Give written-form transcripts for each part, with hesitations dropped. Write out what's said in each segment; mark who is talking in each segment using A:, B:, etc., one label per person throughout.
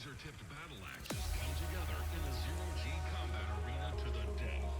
A: laser-tipped battle axes come together in a zero-G combat arena to the death.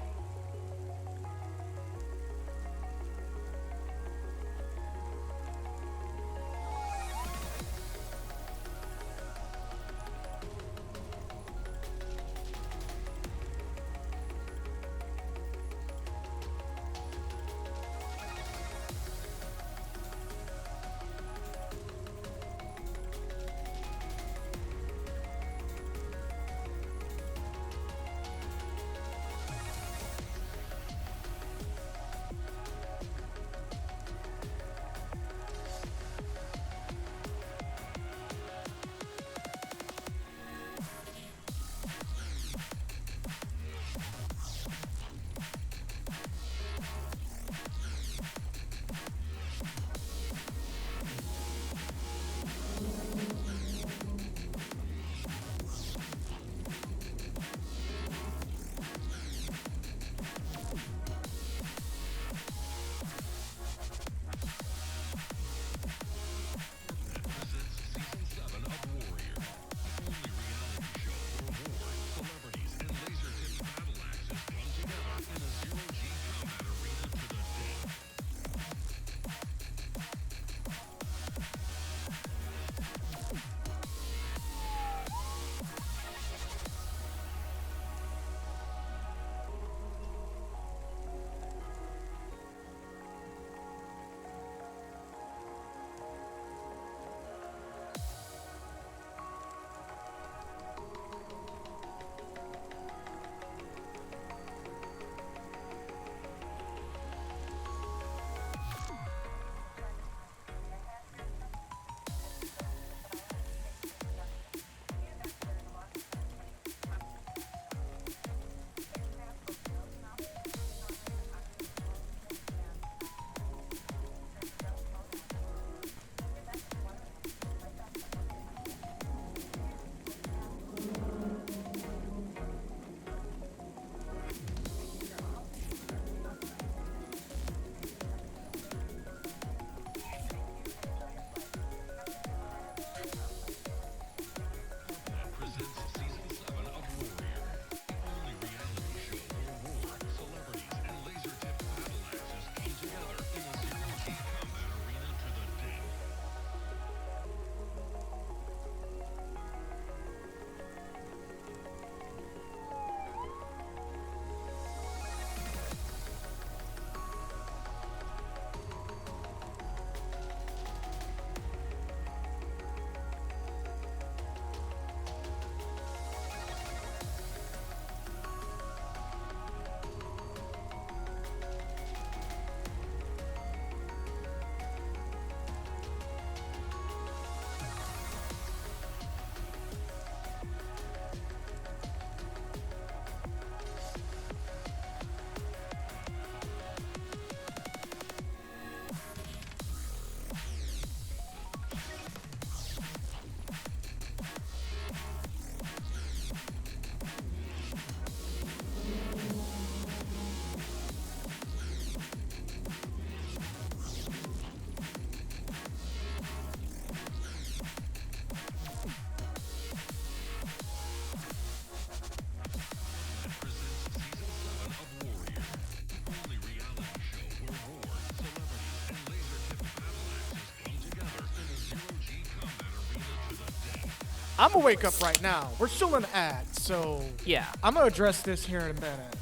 B: I'm gonna wake up right now. We're still in ads, so
C: Yeah,
B: I'm gonna address this here in a minute.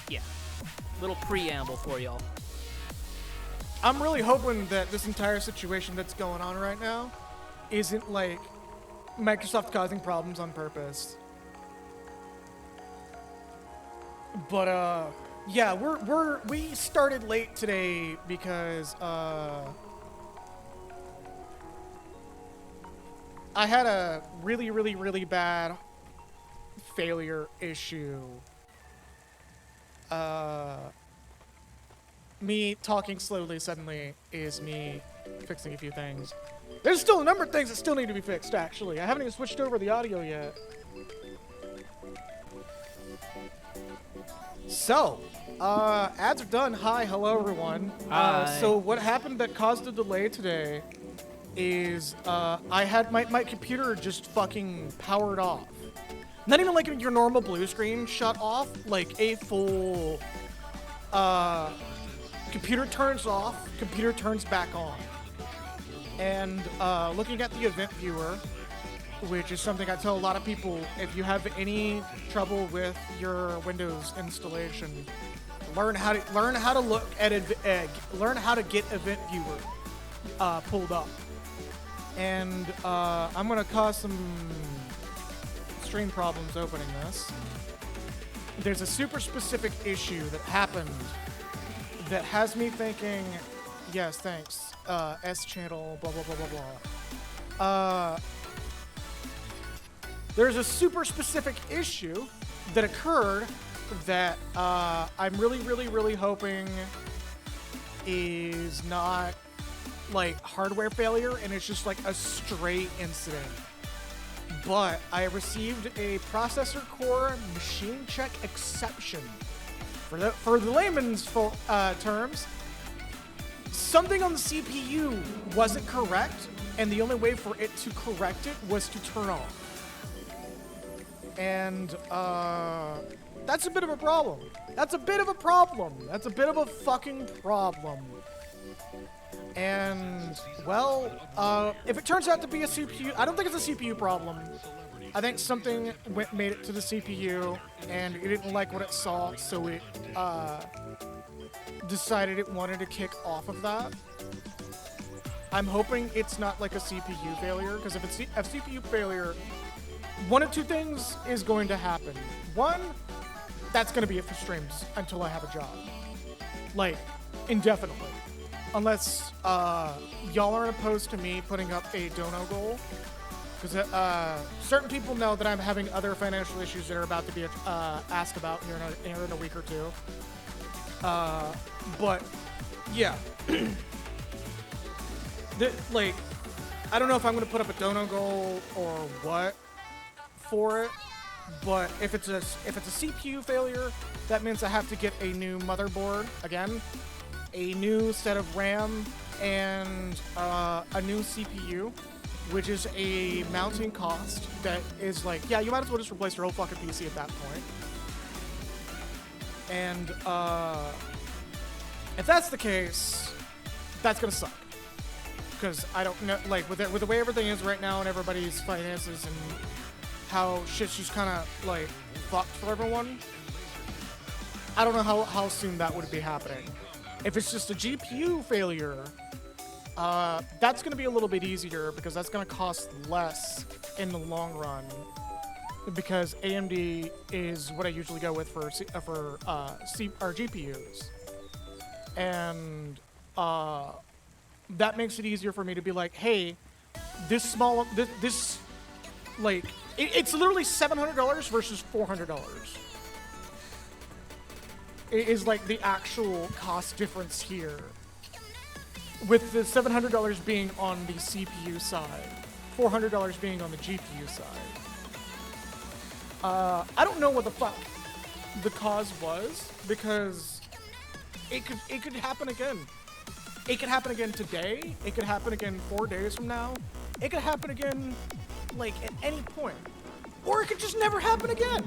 C: yeah. Little preamble for y'all.
B: I'm really hoping that this entire situation that's going on right now isn't like Microsoft causing problems on purpose. But yeah, we started late today because I had a really bad failure issue. Me talking slowly suddenly is me fixing a few things. There's still a number of things that still need to be fixed, actually. I haven't even switched over the audio yet. So, ads are done. Hi, hello, everyone.
C: Hi.
B: So what happened that caused the delay today is I had my computer just fucking powered off. Not even like your normal blue screen shut off, like a full computer turns off, computer turns back on. And looking at the event viewer, which is something I tell a lot of people, if you have any trouble with your Windows installation, learn how to look at learn how to get event viewer pulled up. And I'm gonna cause some stream problems opening this. There's a super specific issue that happened that has me thinking, yes, thanks, S channel, blah, blah, blah, blah, blah. There's a super specific issue that occurred that I'm really, really, really hoping is not like hardware failure and it's just like a straight incident. But I received a processor core machine check exception. For the layman's terms, something on the CPU wasn't correct, and the only way for it to correct it was to turn off. And that's a bit of a problem. That's a bit of a problem. That's a bit of a fucking problem. And, well, if it turns out to be a CPU, I don't think it's a CPU problem. I think something made it to the CPU, and it didn't like what it saw, so it decided it wanted to kick off of that. I'm hoping it's not like a CPU failure, because if it's a CPU failure, one of two things is going to happen. One, that's going to be it for streams until I have a job. Like, indefinitely. Unless y'all aren't opposed to me putting up a dono goal. Because certain people know that I'm having other financial issues that are about to be asked about here in a week or two. But, yeah. Like, I don't know if I'm going to put up a dono goal or what for it. But if it's a CPU failure, that means I have to get a new motherboard again, a new set of RAM, and a new CPU, which is a mounting cost that is like, yeah, you might as well just replace your whole fucking PC at that point. And if that's the case, that's gonna suck. Because I don't know, like with the way everything is right now and everybody's finances and how shit's just kind of like fucked for everyone, I don't know how soon that would be happening. If it's just a GPU failure, that's going to be a little bit easier because that's going to cost less in the long run. Because AMD is what I usually go with for GPUs, and that makes it easier for me to be like, hey, this like it's literally $700 versus $400. It is like the actual cost difference here, with the $700 being on the CPU side, $400 being on the GPU side. I don't know what the fuck the cause was, because it could happen again. It could happen again today. It could happen again 4 days from now. It could happen again, like, at any point. Or it could just never happen again.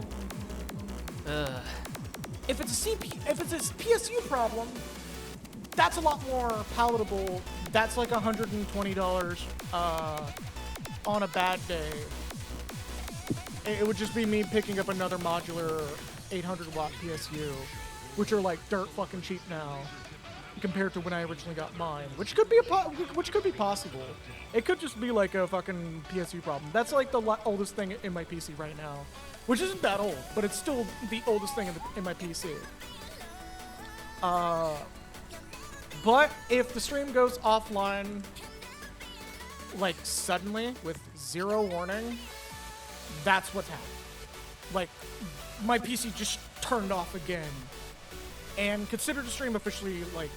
B: If it's a PSU problem, that's a lot more palatable. That's like $120 on a bad day. It would just be me picking up another modular 800-watt PSU, which are like dirt fucking cheap now compared to when I originally got mine, which could be possible. It could just be like a fucking PSU problem. That's like the oldest thing in my PC right now, which isn't that old, but it's still the oldest thing in my PC. But if the stream goes offline, like suddenly with zero warning, that's what's happened. Like, my PC just turned off again, and consider the stream officially like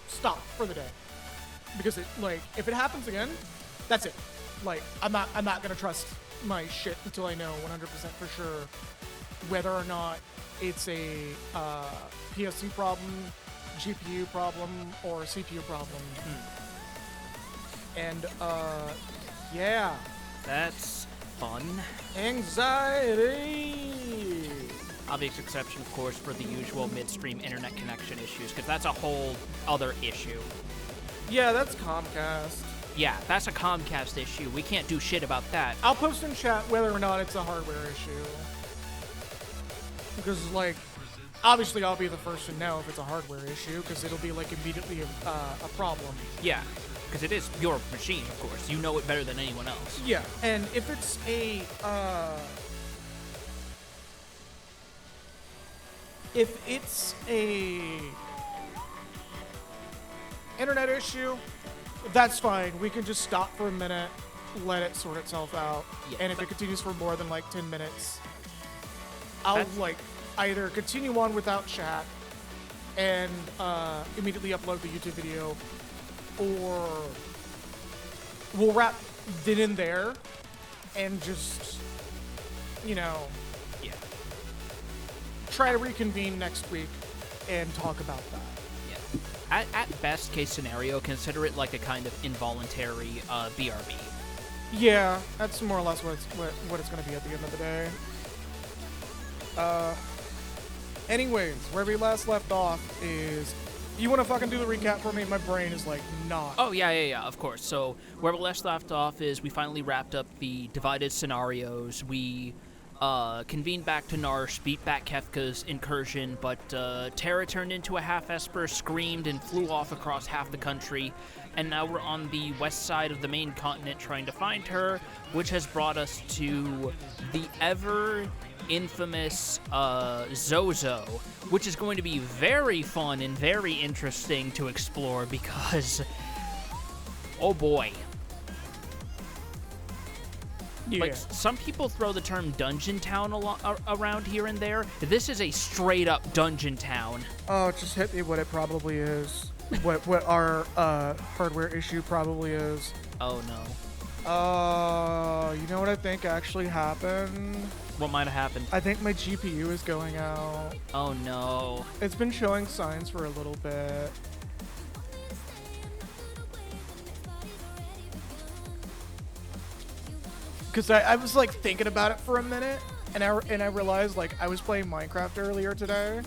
B: stopped for the day, because it, like, if it happens again, that's it. Like, I'm not gonna trust my shit until I know 100% for sure whether or not it's a PSU problem, GPU problem, or CPU problem. And, yeah.
C: That's fun.
B: Anxiety!
C: Obvious exception, of course, for the usual midstream internet connection issues, because that's a whole other issue.
B: Yeah, that's Comcast.
C: Yeah, that's a Comcast issue. We can't do shit about that.
B: I'll post in chat whether or not it's a hardware issue. Because, like, obviously I'll be the first to know if it's a hardware issue, because it'll be, like, immediately a problem.
C: Yeah, because it is your machine, of course. You know it better than anyone else.
B: Yeah, and if it's a, internet issue, that's fine. We can just stop for a minute, let it sort itself out.
C: Yeah,
B: And if it continues for more than, like, 10 minutes, I'll, like, either continue on without chat and immediately upload the YouTube video, or we'll wrap it in there and just, you know,
C: Yeah.
B: try to reconvene next week and talk about that.
C: Yeah. At best case scenario, consider it like a kind of involuntary BRB.
B: Yeah, that's more or less what it's going to be at the end of the day. Anyways, where we last left off is, you want to fucking do the recap for me? My brain is like not.
C: Oh, yeah, of course. So where we last left off is we finally wrapped up the divided scenarios. We convened back to Narsh, beat back Kefka's incursion, but Terra turned into a half-Esper, screamed, and flew off across half the country. And now we're on the west side of the main continent trying to find her, which has brought us to the ever-infamous Zozo, which is going to be very fun and very interesting to explore because, oh boy.
B: Yeah.
C: Like, some people throw the term dungeon town around here and there. This is a straight-up dungeon town.
B: Oh, just hit me what it probably is. what our hardware issue probably is.
C: Oh, no.
B: You know what I think actually happened?
C: What might have happened?
B: I think my GPU is going out.
C: Oh, no.
B: It's been showing signs for a little bit. Because I was like thinking about it for a minute, and I realized like I was playing Minecraft earlier today,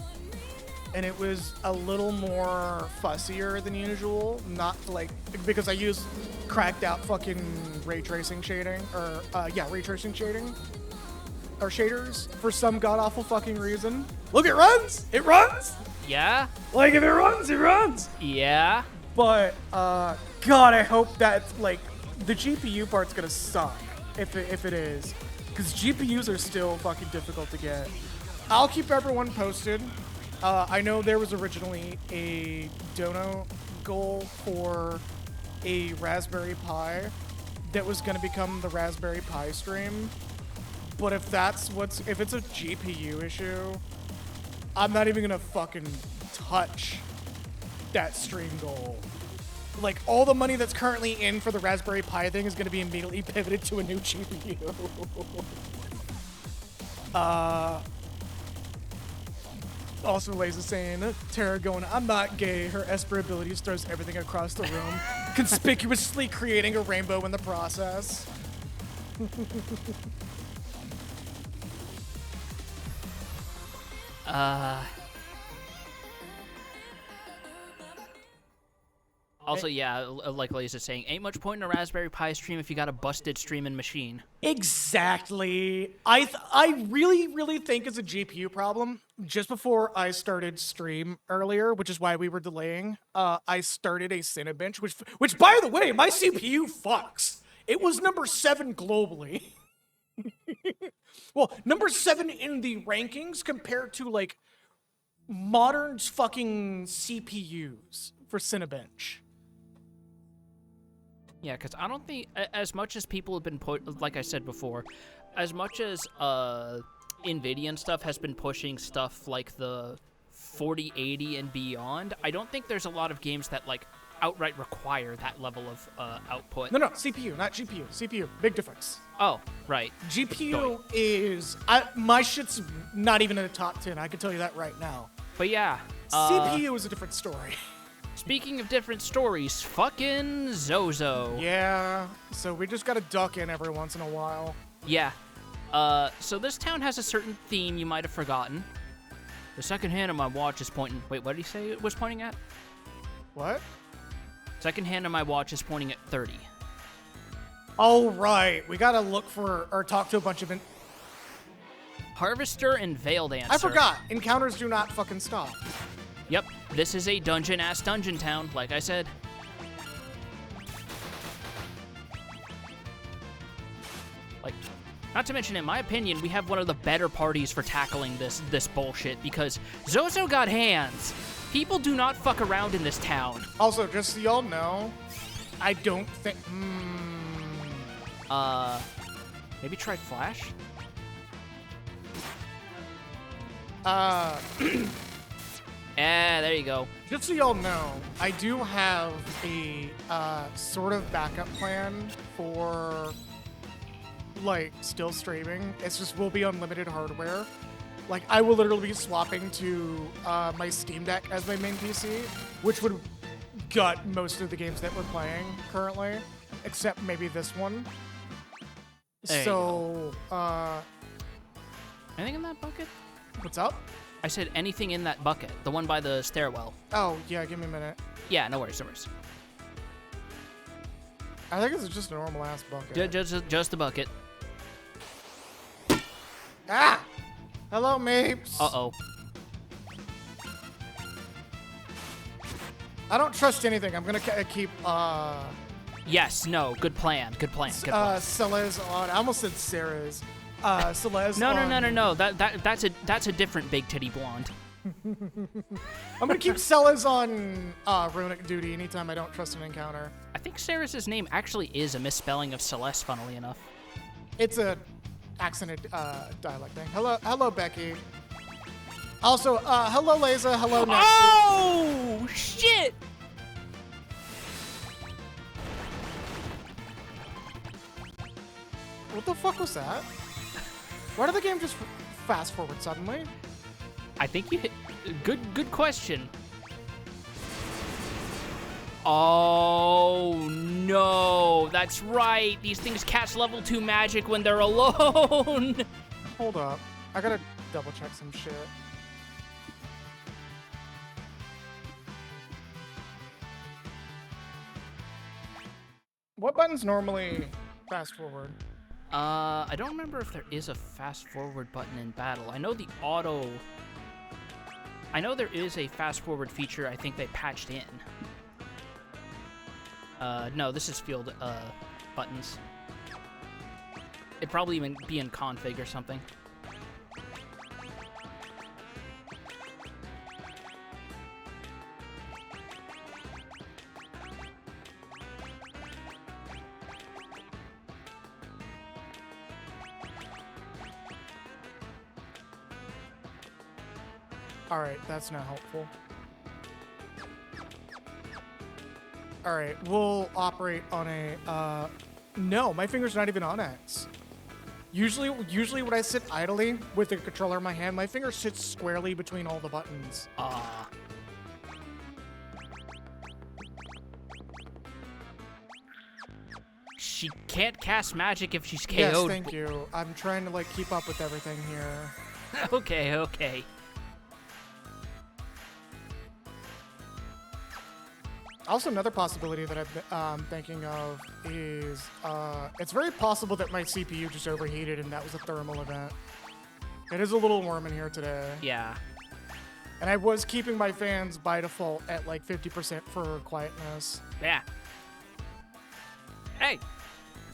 B: and it was a little more fussier than usual. Not like because I use cracked out fucking ray tracing shading, or ray tracing shading, or shaders for some god awful fucking reason. Look, it runs! It runs!
C: Yeah?
B: Like if it runs, it runs!
C: Yeah?
B: But God, I hope that like the GPU part's gonna suck. If it is, because GPUs are still fucking difficult to get. I'll keep everyone posted. I know there was originally a dono goal for a Raspberry Pi that was going to become the Raspberry Pi stream, but if it's a GPU issue, I'm not even gonna fucking touch that stream goal. Like, all the money that's currently in for the Raspberry Pi thing is going to be immediately pivoted to a new GPU. Also, Lays saying, Terra going, I'm not gay. Her Esper abilities throws everything across the room, conspicuously creating a rainbow in the process.
C: Also, yeah, like Lays saying, ain't much point in a Raspberry Pi stream if you got a busted streaming machine.
B: Exactly. I really think it's a GPU problem. Just before I started stream earlier, which is why we were delaying, I started a Cinebench, which by the way, my CPU fucks. It was number 7 globally. Well, number 7 in the rankings compared to like modern fucking CPUs for Cinebench.
C: Yeah, because I don't think, as much as people have been like I said before, as much as NVIDIA and stuff has been pushing stuff like the 4080 and beyond, I don't think there's a lot of games that like outright require that level of output.
B: No, CPU, not GPU. CPU, big difference.
C: Oh, right.
B: GPU is, my shit's not even in the top 10. I can tell you that right now.
C: But yeah.
B: CPU is a different story.
C: Speaking of different stories, fucking Zozo.
B: Yeah, so we just gotta duck in every once in a while.
C: Yeah. So this town has a certain theme you might have forgotten. The second hand of my watch is pointing... Wait, what did he say it was pointing at?
B: What?
C: Second hand of my watch is pointing at 30.
B: Oh, right. We gotta look for, or talk to a bunch of...
C: Harvester and Veiled Answer.
B: I forgot. Encounters do not fucking stop.
C: Yep, this is a dungeon-ass dungeon town, like I said. Like, not to mention, in my opinion, we have one of the better parties for tackling this bullshit, because Zozo got hands. People do not fuck around in this town.
B: Also, just so y'all know, I don't think...
C: Maybe try Flash? There you go.
B: Just so y'all know, I do have a sort of backup plan for, like, still streaming. It's just will be unlimited hardware. Like, I will literally be swapping to my Steam Deck as my main PC, which would gut most of the games that we're playing currently, except maybe this one.
C: There you
B: So,
C: Anything in that bucket?
B: what's up?
C: I said anything in that bucket, the one by the stairwell.
B: Oh, yeah, give me a minute.
C: Yeah, no worries, no worries.
B: I think it's just a normal ass bucket.
C: Just the bucket.
B: Ah! Hello, Mapes.
C: Uh-oh.
B: I don't trust anything. I'm gonna keep,
C: Yes, no, good plan, good plan, good plan.
B: Celez on. I almost said Sarah's. Celez
C: No,
B: on.
C: no. That's a different big titty blonde.
B: I'm gonna keep Celez on runic duty anytime I don't trust an encounter.
C: I think Sarah's name actually is a misspelling of Celeste, funnily enough.
B: It's a accented dialect thing. Hello, Becky. Also, hello, Laza. Hello, Nexus.
C: Oh, shit!
B: What the fuck was that? Why did the game just fast forward suddenly?
C: I think you hit... Good question. Oh, no. That's right. These things catch level 2 magic when they're alone.
B: Hold up. I gotta double check some shit. What buttons normally fast forward?
C: I don't remember if there is a fast forward button in battle. I know the auto... I know there is a fast forward feature I think they patched in. No, this is field, buttons. It'd probably even be in config or something.
B: Alright, that's not helpful. Alright, we'll operate on a, no, my finger's not even on X. Usually when I sit idly with the controller in my hand, my finger sits squarely between all the buttons.
C: She can't cast magic if she's KO'd.
B: Yes, thank you. I'm trying to, like, keep up with everything here.
C: Okay.
B: Also, another possibility that I'm thinking of is it's very possible that my CPU just overheated and that was a thermal event. It is a little warm in here today.
C: Yeah.
B: And I was keeping my fans by default at like 50% for quietness.
C: Yeah. Hey.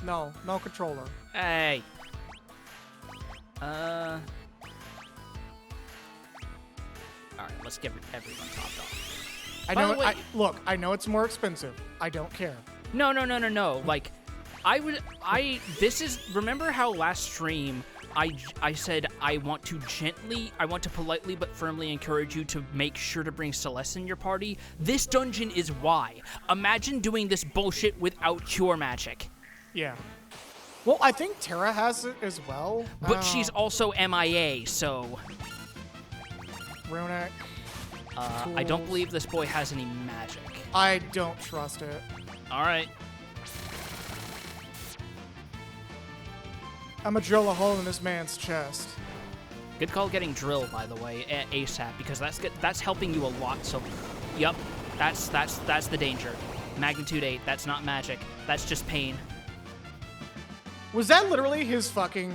B: No controller.
C: Hey. Alright, let's get everyone topped off. By the way-
B: Look, I know it's more expensive. I don't care.
C: No. Like, remember how last stream I said I want to politely but firmly encourage you to make sure to bring Celeste in your party? This dungeon is why. Imagine doing this bullshit without cure magic.
B: Yeah. Well, I think Terra has it as well.
C: But she's also MIA, so...
B: Runic.
C: I don't
B: Tools.
C: believe this boy has any magic.
B: I don't trust it.
C: All right.
B: I'm gonna drill a hole in this man's chest.
C: Good call getting drilled, by the way, ASAP, because that's helping you a lot. So, yep, that's the danger. Magnitude 8. That's not magic. That's just pain.
B: Was that literally his fucking...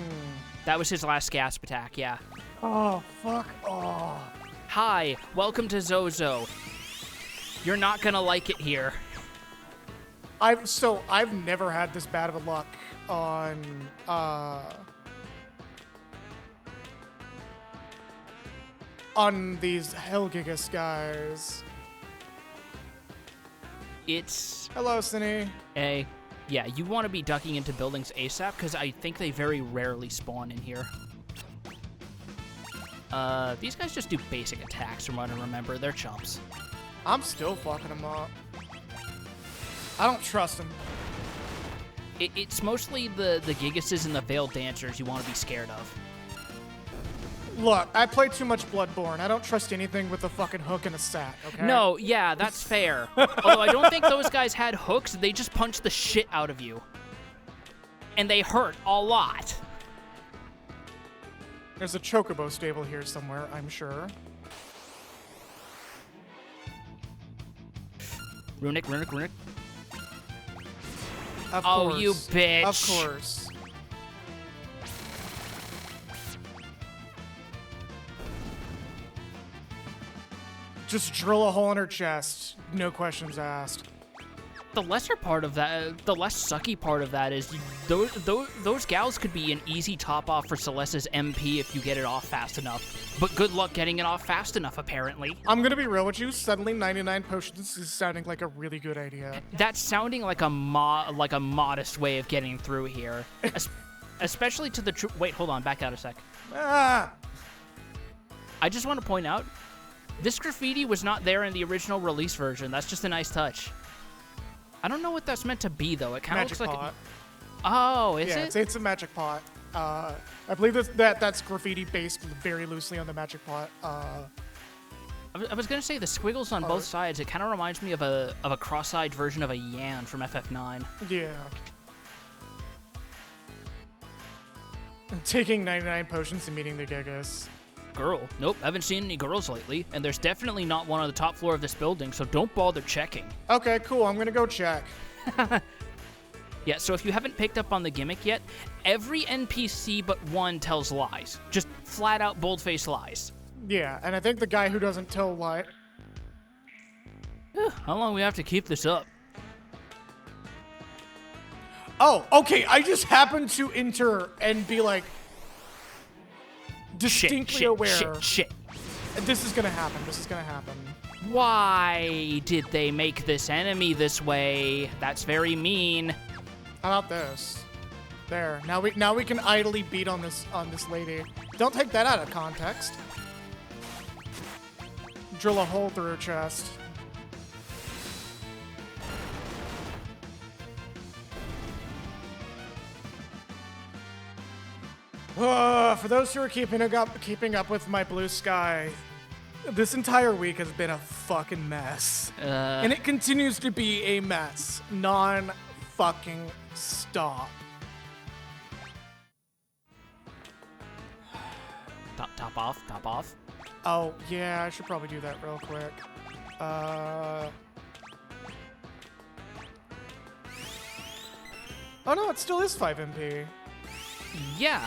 C: That was his last gasp attack. Yeah.
B: Oh, fuck. Oh.
C: Hi, welcome to Zozo. You're not gonna like it here.
B: I've never had this bad of a luck on these Helgigus guys.
C: It's
B: Hello, Cine.
C: yeah, you want to be ducking into buildings ASAP because I think they very rarely spawn in here. These guys just do basic attacks from what I remember. They're chumps.
B: I'm still fucking them up. I don't trust them.
C: It's mostly the Gigases and the Veiled Dancers you want to be scared of.
B: Look, I play too much Bloodborne. I don't trust anything with a fucking hook and a sack, okay?
C: No, yeah, that's fair. Although I don't think those guys had hooks. They just punch the shit out of you. And they hurt a lot.
B: There's a Chocobo stable here somewhere, I'm sure.
C: Runic.
B: Of
C: Oh,
B: course.
C: you bitch.
B: Of course. Just drill a hole in her chest. No questions asked.
C: The lesser part of that, the less sucky part of that is those gals could be an easy top off for Celeste's MP if you get it off fast enough. But good luck getting it off fast enough, apparently.
B: I'm gonna be real with you. Suddenly, 99 potions is sounding like a really good idea.
C: That's sounding like a modest way of getting through here, especially to the wait. Hold on, back out a sec.
B: Ah!
C: I just want to point out, this graffiti was not there in the original release version. That's just a nice touch. I don't know what that's meant to be, though. It kind of
B: Magic
C: looks like...
B: pot.
C: Oh, is
B: Yeah,
C: it?
B: it's a magic pot. I believe that's graffiti based very loosely on the magic pot.
C: I was gonna say the squiggles on both sides. It kind of reminds me of a cross-eyed version of a Yan from FF9.
B: Yeah. Taking 99 potions and meeting the Gigas.
C: Girl? Nope, haven't seen any girls lately, and there's definitely not one on the top floor of this building, so don't bother checking.
B: Okay, cool. I'm gonna go check.
C: Yeah, so if you haven't picked up on the gimmick yet, every NPC but one tells lies. Just flat-out, bold-faced lies.
B: Yeah, and I think the guy who doesn't tell lie.
C: How long we have to keep this up?
B: Oh, okay. I just happened to enter and be like distinctly aware.
C: Shit.
B: This is gonna happen. This is gonna happen.
C: Why did they make this enemy this way? That's very mean.
B: How about this? There. Now we can idly beat on this lady. Don't take that out of context. Drill a hole through her chest. For those who are keeping up with my blue sky, this entire week has been a fucking mess. And it continues to be a mess. Non-fucking stop.
C: Top off.
B: Oh, yeah, I should probably do that real quick. Oh no, it still is 5 MP.
C: Yeah,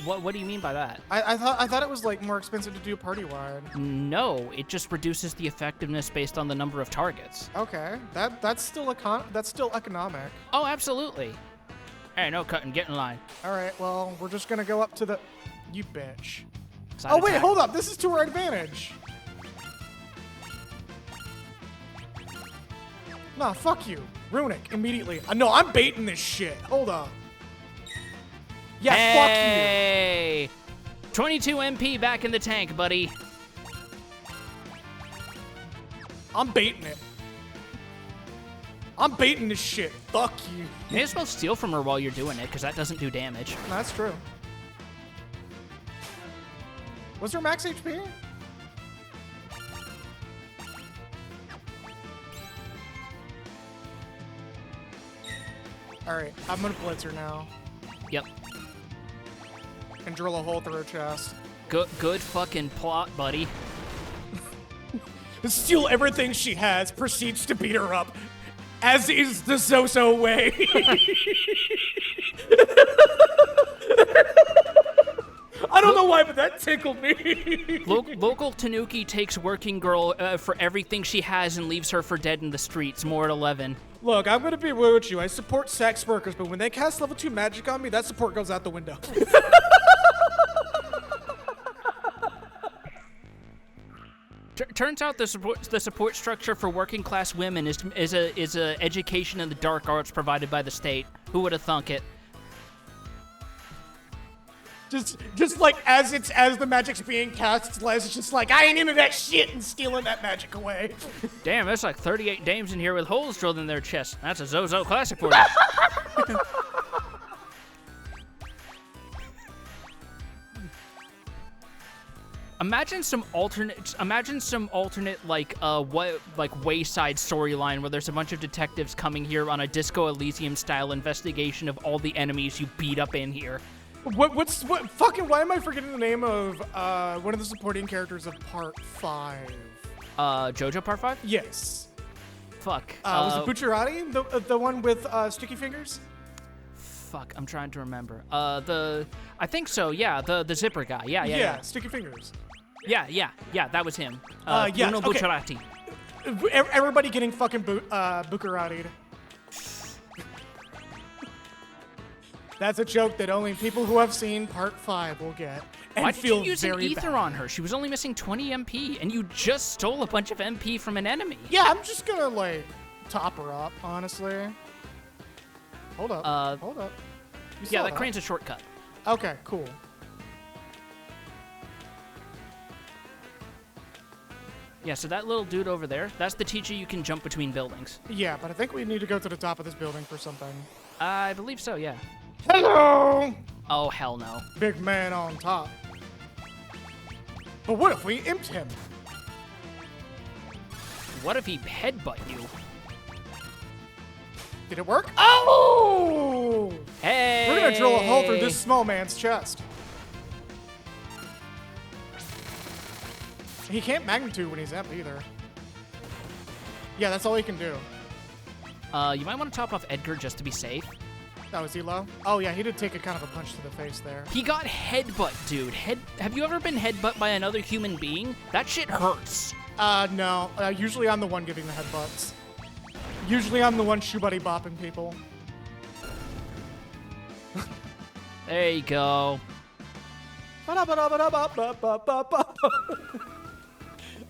C: what do you mean by that?
B: I thought it was like more expensive to do party-wide.
C: No, it just reduces the effectiveness based on the number of targets.
B: Okay, that's still economic.
C: Oh, absolutely. Hey, no cutting, get in line.
B: All right, well, we're just gonna go up to the... You bitch.
C: Side
B: Oh wait,
C: attack.
B: hold up, this is to our advantage. Nah, fuck you. Runic, immediately. No, I'm baiting this shit. Hold up. Yeah,
C: Hey! 22 MP back in the tank, buddy.
B: fuck you. I'm baiting it. I'm baiting this shit. Fuck you.
C: May as well steal from her while you're doing it, because that doesn't do damage.
B: That's true. Was her max HP? Alright, I'm gonna blitz her now.
C: Yep.
B: And drill a hole through her chest.
C: Good fucking plot, buddy.
B: Steal everything she has, proceeds to beat her up, as is the So-So way. I don't know why, but that tickled me.
C: Local Tanuki takes working girl for everything she has and leaves her for dead in the streets. More at 11.
B: Look, I'm gonna be real with you. I support sex workers, but when they cast level 2 magic on me, that support goes out the window.
C: Turns out the support structure for working class women is a education in the dark arts provided by the state. Who would have thunk it?
B: Just like as the magic's being cast, Les is just like, I ain't into that shit, and stealing that magic away.
C: Damn, there's like 38 dames in here with holes drilled in their chests. That's a Zozo classic for you. Imagine some alternate like Wayside storyline where there's a bunch of detectives coming here on a Disco Elysium style investigation of all the enemies you beat up in here.
B: Why am I forgetting the name of one of the supporting characters of Part 5?
C: JoJo Part 5?
B: Yes.
C: Fuck.
B: Was it Bucciarati? The one with sticky fingers?
C: Fuck, I'm trying to remember. I think so, yeah, the zipper guy. Yeah.
B: Sticky fingers.
C: Yeah, that was him.
B: Yes,
C: Bruno
B: okay.
C: Bucciarati.
B: Everybody getting fucking Bucciarati'd. That's a joke that only people who have seen Part 5 will get. And
C: Why did
B: feel
C: you use an
B: very
C: ether
B: bad.
C: on her? She was only missing 20 MP, and you just stole a bunch of MP from an enemy.
B: Yeah, I'm just gonna, like, top her up, honestly. Hold up. Hold up. You
C: Yeah,
B: saw
C: that crane's a shortcut.
B: Okay, cool.
C: Yeah, so that little dude over there, that's the teacher you can jump between buildings.
B: Yeah, but I think we need to go to the top of this building for something.
C: I believe so, yeah.
B: Hello!
C: Oh, hell no.
B: Big man on top. But what if we imped him?
C: What if he headbutt you?
B: Did it work? Oh!
C: Hey!
B: We're gonna drill a hole through this small man's chest. He can't magnitude when he's up either. Yeah, that's all he can do.
C: You might want to top off Edgar just to be safe.
B: Oh, is he low? Oh, yeah, he did take a kind of a punch to the face there.
C: He got headbutt, dude. Have you ever been headbutt by another human being? That shit hurts.
B: No. Usually I'm the one giving the headbutts. Usually I'm the one shoe buddy bopping people.
C: There you go.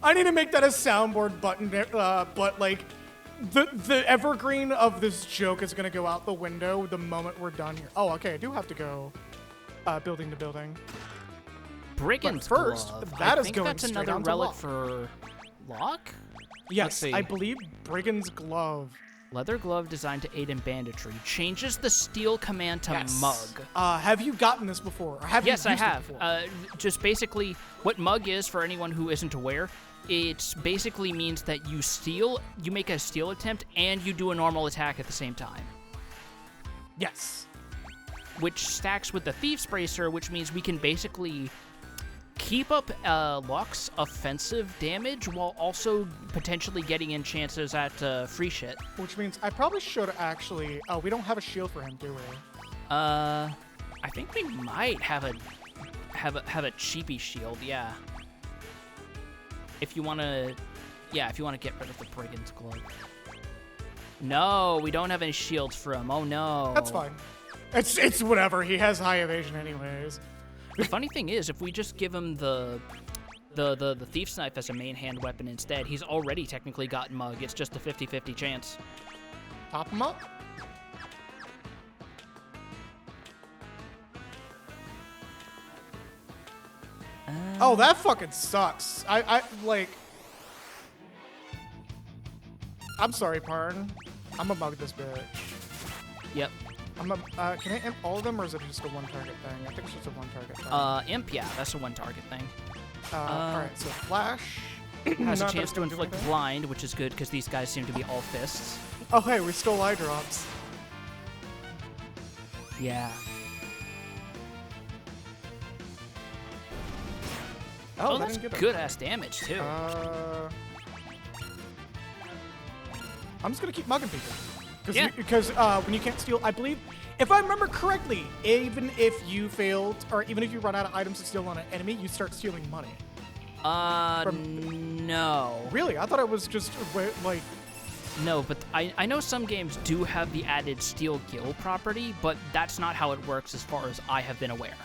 B: I need to make that a soundboard button, but like, the evergreen of this joke is gonna go out the window the moment we're done here. Oh, okay, I do have to go building to building.
C: Brigand's
B: But first,
C: Glove.
B: that
C: I
B: is
C: think
B: going
C: that's
B: straight
C: another
B: onto
C: relic
B: Locke.
C: for Locke?
B: Yes,
C: see.
B: I believe Brigand's Glove.
C: Leather glove designed to aid in banditry. Changes the steel command to mug.
B: Have you gotten this before? Or have
C: Yes,
B: you
C: I
B: used it
C: have.
B: before?
C: Just basically, what mug is, for anyone who isn't aware, it basically means that you make a steal attempt, and you do a normal attack at the same time.
B: Yes.
C: Which stacks with the Thief's Bracer, which means we can basically keep up Locke's offensive damage while also potentially getting in chances at free shit.
B: Which means I probably should actually... Oh, we don't have a shield for him, do we?
C: I think we might have a cheapy shield, yeah. If you want to get rid of the Brigand's Glove. No, we don't have any shields for him. Oh no.
B: That's fine. It's whatever. He has high evasion anyways.
C: The funny thing is, if we just give him the Thief's Knife as a main hand weapon instead, he's already technically got Mug. It's just a 50-50 chance.
B: Top him up. Oh, that fucking sucks. I'm sorry, pardon. I'm gonna mug this bitch.
C: Yep.
B: Can I imp all of them, or is it just a one-target thing? I think it's just a one-target thing.
C: Imp, yeah, that's a one-target thing.
B: Alright, so Flash.
C: Has a
B: Not
C: chance
B: that
C: to
B: it's gonna do
C: inflict
B: anything.
C: blind, which is good because these guys seem to be all fists.
B: Oh, hey, we stole eye drops.
C: Yeah.
B: Oh, that
C: that's
B: didn't get it.
C: good ass damage too.
B: I'm just gonna keep mugging people.
C: Yeah.
B: Because when you can't steal, I believe, if I remember correctly, even if you failed, or even if you run out of items to steal on an enemy, you start stealing money.
C: No.
B: Really? I thought it was just like.
C: No, but I know some games do have the added steal gil property, but that's not how it works as far as I have been aware.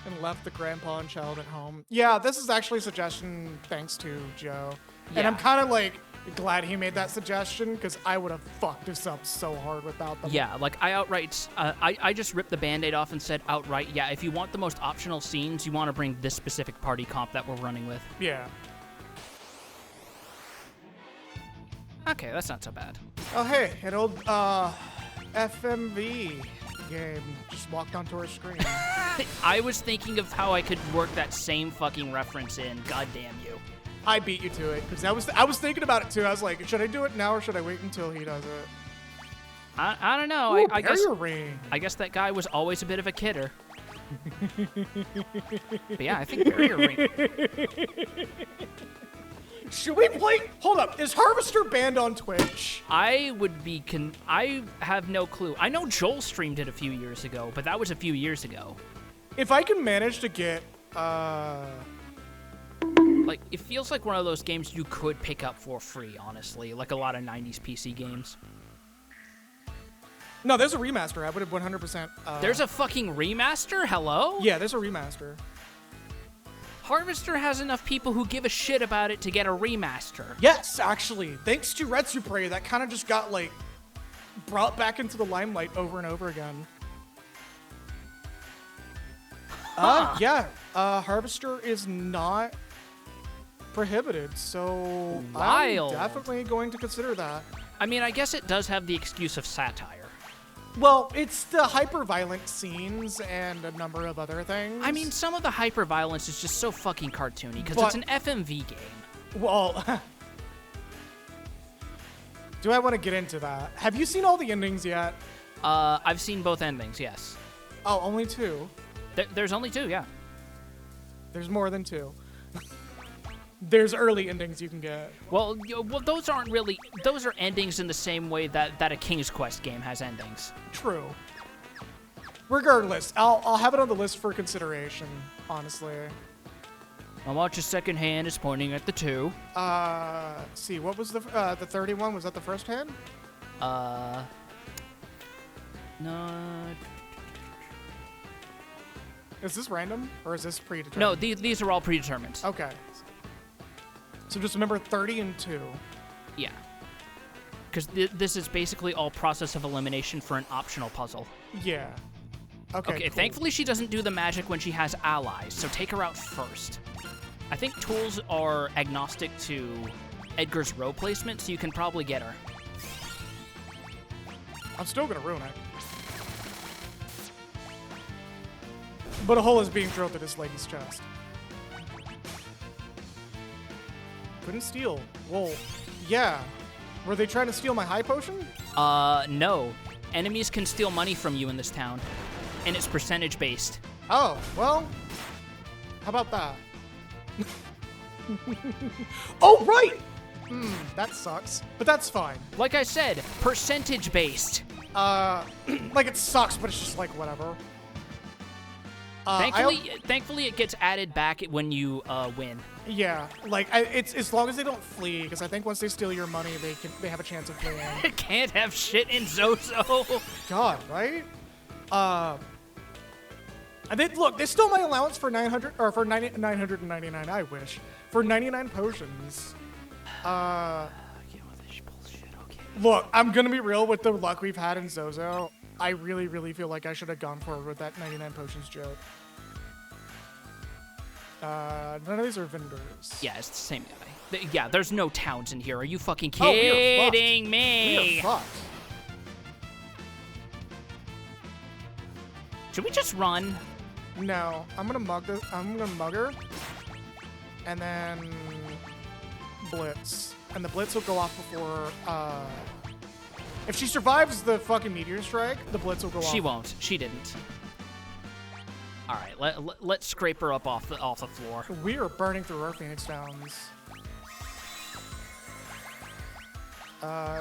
B: And left the grandpa and child at home. Yeah, this is actually a suggestion thanks to Joe. And
C: Yeah.
B: I'm kind of like glad he made that suggestion because I would have fucked this up so hard without them.
C: Yeah, like I outright, I just ripped the band-aid off and said outright, yeah, if you want the most optional scenes, you want to bring this specific party comp that we're running with.
B: Yeah.
C: Okay, that's not so bad.
B: Oh, hey, an old FMV game just walked onto our screen.
C: I was thinking of how I could work that same fucking reference in. God damn you.
B: I beat you to it because I was thinking about it too. I was like, should I do it now or should I wait until he does it?
C: I don't know.
B: Ooh,
C: I guess
B: barrier ring.
C: I guess that guy was always a bit of a kidder. But yeah, I think barrier ring.
B: Should we play? Hold up. Is Harvester banned on Twitch?
C: I would be I have no clue. I know Joel streamed it a few years ago, but that was a few years ago.
B: If I can manage to get
C: Like, it feels like one of those games you could pick up for free, honestly. Like a lot of 90s PC games.
B: No, there's a remaster. I would have 100%.
C: There's a fucking remaster? Hello?
B: Yeah, there's a remaster.
C: Harvester has enough people who give a shit about it to get a remaster.
B: Yes, actually. Thanks to Red Super, that kind of just got, like, brought back into the limelight over and over again. Yeah. Harvester is not prohibited, so
C: Wild.
B: I'm definitely going to consider that.
C: I mean, I guess it does have the excuse of satire.
B: Well, it's the hyper-violent scenes and a number of other things.
C: I mean, some of the hyper-violence is just so fucking cartoony, because
B: But-
C: it's an FMV game.
B: Well, do I want to get into that? Have you seen all the endings yet?
C: I've seen both endings, yes.
B: Oh, only two.
C: There's only two, yeah.
B: There's more than two. There's early endings you can get.
C: Well, those aren't really... Those are endings in the same way that a King's Quest game has endings.
B: True. Regardless, I'll have it on the list for consideration, honestly.
C: I watch your second hand is pointing at the 2.
B: See, what was the 31? Was that the first hand?
C: No...
B: Is this random, or is this predetermined?
C: No, these are all predetermined.
B: Okay. So just remember 30 and 2.
C: Yeah. Because this is basically all process of elimination for an optional puzzle.
B: Yeah. Okay,
C: Okay,
B: cool.
C: thankfully she doesn't do the magic when she has allies, so take her out first. I think tools are agnostic to Edgar's row placement, so you can probably get her.
B: I'm still gonna ruin it. But a hole is being drilled at this lady's chest. Couldn't steal. Well, yeah. Were they trying to steal my high potion?
C: No. Enemies can steal money from you in this town, and it's percentage based.
B: Oh, well, how about that? Oh, right! That sucks, but that's fine.
C: Like I said, percentage based.
B: Like it sucks, but it's just like whatever.
C: Thankfully, it gets added back when you win.
B: Yeah, like it's as long as they don't flee, because I think once they steal your money, they have a chance of fleeing.
C: Can't have shit in Zozo.
B: God, right? And they stole my allowance for 900 or for 999. I wish for 99 potions. Look, I'm gonna be real with the luck we've had in Zozo. I really, really feel like I should have gone forward with that 99 potions joke. None of these are vendors.
C: Yeah, it's the same guy. Yeah, there's no towns in here. Are you fucking
B: Oh, we are fucked.
C: kidding
B: We
C: me?
B: are fucked.
C: Should we just run?
B: No, I'm gonna mug her, and then blitz, and the blitz will go off before If she survives the fucking meteor strike, the blitz will go off.
C: She won't. She didn't. All right, let's scrape her up off the floor.
B: We are burning through our Phoenix Downs.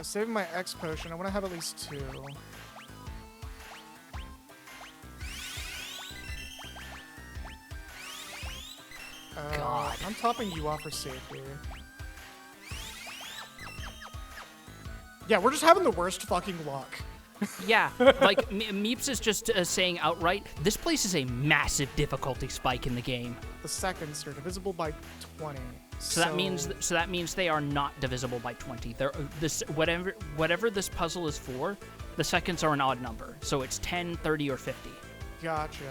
B: Saving my X potion. I want to have at least 2.
C: God.
B: I'm topping you off for safety. Yeah, we're just having the worst fucking luck.
C: Yeah, like Meeps is just saying outright, this place is a massive difficulty spike in the game.
B: The seconds are divisible by 20.
C: So that means they are not divisible by 20. They're this whatever this puzzle is for, the seconds are an odd number. So it's 10, 30, or 50.
B: Gotcha.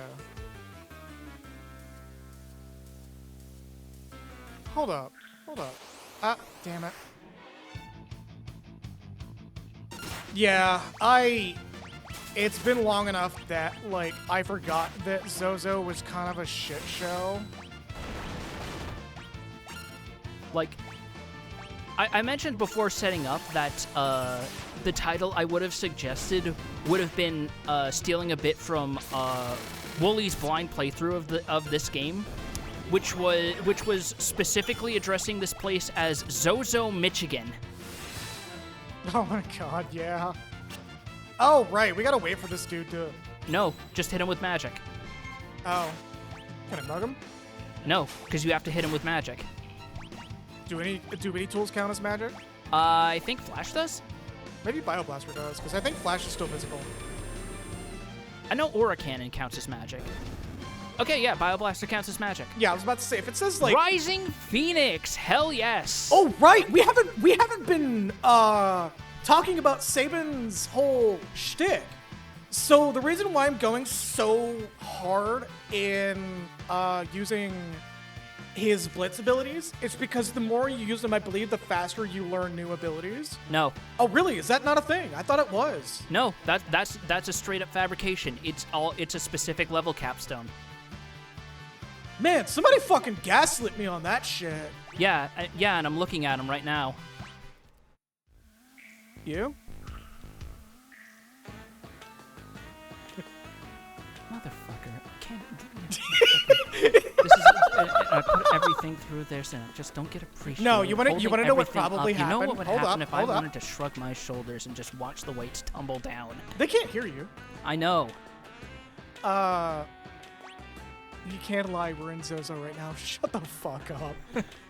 B: Hold up. Ah, damn it. Yeah, it's been long enough that, like, I forgot that Zozo was kind of a shit show.
C: Like, I mentioned before setting up that the title I would have suggested would have been stealing a bit from Wooly's blind playthrough of this game, which was specifically addressing this place as Zozo, Michigan.
B: Oh my god, yeah. Oh, right, we gotta wait for this dude to...
C: No, just hit him with magic.
B: Oh. Can I bug him?
C: No, because you have to hit him with magic.
B: Do any tools count as magic?
C: I think Flash does?
B: Maybe Bioblaster does, because I think Flash is still physical.
C: I know Aura Cannon counts as magic. Okay, yeah, Bioblaster counts as magic.
B: Yeah, I was about to say, if it says, like...
C: Rising Phoenix, hell yes!
B: Oh, right! We haven't been, talking about Sabin's whole shtick. So the reason why I'm going so hard in, using his Blitz abilities is because the more you use them, I believe, the faster you learn new abilities.
C: No.
B: Oh, really? Is that not a thing? I thought it was.
C: No, that's a straight-up fabrication. It's a specific level capstone.
B: Man, somebody fucking gaslit me on that shit.
C: Yeah, and I'm looking at him right now.
B: You?
C: Motherfucker, I can't. This is. I put everything through there, so just don't get appreciated.
B: No, you wanna know what
C: Holding
B: probably
C: everything up. You know
B: happened?
C: what would
B: Hold
C: happen
B: up,
C: if I
B: hold up.
C: wanted to shrug my shoulders and just watch the weights tumble down?
B: They can't hear you.
C: I know.
B: You can't lie, we're in Zozo right now. Shut the fuck up.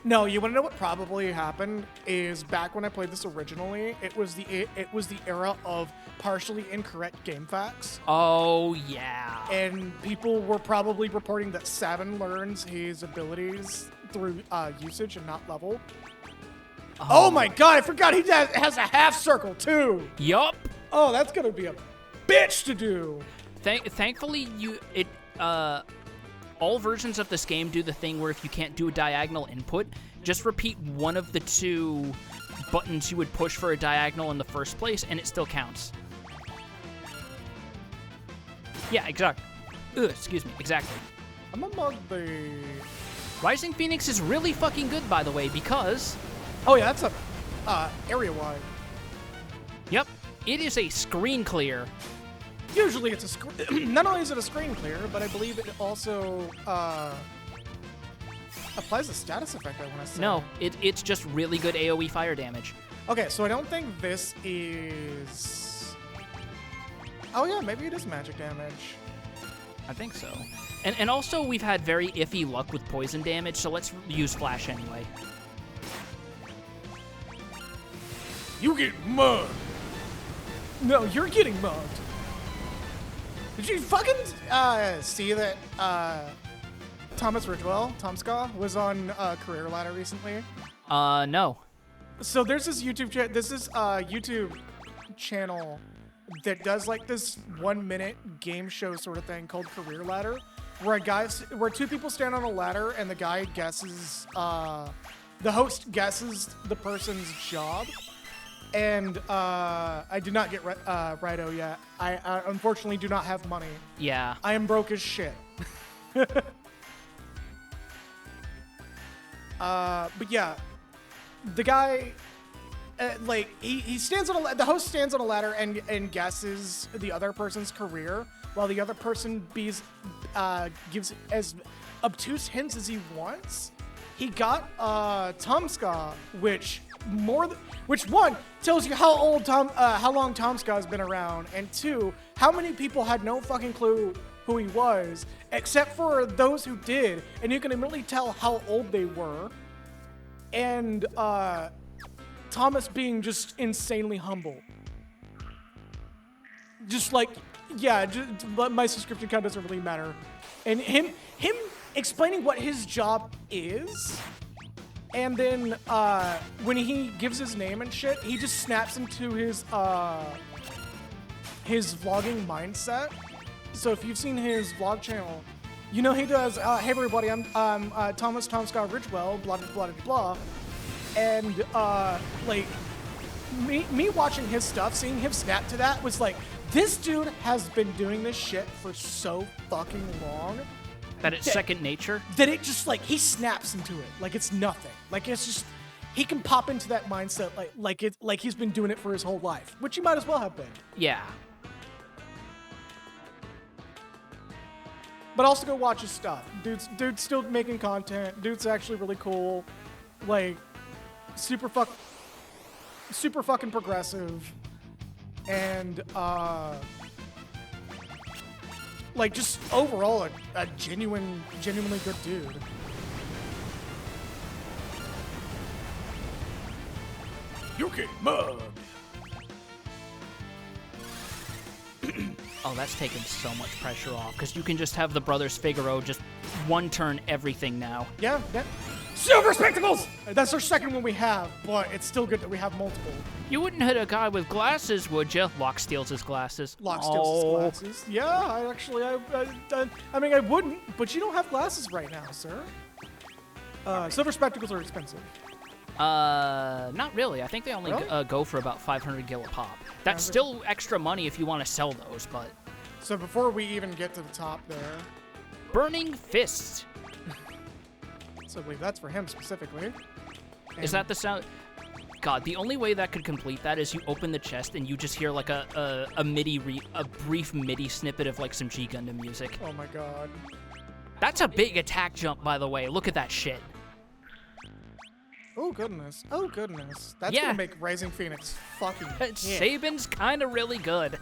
B: No, you want to know what probably happened is back when I played this originally, it was the era of partially incorrect game facts.
C: Oh yeah.
B: And people were probably reporting that Sabin learns his abilities through usage and not level. Oh my god, I forgot he has a half circle too.
C: Yup.
B: Oh, that's gonna be a bitch to do.
C: Thankfully, all versions of this game do the thing where if you can't do a diagonal input, just repeat one of the 2 buttons you would push for a diagonal in the first place, and it still counts. Yeah, exactly. Excuse me, exactly.
B: I'm among the...
C: Rising Phoenix is really fucking good, by the way, because...
B: Oh yeah, that's a area-wide.
C: Yep, it is a screen clear.
B: Usually it's a screen. Not only is it a screen clear, but I believe it also applies a status effect, I want to say.
C: No, it's just really good AoE fire damage.
B: Okay, so I don't think this is... Oh yeah, maybe it is magic damage.
C: I think so. And also, we've had very iffy luck with poison damage, so let's use Flash anyway.
B: You get mugged. No, you're getting mugged. Did you fucking see that Thomas Ridgewell, Tomska, was on Career Ladder recently?
C: No.
B: So there's this YouTube YouTube channel that does like this 1-minute game show sort of thing called Career Ladder, where 2 people stand on a ladder and the guy guesses, the host guesses the person's job. And I did not get Rido yet. I unfortunately do not have money.
C: Yeah.
B: I am broke as shit. But yeah, the guy, like he stands on the host stands on a ladder and guesses the other person's career, while the other person gives as obtuse hints as he wants. He got Tomska, which one tells you how long Tomska has been around, and two, how many people had no fucking clue who he was, except for those who did, and you can immediately tell how old they were. And Thomas being just insanely humble. Just like, yeah, but my subscription count doesn't really matter. And him explaining what his job is, and then when he gives his name and shit, he just snaps into his vlogging mindset. So if you've seen his vlog channel, you know he does, hey everybody, I'm Thomas Tomska Ridgewell, blah, blah, blah, blah. And, like, me watching his stuff, seeing him snap to that was like, this dude has been doing this shit for so fucking long.
C: That it's second nature?
B: That it just, like, he snaps into it. Like, it's nothing. Like, it's just, he can pop into that mindset like he's been doing it for his whole life, which he might as well have been.
C: Yeah.
B: But also go watch his stuff. Dude's still making content. Dude's actually really cool. Like, super fucking progressive. And, like, just overall a genuinely good dude. You get mugged.
C: Oh, that's taken so much pressure off, because you can just have the brothers Figaro just one-turn everything now.
B: Yeah, Silver Spectacles! That's our second one we have, but it's still good that we have multiple.
C: You wouldn't hit a guy with glasses, would you? Locke steals his glasses.
B: Locke steals his glasses. Yeah, I mean, I wouldn't, but you don't have glasses right now, sir. Silver Spectacles are expensive.
C: Not really. I think they only go for about 500 gil a pop. That's still extra money if you want to sell those, but...
B: So before we even get to the top there...
C: Burning Fist.
B: So I believe that's for him specifically.
C: Is that the sound? God, the only way that could complete that is you open the chest and you just hear like a brief MIDI snippet of like some G Gundam music.
B: Oh my god.
C: That's a big attack jump, by the way. Look at that shit.
B: Oh goodness. Oh goodness. That's gonna make Rising Phoenix fucking hit.
C: Sabin's kind of really good.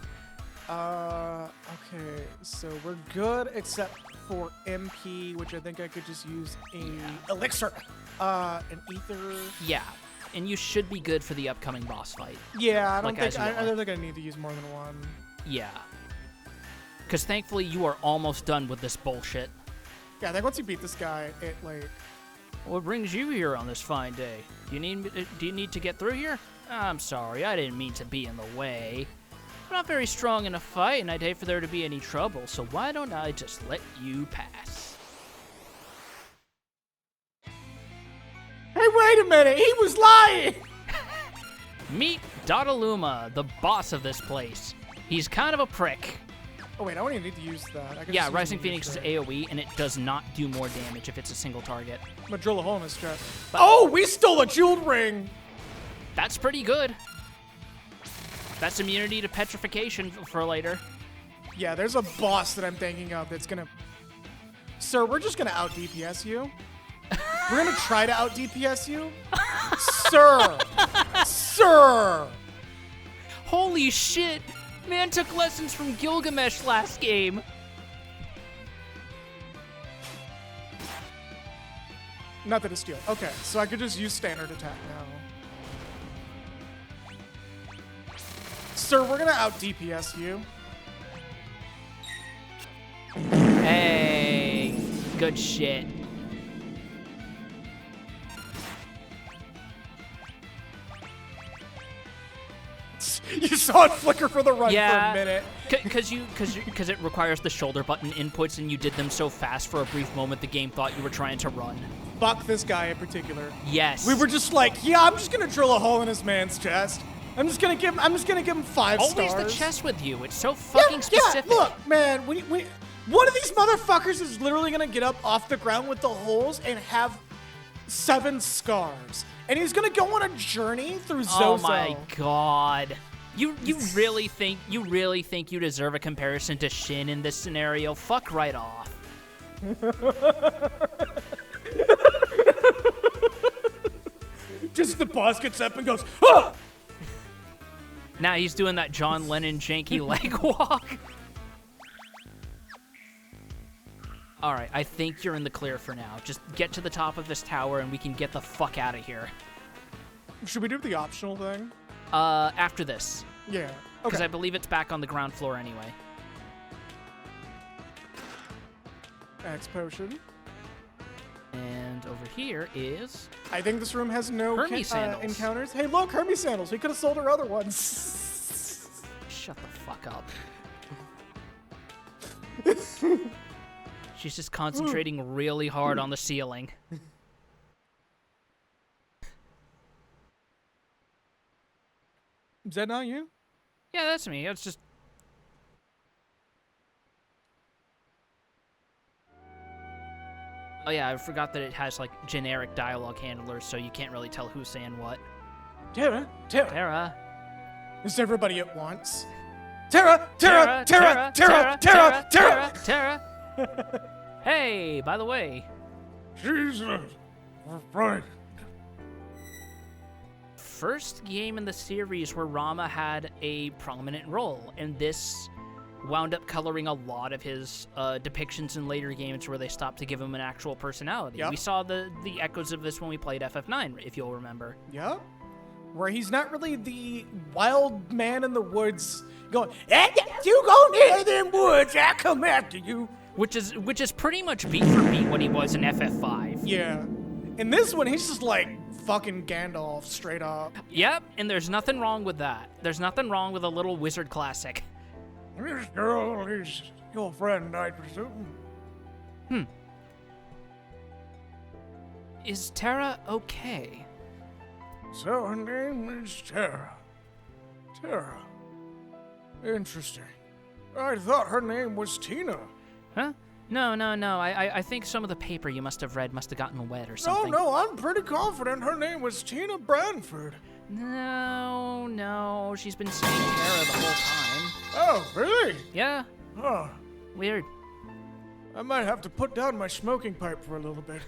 B: Okay, so we're good except for MP, which I think I could just use a elixir, an ether.
C: Yeah, and you should be good for the upcoming boss fight.
B: Yeah, I don't think I need to use more than one.
C: Yeah, because thankfully you are almost done with this bullshit.
B: Yeah, I think once you beat this guy, it like.
C: What brings you here on this fine day? Do you need to get through here? I'm sorry, I didn't mean to be in the way. I'm not very strong in a fight, and I'd hate for there to be any trouble, so why don't I just let you pass?
B: Hey, wait a minute! He was lying!
C: Meet Dodaluma, the boss of this place. He's kind of a prick.
B: Oh wait, I don't even need to use that. I can
C: Yeah,
B: just
C: Rising Phoenix is AoE, and it does not do more damage if it's a single target.
B: I'm gonna drill a hole in his chest. Oh, we stole a jeweled ring!
C: That's pretty good. That's immunity to petrification for later.
B: Yeah, there's a boss that I'm thinking of that's gonna... Sir, we're just gonna out-DPS you. We're gonna try to out-DPS you. Sir! Sir!
C: Holy shit! Man took lessons from Gilgamesh last game.
B: Not that it's steel. Okay, so I could just use standard attack now. Sir, we're gonna out-DPS you.
C: Hey, good shit.
B: You saw it flicker for the run for a minute.
C: Because it requires the shoulder button inputs, and you did them so fast for a brief moment, the game thought you were trying to run.
B: Fuck this guy in particular.
C: Yes.
B: We were just like, yeah, I'm just gonna drill a hole in his man's chest. I'm just gonna give him 5 stars.
C: Always the chest with you. It's so fucking specific.
B: Yeah, look, man, one of these motherfuckers is literally gonna get up off the ground with the holes and have 7 scars, and he's gonna go on a journey through Zozo.
C: Oh my god. You really think you deserve a comparison to Shin in this scenario? Fuck right off.
B: Just the boss gets up and goes, ah!
C: Now he's doing that John Lennon janky leg walk. Alright, I think you're in the clear for now. Just get to the top of this tower and we can get the fuck out of here.
B: Should we do the optional thing?
C: After this.
B: Yeah.
C: Because
B: Okay.
C: I believe it's back on the ground floor anyway.
B: X potion.
C: And over here is...
B: I think this room has no
C: Hermes sandals.
B: encounters. Hey, look, Hermes sandals. We could have sold our other ones.
C: Shut the fuck up. She's just concentrating really hard on the ceiling.
B: Is that not you?
C: Yeah, that's me. It's just... Oh yeah, I forgot that it has, like, generic dialogue handlers, so you can't really tell who's saying what.
B: Terra.
C: Terra.
B: It's everybody at once. Terra.
C: Terra. Hey, by the way,
B: Jesus. Right.
C: first game in the series where Rama had a prominent role, and this wound up coloring a lot of his depictions in later games where they stopped to give him an actual personality.
B: Yep.
C: We saw the echoes of this when we played FF9, if you'll remember.
B: Yep. Where he's not really the wild man in the woods going, you go near them woods, I come after you.
C: Which is pretty much beat for beat what he was in FF5.
B: Yeah. In this one, he's just like fucking Gandalf straight up.
C: Yep, and there's nothing wrong with that. There's nothing wrong with a little wizard classic.
B: This girl is your friend, I presume.
C: Is Terra okay?
B: So her name is Terra. Terra. Interesting. I thought her name was Tina.
C: Huh? No. I think some of the paper you must have read must have gotten wet or something.
B: No, I'm pretty confident her name was Tina Branford.
C: No. She's been saying Terra the whole time.
B: Oh, really?
C: Yeah,
B: Huh.
C: weird.
B: I might have to put down my smoking pipe for a little bit.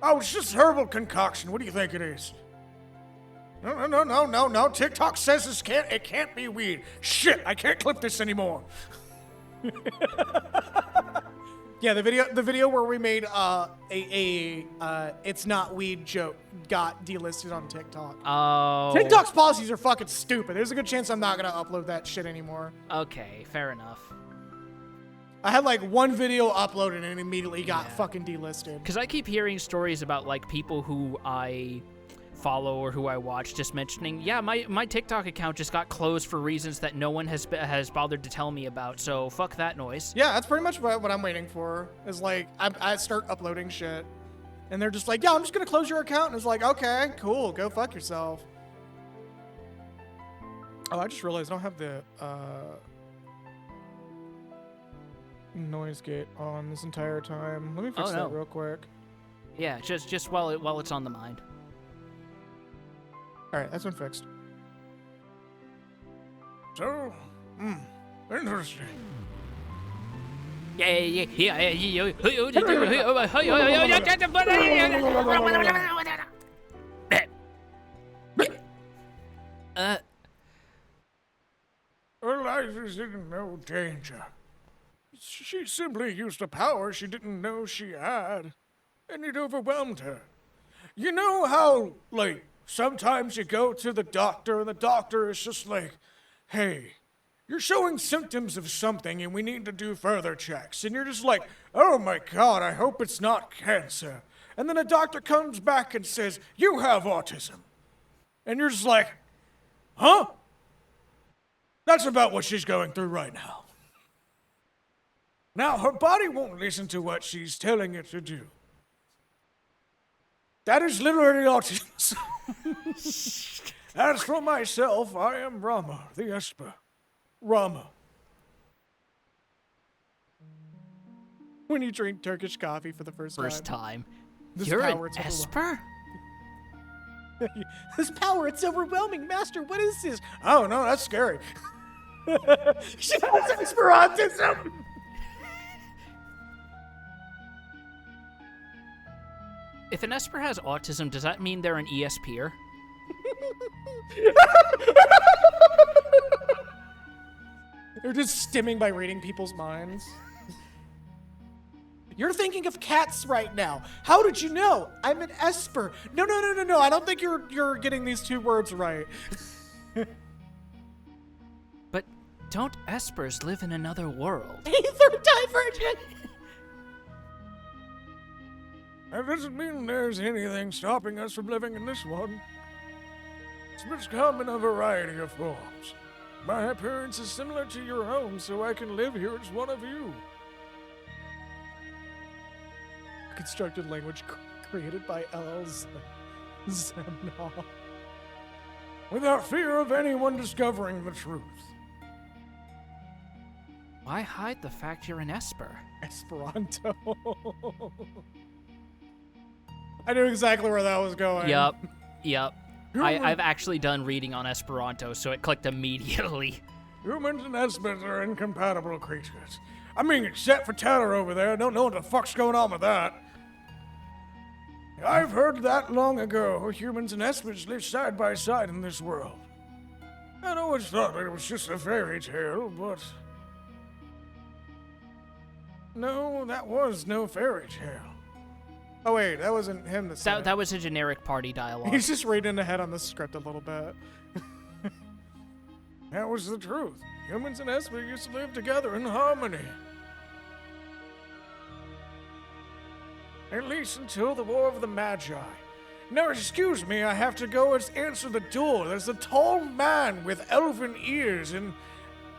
B: Oh, it's just herbal concoction. What do you think it is? No. TikTok says it can't be weed. Shit, I can't clip this anymore. Yeah, the video where we made it's not weed joke got delisted on TikTok.
C: Oh.
B: TikTok's policies are fucking stupid. There's a good chance I'm not gonna upload that shit anymore.
C: Okay, fair enough.
B: I had like one video uploaded and it immediately got fucking delisted.
C: Because I keep hearing stories about like people who I follow or who I watch just mentioning, yeah, my TikTok account just got closed for reasons that no one has bothered to tell me about. So fuck that noise.
B: Yeah, that's pretty much what I'm waiting for. Is like I start uploading shit, and they're just like, yeah, I'm just gonna close your account. And it's like, okay, cool, go fuck yourself. Oh, I just realized I don't have the noise gate on this entire time. Let me fix that real quick.
C: Yeah, just while it's on the mind.
B: All right, that's been fixed. So, interesting. Eliza's in no danger. She simply used a power she didn't know she had, and it overwhelmed her. You know how, like, sometimes you go to the doctor and the doctor is just like, hey, you're showing symptoms of something and we need to do further checks. And you're just like, oh my God, I hope it's not cancer. And then a doctor comes back and says, you have autism. And you're just like, huh? That's about what she's going through right now. Now, her body won't listen to what she's telling it to do. That is literally autism. As for myself, I am Rama, the Esper. Rama. When you drink Turkish coffee for the first time. This
C: You're
B: power,
C: an
B: it's overwhelming.
C: Esper?
B: This power, it's overwhelming. Master, what is this? Oh, no, that's scary. She has Esperantism!
C: If an Esper has autism, does that mean they're an ESPer?
B: They're just stimming by reading people's minds. You're thinking of cats right now. How did you know? I'm an Esper. No. I don't think you're getting these two words right.
C: But don't Espers live in another world?
B: Ether divergent.
D: That doesn't mean there's anything stopping us from living in this one. It's must come in a variety of forms. My appearance is similar to your own, so I can live here as one of you.
B: Constructed language created by LL Zemna.
D: Without fear of anyone discovering the truth.
C: Why hide the fact you're an Esper?
B: Esperanto. I knew exactly where that was going.
C: Yup.
D: Human-
C: I've actually done reading on Esperanto, so it clicked immediately.
D: Humans and Espers are incompatible creatures. I mean, except for Tyler over there, I don't know what the fuck's going on with that. I've heard that long ago. Humans and Espers live side by side in this world. I'd always thought it was just a fairy tale, but... No, that was no fairy tale.
B: Oh wait, that wasn't him that said it.
C: That was a generic party dialogue.
B: He's just reading ahead on the script a little bit.
D: That was the truth. Humans and Esper used to live together in harmony. At least until the War of the Magi. Now, excuse me, I have to go and answer the door. There's a tall man with elven ears and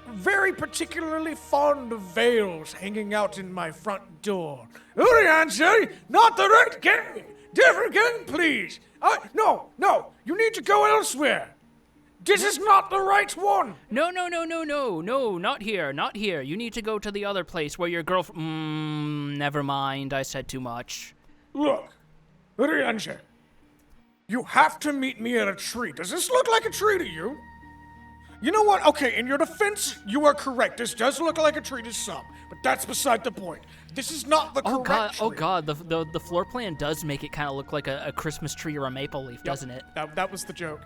D: very particularly fond of veils hanging out in my front door. Uriansei, not the right gang! Different gang, please! No, you need to go elsewhere! This is not the right one!
C: No, not here. You need to go to the other place where your girlfriend... never mind, I said too much.
D: Look, Uriansei, you have to meet me at a tree. Does this look like a tree to you? You know what? Okay, in your defense, you are correct. This does look like a tree to some, but that's beside the point. This is not the correct tree.
C: Oh god, the floor plan does make it kind of look like a Christmas tree or a maple leaf, doesn't it?
B: That was the joke.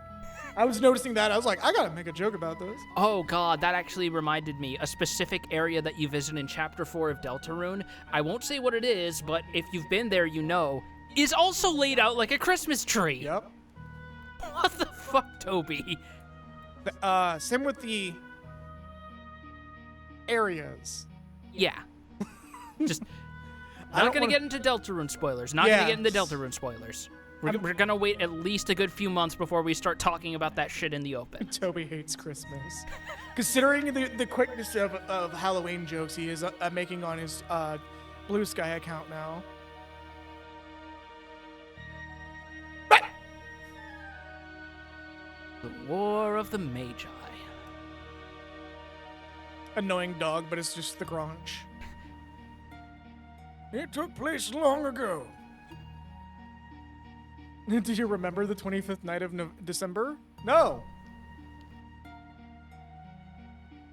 B: I was noticing that. I was like, I gotta make a joke about this.
C: Oh god, that actually reminded me. A specific area that you visit in Chapter 4 of Deltarune, I won't say what it is, but if you've been there, you know, is also laid out like a Christmas tree.
B: Yep.
C: What the fuck, Toby?
B: Same with the areas.
C: Yeah. Just
B: I
C: not
B: don't
C: gonna
B: wanna-
C: get into Deltarune spoilers. Not
B: Yeah.
C: gonna get into Deltarune spoilers. We're gonna wait at least a good few months before we start talking about that shit in the open.
B: Toby hates Christmas. Considering the quickness of Halloween jokes he is making on his Blue Sky account now.
C: The War of the Magi.
B: Annoying dog, but it's just the Granch.
D: It took place long ago.
B: Do you remember the 25th night of December? No.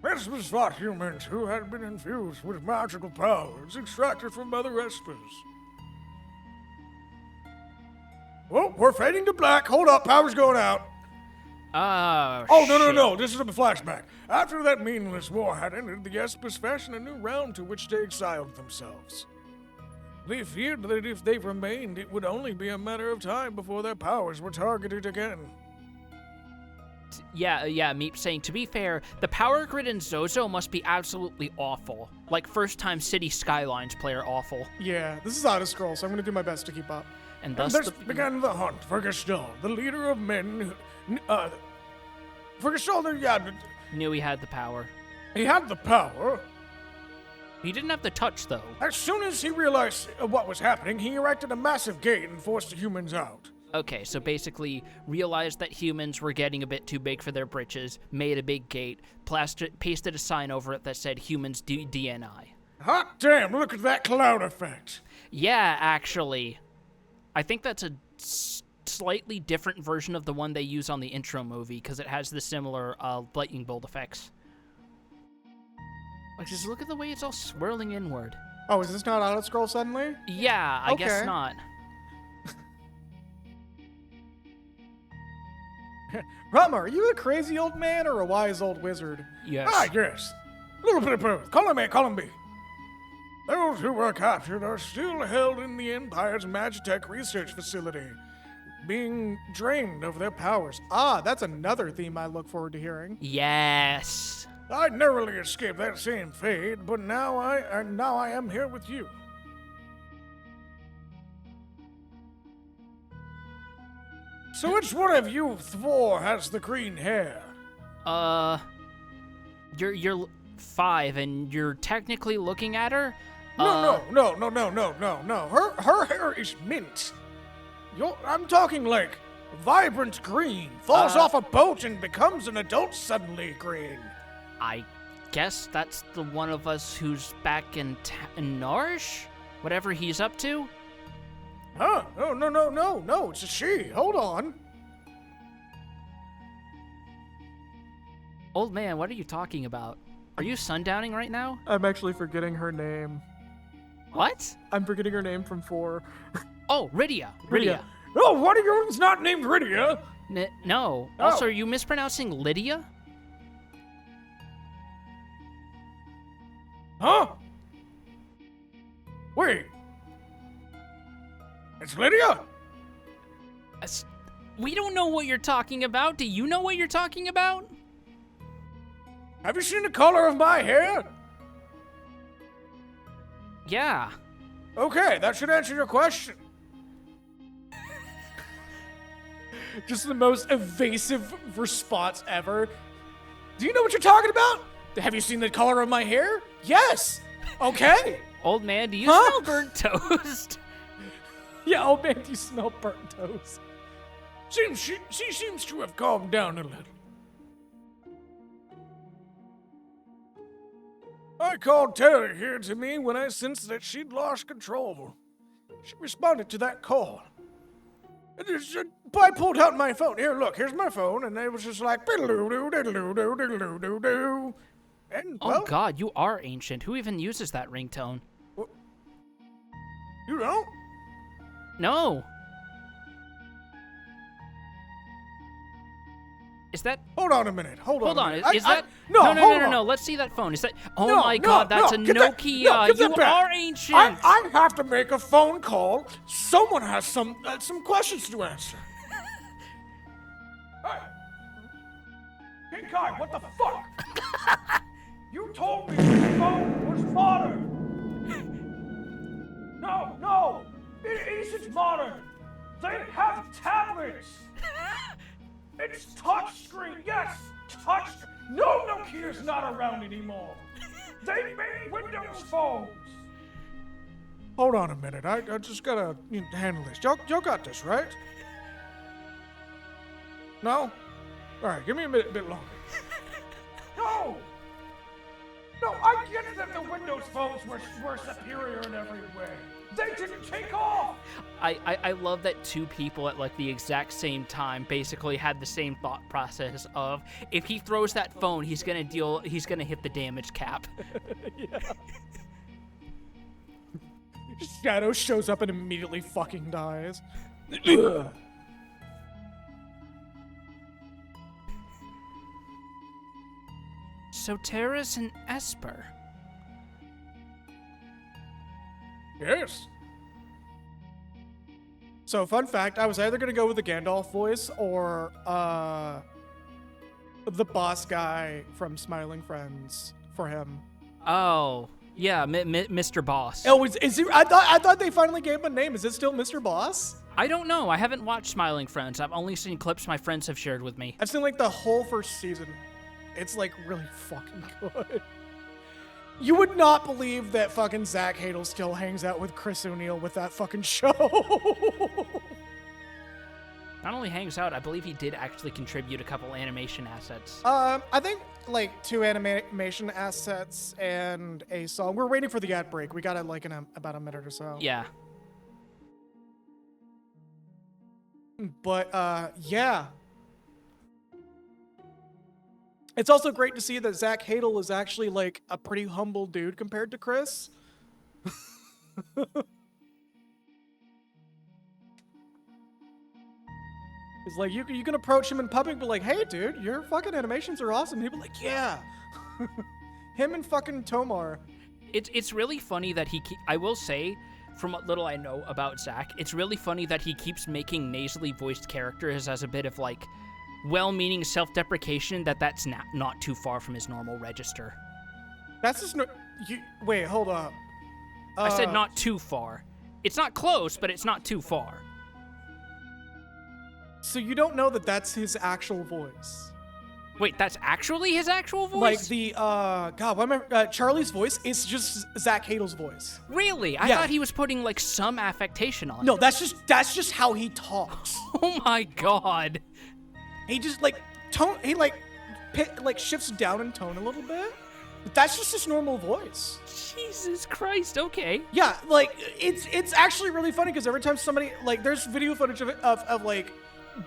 D: Espers fought humans who had been infused with magical powers extracted from other Espers. Oh, we're fading to black. Hold up, power's going out.
C: Oh,
D: No. This is a flashback. After that meaningless war had ended, the Espers fashioned a new realm to which they exiled themselves. They feared that if they remained, it would only be a matter of time before their powers were targeted again.
C: Yeah, Meep saying, to be fair, the power grid in Zozo must be absolutely awful. Like first-time City Skylines player awful.
B: Yeah, this is out of scroll, so I'm gonna do my best to keep up.
C: And
D: And
C: thus
D: thus
C: the...
D: began the hunt for Gestalt, the leader of men for Gestalt,
C: Knew he had the power.
D: he had the power.
C: He didn't have the touch, though.
D: As soon as he realized what was happening, he erected a massive gate and forced the humans out.
C: Okay, so basically realized that humans were getting a bit too big for their britches, made a big gate, pasted a sign over it that said humans DNI.
D: Hot damn, look at that cloud effect.
C: Yeah, actually. I think that's a slightly different version of the one they use on the intro movie because it has the similar lightning bolt effects. Like, just look at the way it's all swirling inward.
B: Oh, is this not auto scroll suddenly?
C: Yeah, I guess
B: Okay.
C: not.
B: Rama, are you a crazy old man or a wise old wizard?
C: Yes.
D: Ah, yes. A little bit of both. Column A, column B. Those who were captured are still held in the Empire's Magitech research facility, being drained of their powers.
B: Ah, that's another theme I look forward to hearing.
C: Yes.
D: I narrowly escaped that same fate, but now I am here with you. So which one of you four has the green hair?
C: You're 5 and you're technically looking at her?
D: No. Her hair is mint. I'm talking like vibrant green. Falls off a boat and becomes an adult suddenly green.
C: I guess that's the one of us who's back in Narsh? Whatever he's up to?
D: Huh? No, it's a she. Hold on.
C: Old man, what are you talking about? Are you sundowning right now?
B: I'm actually forgetting her name.
C: What?
B: I'm forgetting her name from 4.
C: Oh, Rydia. Rydia.
D: Oh, one of yours not named Rydia.
C: No.
D: Oh.
C: Also, are you mispronouncing Lydia?
D: Huh? Wait. It's Lydia?
C: We don't know what you're talking about. Do you know what you're talking about?
D: Have you seen the color of my hair?
C: Yeah.
D: Okay, that should answer your question.
B: Just the most evasive response ever. Do you know what you're talking about? Have you seen the color of my hair? Yes. Okay.
C: Old man, do you
B: Huh?
C: smell burnt toast?
B: Yeah, old man, do you smell burnt toast?
D: She seems to have calmed down a little. I called Terry here to me when I sensed that she'd lost control. She responded to that call. I pulled out my phone. Here, look, here's my phone, and it was just like diddle-doo, diddle-doo, diddle-doo, diddle-doo. And,
C: Oh
D: well,
C: god, you are ancient. Who even uses that ringtone?
D: you don't?
C: No. Is that...
D: Hold on a minute. Hold
C: Hold
D: on.
C: on.
D: a minute.
C: Is that...
D: No,
C: no,
D: hold on.
C: no. Let's see that phone. Is that... Oh
D: No,
C: my
D: no,
C: god, that's
D: no,
C: a
D: get that-
C: Nokia.
D: no, get that
C: You
D: back.
C: are ancient.
D: I have to make a phone call. Someone has some questions to answer. Hey, Kai, what the fuck? You told me the phone was modern. No, it isn't modern. They have tablets. It's touchscreen, yes, touch. No, Nokia's not around anymore. They made Windows phones. Hold on a minute. I just gotta handle this. Y'all got this, right? No? All right, give me a bit longer. No, I get it that the Windows phones were superior in every way. They didn't take off.
C: I love that two people at like the exact same time basically had the same thought process of if he throws that phone, he's gonna hit the damage cap.
B: Shadow shows up and immediately fucking dies.
C: So Terra's an Esper.
D: Yes.
B: So, fun fact, I was either going to go with the Gandalf voice or the boss guy from Smiling Friends for him.
C: Oh, yeah, Mr. Boss.
B: Oh, is he? I thought they finally gave him a name. Is it still Mr. Boss?
C: I don't know. I haven't watched Smiling Friends. I've only seen clips my friends have shared with me.
B: I've seen like the whole first season. It's like really fucking good. You would not believe that fucking Zach Hadel still hangs out with Chris O'Neill with that fucking show.
C: Not only hangs out, I believe he did actually contribute a couple animation assets.
B: I think like 2 animation assets and a song. We're waiting for the ad break. We got it like in about a minute or so.
C: Yeah.
B: But yeah. It's also great to see that Zach Hadel is actually like a pretty humble dude compared to Chris. It's like you can approach him in public and be like, "Hey, dude, your fucking animations are awesome." He'll be like, "Yeah." Him and fucking Tomar.
C: It's really funny that I will say, from what little I know about Zach, it's really funny that he keeps making nasally voiced characters as a bit of like well-meaning self-deprecation that's not too far from his normal register.
B: That's just no. Wait, hold up.
C: I said not too far. It's not close, but it's not too far.
B: So you don't know that that's his actual voice?
C: Wait, that's actually his actual voice?
B: Like the God, what am I? Charlie's voice is just Zach Hadel's voice.
C: Really? I
B: Yeah.
C: thought he was putting like some affectation on
B: No,
C: it.
B: that's just how he talks.
C: Oh my god.
B: He just like tone. He like shifts down in tone a little bit. But that's just his normal voice.
C: Jesus Christ. Okay.
B: Yeah, like it's actually really funny because every time somebody like there's video footage of like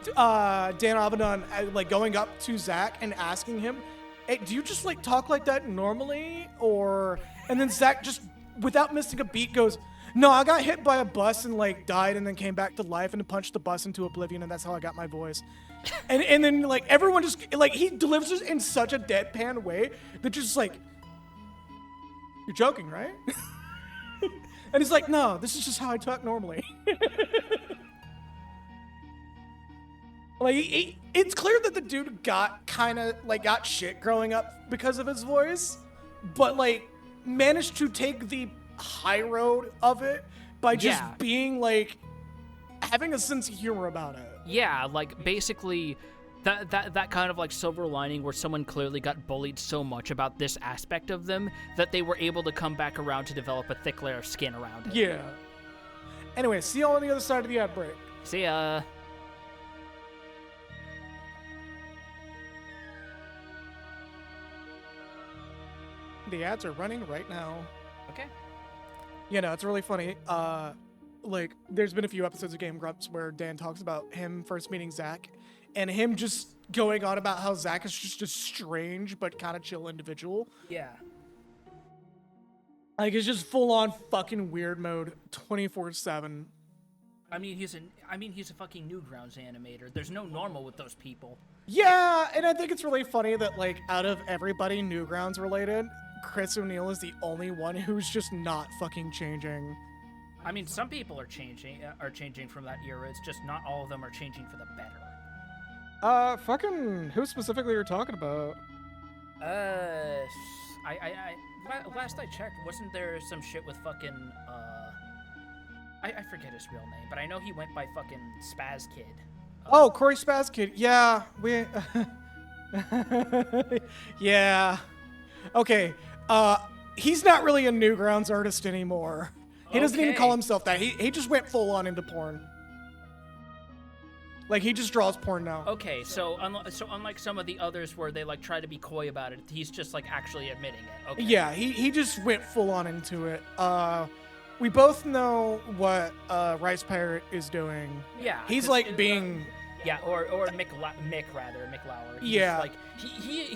B: Dan Avedon like going up to Zach and asking him, "Hey, do you just like talk like that normally?" Or and then Zach just without missing a beat goes, "No, I got hit by a bus and like died and then came back to life and punched the bus into oblivion and that's how I got my voice." and then like everyone just like he delivers it in such a deadpan way that just like, "You're joking, right?" And he's like, "No, this is just how I talk normally." Like, it's clear that the dude got got shit growing up because of his voice, but like managed to take the high road of it by just
C: Yeah.
B: being like having a sense of humor about it.
C: Yeah, like basically that kind of like silver lining where someone clearly got bullied so much about this aspect of them that they were able to come back around to develop a thick layer of skin around it.
B: Yeah. Anyway, see you on the other side of the ad break.
C: See ya.
B: The ads are running right now.
C: Okay.
B: You know, it's really funny. Like, there's been a few episodes of Game Grumps where Dan talks about him first meeting Zach, and him just going on about how Zach is just a strange but kind of chill individual.
C: Yeah.
B: Like, it's just full on fucking weird mode, 24/7.
C: I mean, he's a fucking Newgrounds animator. There's no normal with those people.
B: Yeah, and I think it's really funny that like out of everybody Newgrounds related, Chris O'Neill is the only one who's just not fucking changing.
C: I mean, some people are changing from that era. It's just not all of them are changing for the better.
B: Fucking who specifically you're talking about?
C: Last I checked, wasn't there some shit with fucking, I forget his real name, but I know he went by fucking Spaz Kid.
B: Oh, Corey Spaz Kid. Yeah, we. Yeah. Okay. He's not really a Newgrounds artist anymore. He doesn't even
C: Okay.
B: call himself that. He just went full on into porn. Like he just draws porn now.
C: Okay, so unlike some of the others where they like try to be coy about it, he's just like actually admitting it. Okay.
B: Yeah, he just went full on into it. We both know what Rice Pirate is doing.
C: Yeah.
B: He's
C: 'cause
B: like
C: it-
B: being.
C: Yeah, or Mick Lauer. He's
B: Yeah.
C: Like he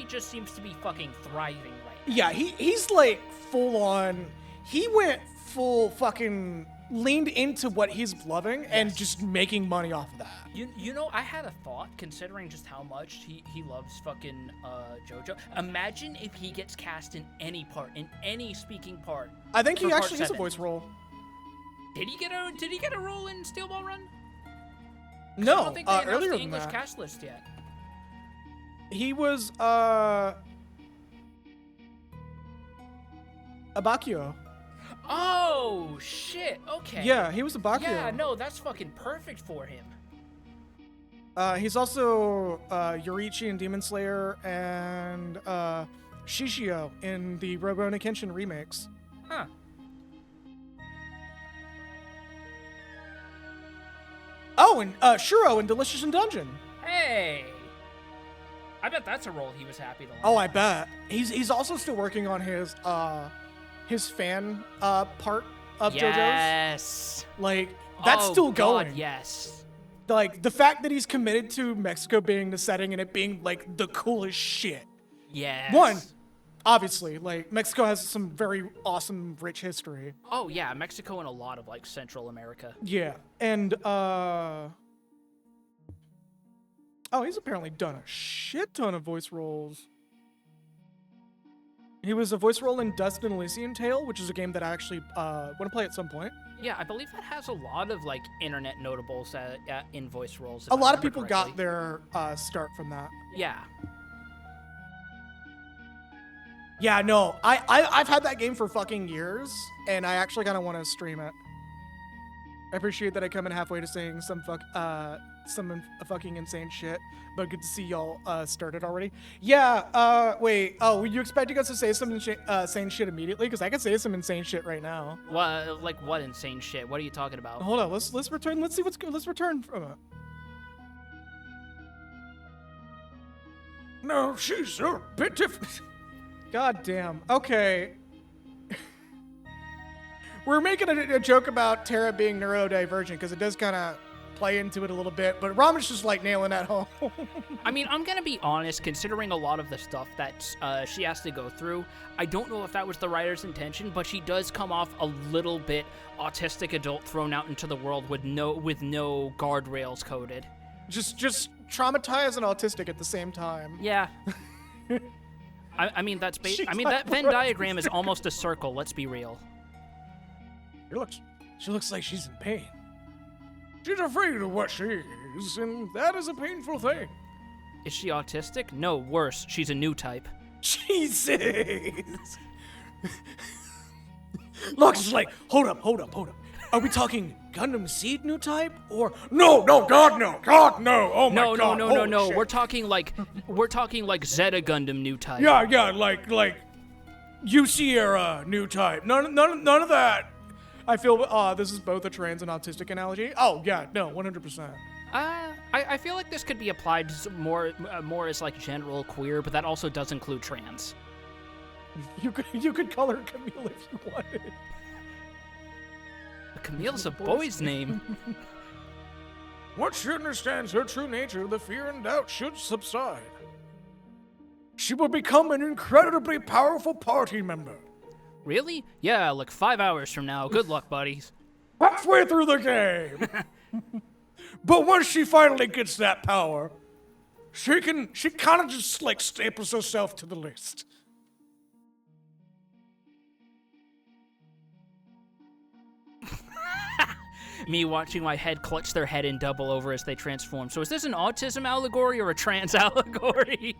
C: just seems to be fucking thriving right now.
B: Yeah, he's like full on. He went full fucking leaned into what he's loving and just making money off of that.
C: You know, I had a thought considering just how much he loves fucking JoJo. Imagine if he gets cast in any part, in any speaking part.
B: I think he
C: for part
B: actually has a
C: 7.
B: voice role.
C: Did he get a role in Steel Ball Run? I
B: No,
C: don't think they announced
B: earlier
C: the
B: than
C: English
B: that.
C: cast list yet.
B: He was Abakio.
C: Oh shit! Okay.
B: Yeah, he was Abakio.
C: Yeah, no, that's fucking perfect for him.
B: He's also Yoriichi in Demon Slayer and Shishio in the Rurouni Kenshin remakes.
C: Huh.
B: Oh, and Shuro in Delicious in Dungeon.
C: Hey. I bet that's a role he was happy to.
B: Oh, I bet. He's also still working on his fan part of JoJo's.
C: Yes.
B: Like that's
C: Oh,
B: still
C: God,
B: going.
C: yes.
B: like the fact that he's committed to Mexico being the setting and it being like the coolest shit.
C: Yes.
B: One, obviously, like Mexico has some very awesome, rich history.
C: Oh yeah, Mexico and a lot of like Central America.
B: Yeah, and oh, he's apparently done a shit ton of voice roles. He was a voice role in Dust and Elysian Tale, which is a game that I actually want to play at some point.
C: Yeah, I believe that has a lot of like internet notables in voice roles. if
B: A
C: I
B: lot of
C: remember
B: people
C: correctly.
B: got their start from that.
C: Yeah.
B: Yeah, no, I've had that game for fucking years, and I actually kind of want to stream it. I appreciate that I come in halfway to saying some fucking insane shit, but good to see y'all started already. Yeah, wait, oh, were you expecting us to say some insane shit immediately? Because I could say some insane shit right now.
C: What like what insane shit? What are you talking about?
B: Hold on, let's return. Let's see what's good. Let's return from it.
D: No, she's a bit different.
B: God damn. Okay. We're making a joke about Terra being neurodivergent because it does kind of play into it a little bit, but Ramen's just like nailing that home.
C: I mean, I'm gonna be honest, considering a lot of the stuff that she has to go through, I don't know if that was the writer's intention, but she does come off a little bit autistic adult thrown out into the world with no guardrails coded.
B: just traumatized and autistic at the same time.
C: Yeah. I mean, that's
B: She's
C: I mean,
B: like,
C: that Venn diagram is almost a circle, let's be real.
D: She looks like she's in pain. She's afraid of what she is, and that is a painful thing.
C: Is she autistic? No, worse, she's a new type.
B: Jesus.
D: Lux is like, hold up. Are we talking Gundam Seed new type? Or no, God no. Oh my
C: No,
D: god. holy
C: no.
D: shit.
C: We're talking like Zeta Gundam new type.
D: Yeah, like UC era new type. None of that.
B: I feel this is both a trans and autistic analogy. Oh yeah, no, 100%.
C: I feel like this could be applied more as like general queer, but that also does include trans.
B: You could call her Camille if you wanted.
C: Camille's a boy's name.
D: Once she understands her true nature, the fear and doubt should subside. She will become an incredibly powerful party member.
C: Really? Yeah, like 5 hours from now. Good luck, buddies.
D: Halfway through the game. But once she finally gets that power, she kind of just like staples herself to the list.
C: Me watching my head clutch their head and double over as they transform. So is this an autism allegory or a trans allegory?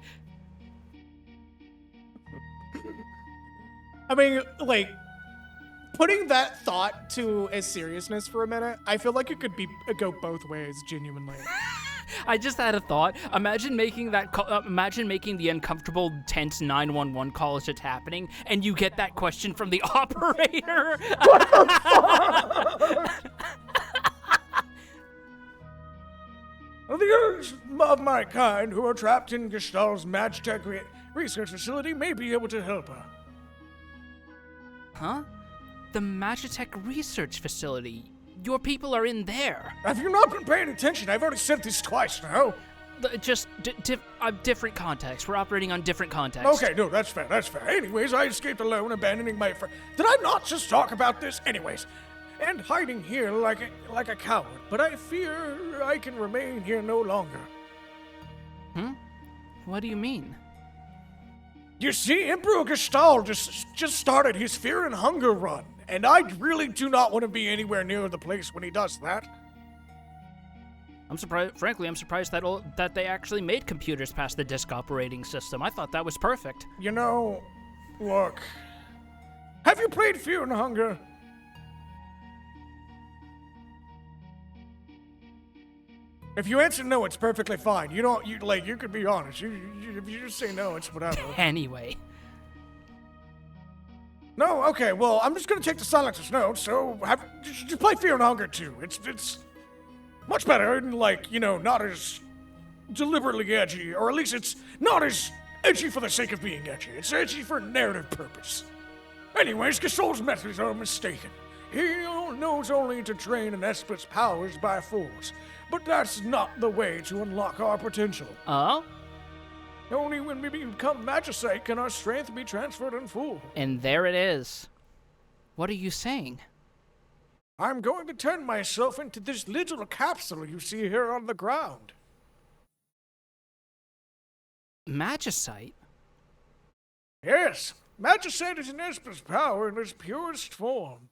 B: I mean, like, putting that thought to a seriousness for a minute, I feel like it could go both ways, genuinely.
C: I just had a thought. Imagine making that imagine making the uncomfortable, tense 911 call as it's happening, and you get that question from the operator.
D: The others of my kind who are trapped in Gestalt's Magitech research facility may be able to help her.
C: Huh? The Magitech research facility. Your people are in there.
D: Have you not been paying attention? I've already said this twice now.
C: Just different context. We're operating on different contexts.
D: Okay, no, that's fair. Anyways, I escaped alone, abandoning my friend. Did I not just talk about this? Anyways, and hiding here like a coward. But I fear I can remain here no longer.
C: What do you mean?
D: You see, Emperor Gestalt just started his Fear and Hunger run, and I really do not want to be anywhere near the place when he does that.
C: I'm surprised. Frankly, I'm surprised that they actually made computers past the disk operating system. I thought that was perfect.
D: You know, look. Have you played Fear and Hunger? If you answer no, it's perfectly fine. You could be honest. If you just say no, it's whatever.
C: Anyway.
D: No, okay, well, I'm just gonna take the silence as no, so just play Fear and Hunger too. It's much better and not as deliberately edgy, or at least it's not as edgy for the sake of being edgy. It's edgy for narrative purpose. Anyways, Gestalt's methods are mistaken. He knows only to drain an Esprit's powers by force, But that's not the way to unlock our potential.
C: Oh?
D: Only when we become Magicite can our strength be transferred in full.
C: And there it is. What are you saying?
D: I'm going to turn myself into this little capsule you see here on the ground.
C: Magicite?
D: Yes, Magicite is an Esper's power in its purest form.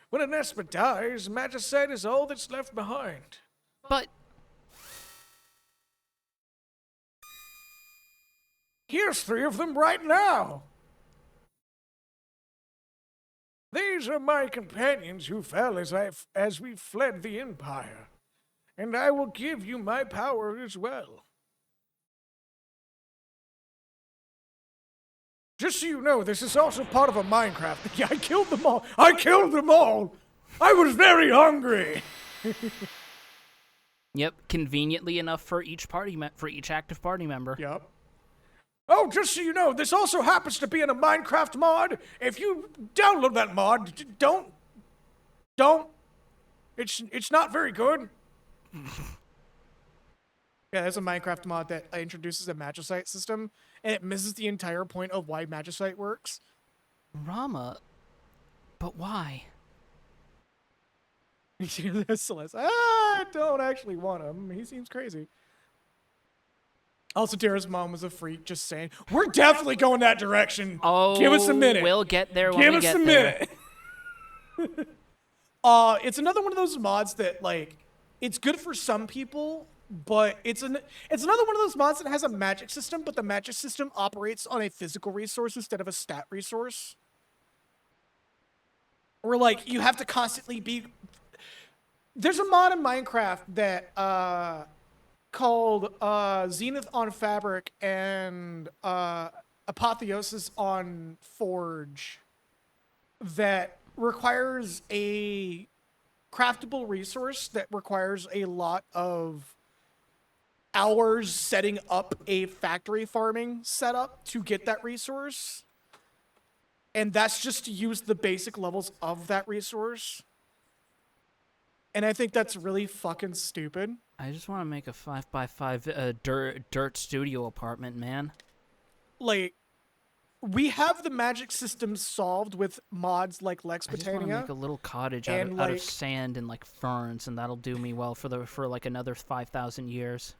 D: When an Esper dies, Magicite is all that's left behind.
C: But
D: Here's 3 of them right now. These are my companions who fell as we fled the Empire, and I will give you my power as well. Just so you know, this is also part of a Minecraft. Yeah, I killed them all. I killed them all. I was very hungry.
C: yep, conveniently enough for each active party member.
D: Yep. Oh, just so you know, this also happens to be in a Minecraft mod. If you download that mod, don't. It's not very good.
B: Yeah, there's a Minecraft mod that introduces a Magicite system, and it misses the entire point of why Magicite works.
C: Rama, but why?
B: Celeste, I don't actually want him. He seems crazy. Also, Tara's mom was a freak, just saying. We're definitely going that direction.
C: Oh,
B: give us a minute.
C: We'll get there when
B: Give
C: we
B: us
C: get
B: a
C: there.
B: minute. It's another one of those mods that, like, it's good for some people, but it's another one of those mods that has a magic system, but the magic system operates on a physical resource instead of a stat resource. Or, like, you have to constantly be... There's a mod in Minecraft that, called Zenith on Fabric and Apotheosis on Forge that requires a craftable resource that requires a lot of hours setting up a factory farming setup to get that resource. And that's just to use the basic levels of that resource. And I think that's really fucking stupid.
C: I just want to make a 5x5 dirt studio apartment, man.
B: Like, we have the magic system solved with mods like Lex
C: I just want to
B: Botania.
C: make a little cottage
B: and,
C: out of
B: like-
C: sand and like ferns, and that'll do me well for like another 5,000 years.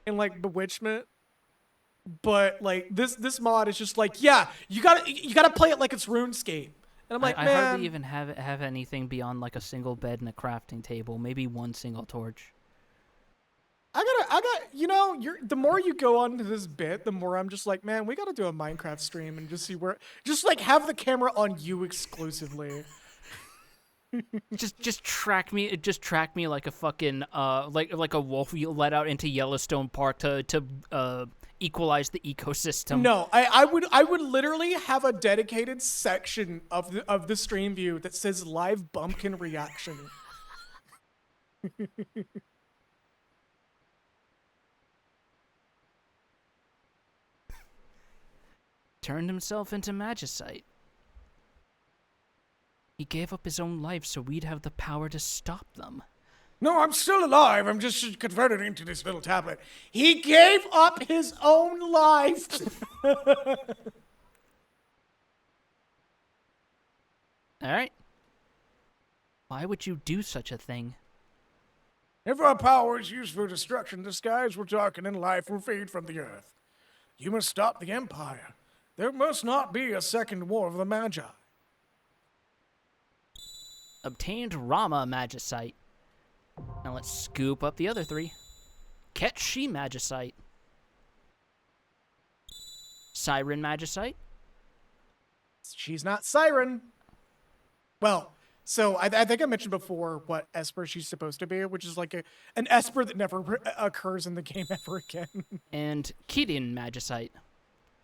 B: And like Bewitchment, but like this mod is just like, yeah, you gotta play it like it's RuneScape, and I'm like,
C: I
B: man,
C: hardly even have anything beyond like a single bed and a crafting table, maybe one single torch.
B: I got, you know, the more you go on to this bit, the more I'm just like, man, we gotta do a Minecraft stream and just see just like have the camera on you exclusively.
C: just track me like a fucking like a wolf you let out into Yellowstone Park to equalize the ecosystem.
B: No, I would literally have a dedicated section of the stream view that says live bumpkin reaction.
C: Turned himself into Magicite. He gave up his own life so we'd have the power to stop them.
D: No, I'm still alive. I'm just converted into this little tablet.
B: He gave up his own life.
C: Alright. Why would you do such a thing?
D: If our power is used for destruction, the skies will darken and life will fade from the earth. You must stop the Empire. There must not be a second war of the Magi.
C: Obtained Rama Magicite. Now let's scoop up the other three. Catch She Magicite. Siren Magicite.
B: She's not Siren. Well, so I think I mentioned before what Esper she's supposed to be, which is like an Esper that never occurs in the game ever again.
C: And Kirin Magicite.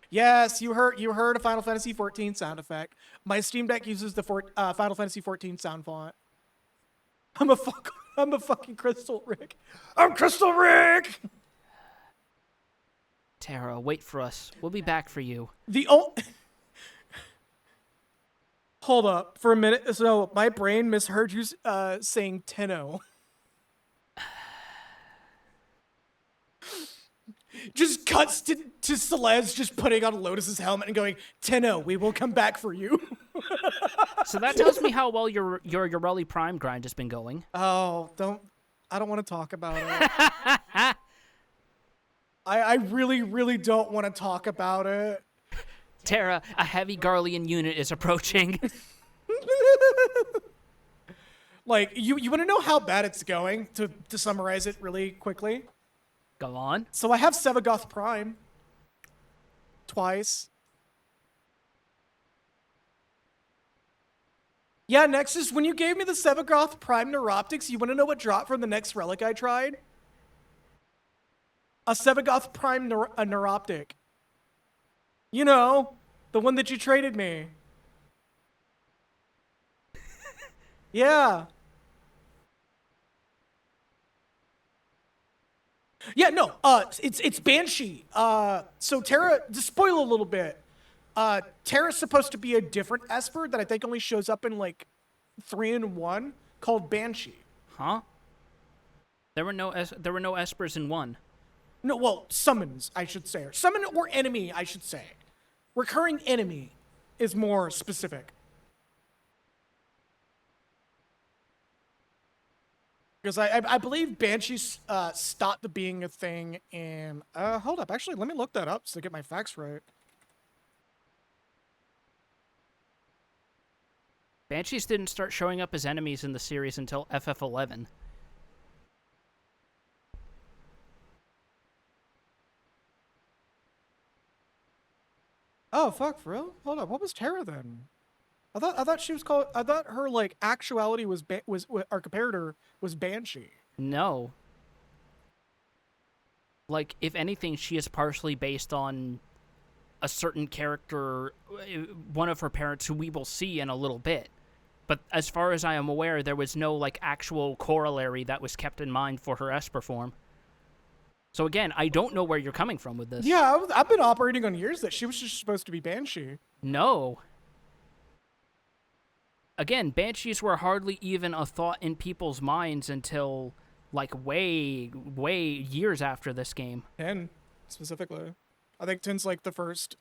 B: Yes, you heard a Final Fantasy XIV sound effect. My Steam Deck uses the Final Fantasy XIV sound font. I'm a fucking Crystal Rick.
D: I'm Crystal Rick!
C: Tara, wait for us. We'll be back for you.
B: Hold up for a minute. So my brain misheard you saying Tenno. just cuts to Celeste just putting on Lotus's helmet and going, Tenno, we will come back for you.
C: So that tells me how well your Ureli Prime grind has been going.
B: Oh, I don't want to talk about it. I really, really don't want to talk about it.
C: Terra, a heavy Garlean unit is approaching.
B: Like, you want to know how bad it's going, to summarize it really quickly?
C: Go on.
B: So I have Sevagoth Prime. Twice. Yeah, Nexus, when you gave me the Sevagoth Prime Neuroptics, you want to know what dropped from the next relic I tried? A Sevagoth Prime Neuroptic. You know, the one that you traded me. Yeah. Yeah, no, it's Banshee. So Terra, to spoil a little bit, Terra's supposed to be a different Esper that I think only shows up in like 3 and 1 called Banshee.
C: Huh? There were no Espers in 1.
B: No, well, summons, I should say. Summon or enemy, I should say. Recurring enemy is more specific. Because I believe Banshee stopped being a thing in... hold up. Actually, let me look that up so I get my facts right.
C: Banshees didn't start showing up as enemies in the series until FF11.
B: Oh, fuck, for real? Hold up. What was Terra then? I thought she was called... I thought her, like, actuality was our comparator was Banshee.
C: No. Like, if anything, she is partially based on a certain character, one of her parents, who we will see in a little bit. But as far as I am aware, there was no, like, actual corollary that was kept in mind for her Esper form. So again, I don't know where you're coming from with this.
B: Yeah, I've been operating on years that she was just supposed to be Banshee.
C: No. Again, Banshees were hardly even a thought in people's minds until, like, way years after this game.
B: 10, specifically. I think 10's, like, the first,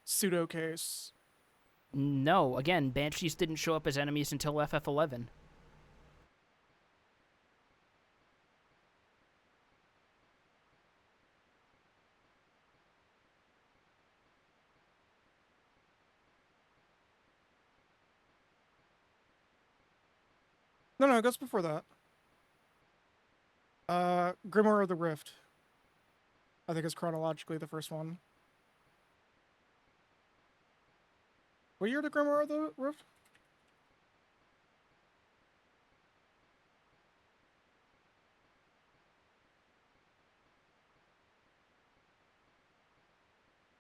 B: pseudo case.
C: No, again, Banshees didn't show up as enemies until FF11.
B: No, it goes before that. Grimoire of the Rift. I think is chronologically the first one. What year did Grimoire of the Rift?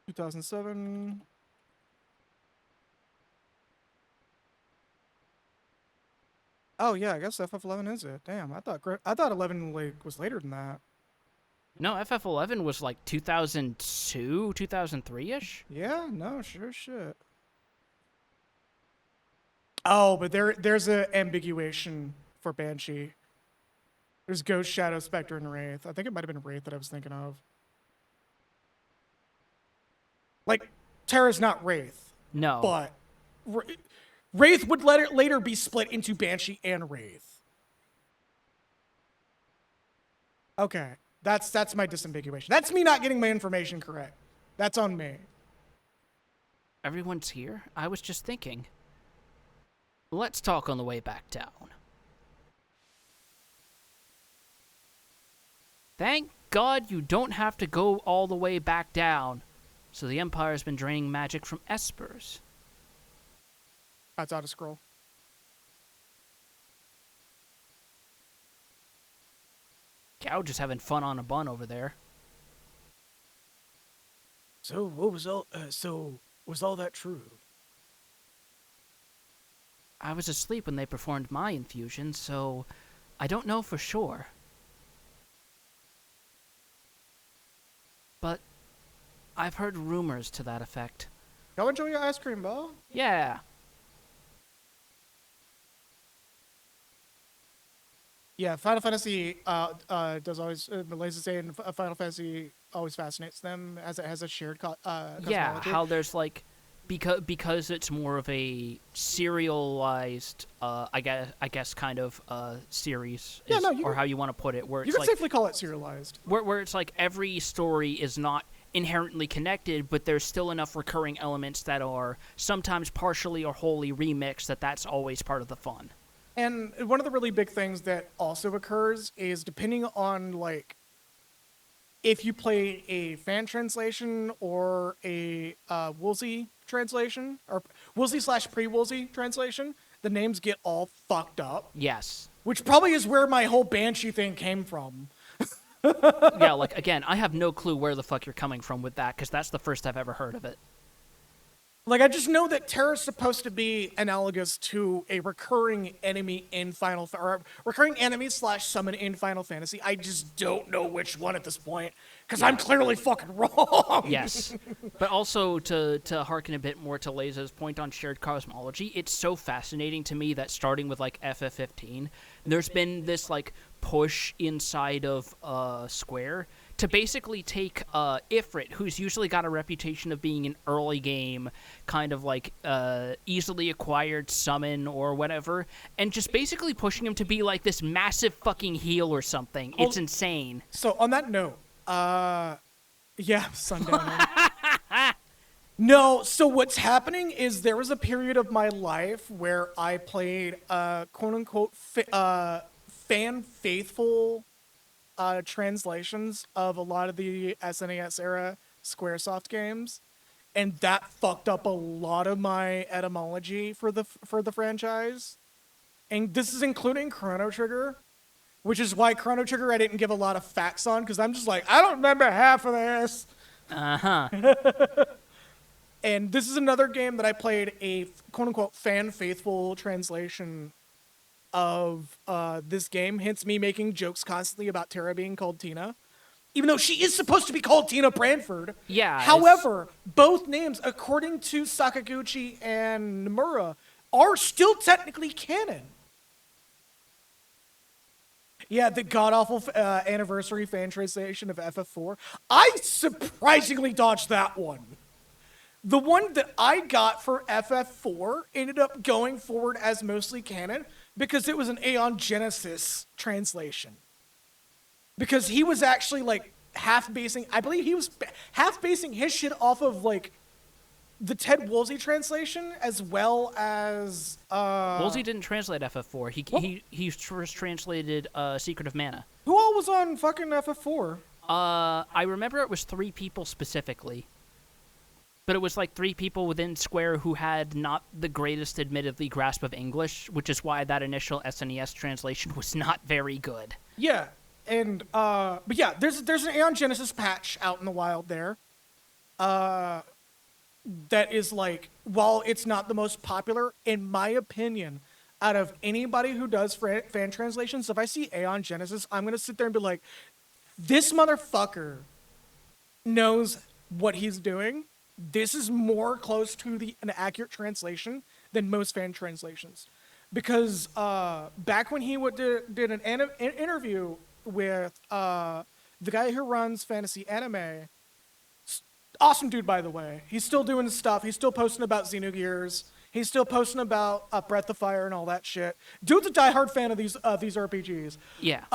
B: (2007). Oh yeah, I guess FF11 is it. Damn, I thought 11 like was later than that.
C: No, FF11 was like 2002, 2003-ish?
B: Yeah, no, sure shit. Oh, but there's a ambiguation for Banshee. There's Ghost, Shadow, Spectre, and Wraith. I think it might have been Wraith that I was thinking of. Like, Terra's not Wraith.
C: No.
B: But Wraith would later be split into Banshee and Wraith. Okay. That's my disambiguation. That's me not getting my information correct. That's on me.
C: Everyone's here? I was just thinking. Let's talk on the way back down. Thank God you don't have to go all the way back down. So the Empire's been draining magic from Espers.
B: That's out of scroll.
C: Gouge is having fun on a bun over there.
B: So what was all? Was all that true?
C: I was asleep when they performed my infusion, so I don't know for sure. But I've heard rumors to that effect.
B: Go enjoy your ice cream, Bo.
C: Yeah.
B: Yeah, Final Fantasy does always Malaysia say in Final Fantasy always fascinates them as it has a shared
C: Yeah,
B: cosmology.
C: how there's like because it's more of a serialized I guess kind of series
B: Yeah,
C: is,
B: no, you
C: or
B: can-
C: how you want to put it, where
B: You
C: it's
B: can
C: like
B: safely call it serialized.
C: where it's like every story is not inherently connected, but there's still enough recurring elements that are sometimes partially or wholly remixed that's always part of the fun.
B: And one of the really big things that also occurs is depending on like if you play a fan translation or a Woolsey translation or Woolsey / pre-Woolsey translation, the names get all fucked up,
C: Yes.
B: which probably is where my whole Banshee thing came from.
C: Yeah, like again, I have no clue where the fuck you're coming from with that, because that's the first I've ever heard of it.
B: Like, I just know that Terra's supposed to be analogous to a recurring enemy in or recurring enemy / summon in Final Fantasy. I just don't know which one at this point, because I'm clearly fucking wrong.
C: Yes, but also to harken a bit more to Laza's point on shared cosmology, it's so fascinating to me that starting with like FF15, there's been this like push inside of Square to basically take Ifrit, who's usually got a reputation of being an early game kind of like easily acquired summon or whatever, and just basically pushing him to be like this massive fucking heel or something. It's insane.
B: So, on that note, yeah, Sundowner. No, so what's happening is there was a period of my life where I played quote-unquote fan faithful translations of a lot of the SNES era Squaresoft games, and that fucked up a lot of my etymology for the franchise. And this is including Chrono Trigger, which is why Chrono Trigger I didn't give a lot of facts on, because I'm just like, I don't remember half of this.
C: Uh-huh.
B: And this is another game that I played a quote-unquote fan-faithful translation of this game, hence me making jokes constantly about Terra being called Tina, even though she is supposed to be called Tina Branford.
C: Yeah,
B: However, both names, according to Sakaguchi and Nomura, are still technically canon. Yeah, the god-awful anniversary fan translation of FF4. I surprisingly dodged that one. The one that I got for FF4 ended up going forward as mostly canon because it was an Aeon Genesis translation. Because he was actually like I believe he was half basing his shit off of like the Ted Woolsey translation as well as
C: Woolsey didn't translate FF4. He first translated Secret of Mana.
B: who all was on fucking FF4?
C: I remember it was 3 people specifically. But it was like 3 people within Square who had not the greatest, admittedly, grasp of English, which is why that initial SNES translation was not very good.
B: Yeah, and but yeah, there's an Aeon Genesis patch out in the wild there. That is like, while it's not the most popular, in my opinion, out of anybody who does fan translations, if I see Aeon Genesis, I'm gonna sit there and be like, this motherfucker knows what he's doing. This is more close to an accurate translation than most fan translations. Because back when he did an interview with the guy who runs Fantasy Anime, awesome dude, by the way. He's still doing stuff. He's still posting about Xenogears. He's still posting about Breath of Fire and all that shit. Dude's a diehard fan of these RPGs.
C: Yeah.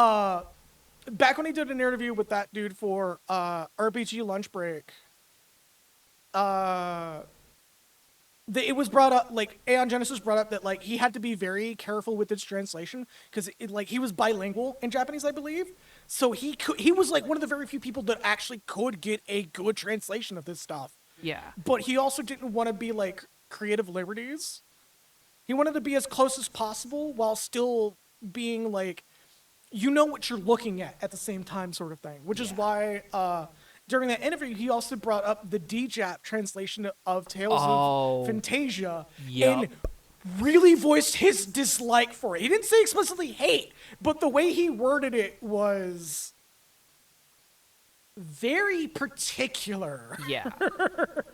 B: Back when he did an interview with that dude for RPG Lunch Break, it was brought up, like, Aeon Genesis brought up that, like, he had to be very careful with his translation because, like, he was bilingual in Japanese, I believe. So he was, like, one of the very few people that actually could get a good translation of this stuff.
C: Yeah.
B: But he also didn't want to be, like, creative liberties. He wanted to be as close as possible while still being, like, you know what you're looking at the same time sort of thing. Which is why, during that interview, he also brought up the DJAP translation of Tales of Fantasia and really voiced his dislike for it. He didn't say explicitly hate, but the way he worded it was very particular.
C: Yeah.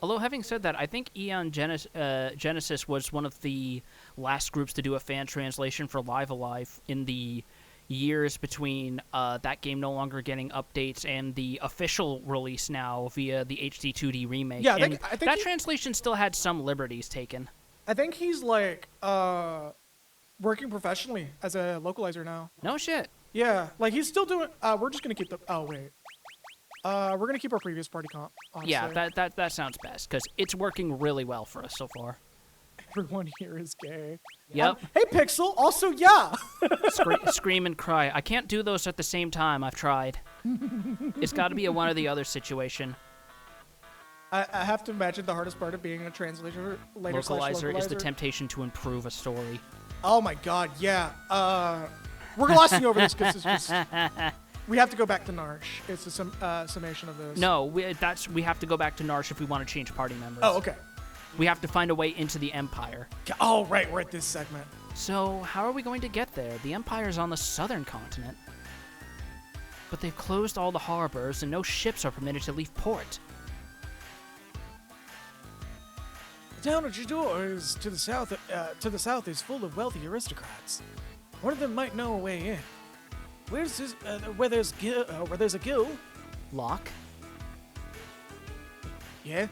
C: Although, having said that, I think Aeon Genesis was one of the last groups to do a fan translation for Live Alive in the years between that game no longer getting updates and the official release now via the HD2D remake.
B: Yeah,
C: and
B: I think
C: that translation still had some liberties taken.
B: I think he's like working professionally as a localizer now.
C: No shit.
B: Yeah, like he's still doing. We're just gonna keep the. Oh wait. We're gonna keep our previous party comp. Honestly.
C: Yeah, that sounds best because it's working really well for us so far.
B: Everyone here is gay.
C: Yep.
B: Hey, Pixel. Also, yeah.
C: Scream and cry. I can't do those at the same time. I've tried. It's got to be a one or the other situation.
B: I have to imagine the hardest part of being a translator later
C: Localizer is the temptation to improve a story.
B: Oh my god, yeah. We're glossing over this because it's just we have to go back to Narsh. It's a summation of this.
C: No, we have to go back to Narsh if we want to change party members.
B: Oh, okay.
C: We have to find a way into the Empire.
B: Oh, right, we're at this segment.
C: So, how are we going to get there? The Empire's on the southern continent. But they've closed all the harbors and no ships are permitted to leave port.
B: The town of Jador is to the south is full of wealthy aristocrats. One of them might know a way in. Where there's a guild?
C: Locke?
B: Yeah.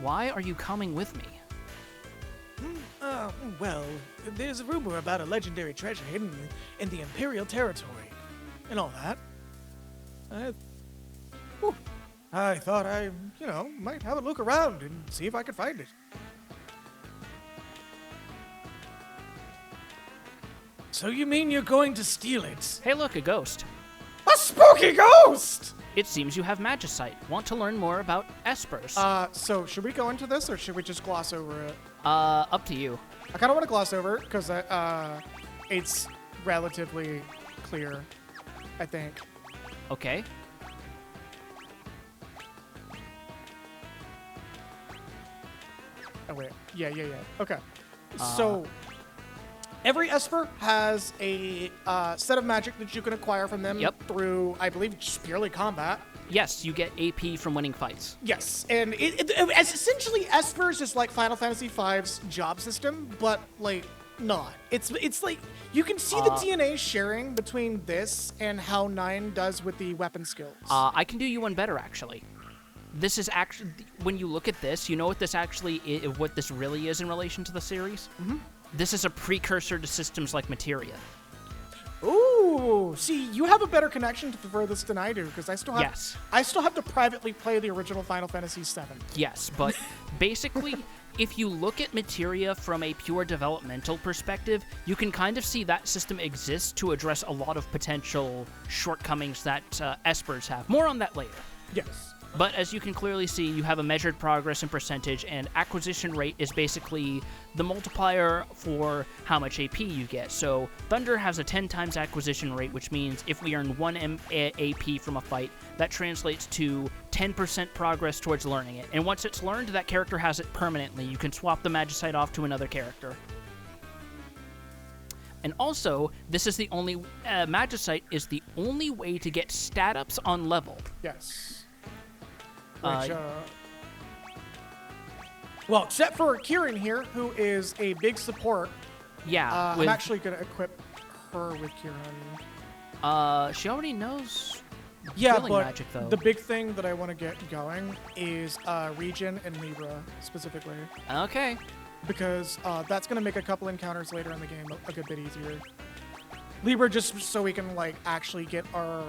C: Why are you coming with me?
B: Well, there's a rumor about a legendary treasure hidden in the Imperial territory, and all that. I thought I, might have a look around and see if I could find it. So you mean you're going to steal it?
C: Hey look, a ghost.
B: A spooky ghost!
C: It seems you have Magicite. Want to learn more about Espers?
B: So should we go into this, or should we just gloss over it?
C: Up to you.
B: I kind of want to gloss over it, because it's relatively clear, I think.
C: Okay.
B: Oh, wait. Yeah. Okay. So, every Esper has a set of magic that you can acquire from them through, I believe, just purely combat.
C: Yes, you get AP from winning fights.
B: Yes, and as essentially Espers is like Final Fantasy V's job system, but like not. It's like you can see the DNA sharing between this and how 9 does with the weapon skills.
C: I can do you one better actually. This is actually, when you look at this, you know what this actually is, what this really is in relation to the series? Mm-hmm. This is a precursor to systems like Materia.
B: Ooh, see, you have a better connection to the furthest than I do, because I still have to privately play the original Final Fantasy VII.
C: Yes, but basically, if you look at Materia from a pure developmental perspective, you can kind of see that system exists to address a lot of potential shortcomings that Espers have. More on that later.
B: Yes.
C: But as you can clearly see, you have a measured progress and percentage, and acquisition rate is basically the multiplier for how much AP you get. So Thunder has a 10 times acquisition rate, which means if we earn 1 AP from a fight, that translates to 10% progress towards learning it. And once it's learned, that character has it permanently. You can swap the Magicite off to another character. And also, this is the only... Magicite is the only way to get stat ups on level.
B: Yes. Which, well, except for Kieran here, who is a big support.
C: Yeah.
B: I'm actually going to equip her with Kieran.
C: She already knows
B: but
C: magic, though.
B: The big thing that I want to get going is Regen and Libra, specifically.
C: Okay.
B: Because that's going to make a couple encounters later in the game a good bit easier. Libra just so we can, like, actually get our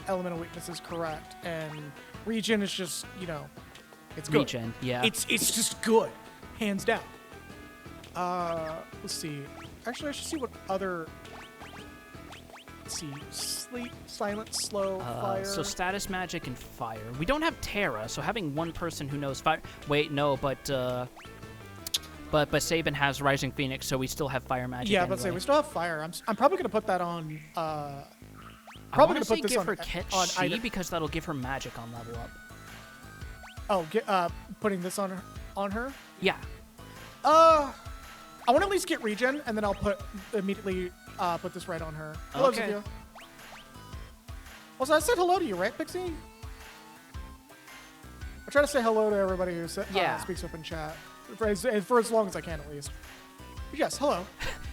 B: elemental weaknesses correct, and Regen is just, it's good.
C: Regen, yeah.
B: It's just good, hands down. Let's see. Actually, I should see what other... Let's see. Sleep, silent, slow, fire.
C: So status magic and fire. We don't have Terra, so having one person who knows fire... Wait, no, but Sabin has Rising Phoenix, so we still have fire magic.
B: Yeah,
C: anyway.
B: but say we still have fire. I'm probably gonna put that on.
C: Probably gonna put this
B: on
C: her Ketchi because that'll give her magic on level up.
B: Oh, putting this on her.
C: Yeah.
B: I want to at least get Regen, and then I'll immediately put this right on her. Hello,
C: Okay.
B: Sophia. Also, I said hello to you, right, Pixie? I try to say hello to everybody who speaks up in chat. For as long as I can, at least. Yes, hello.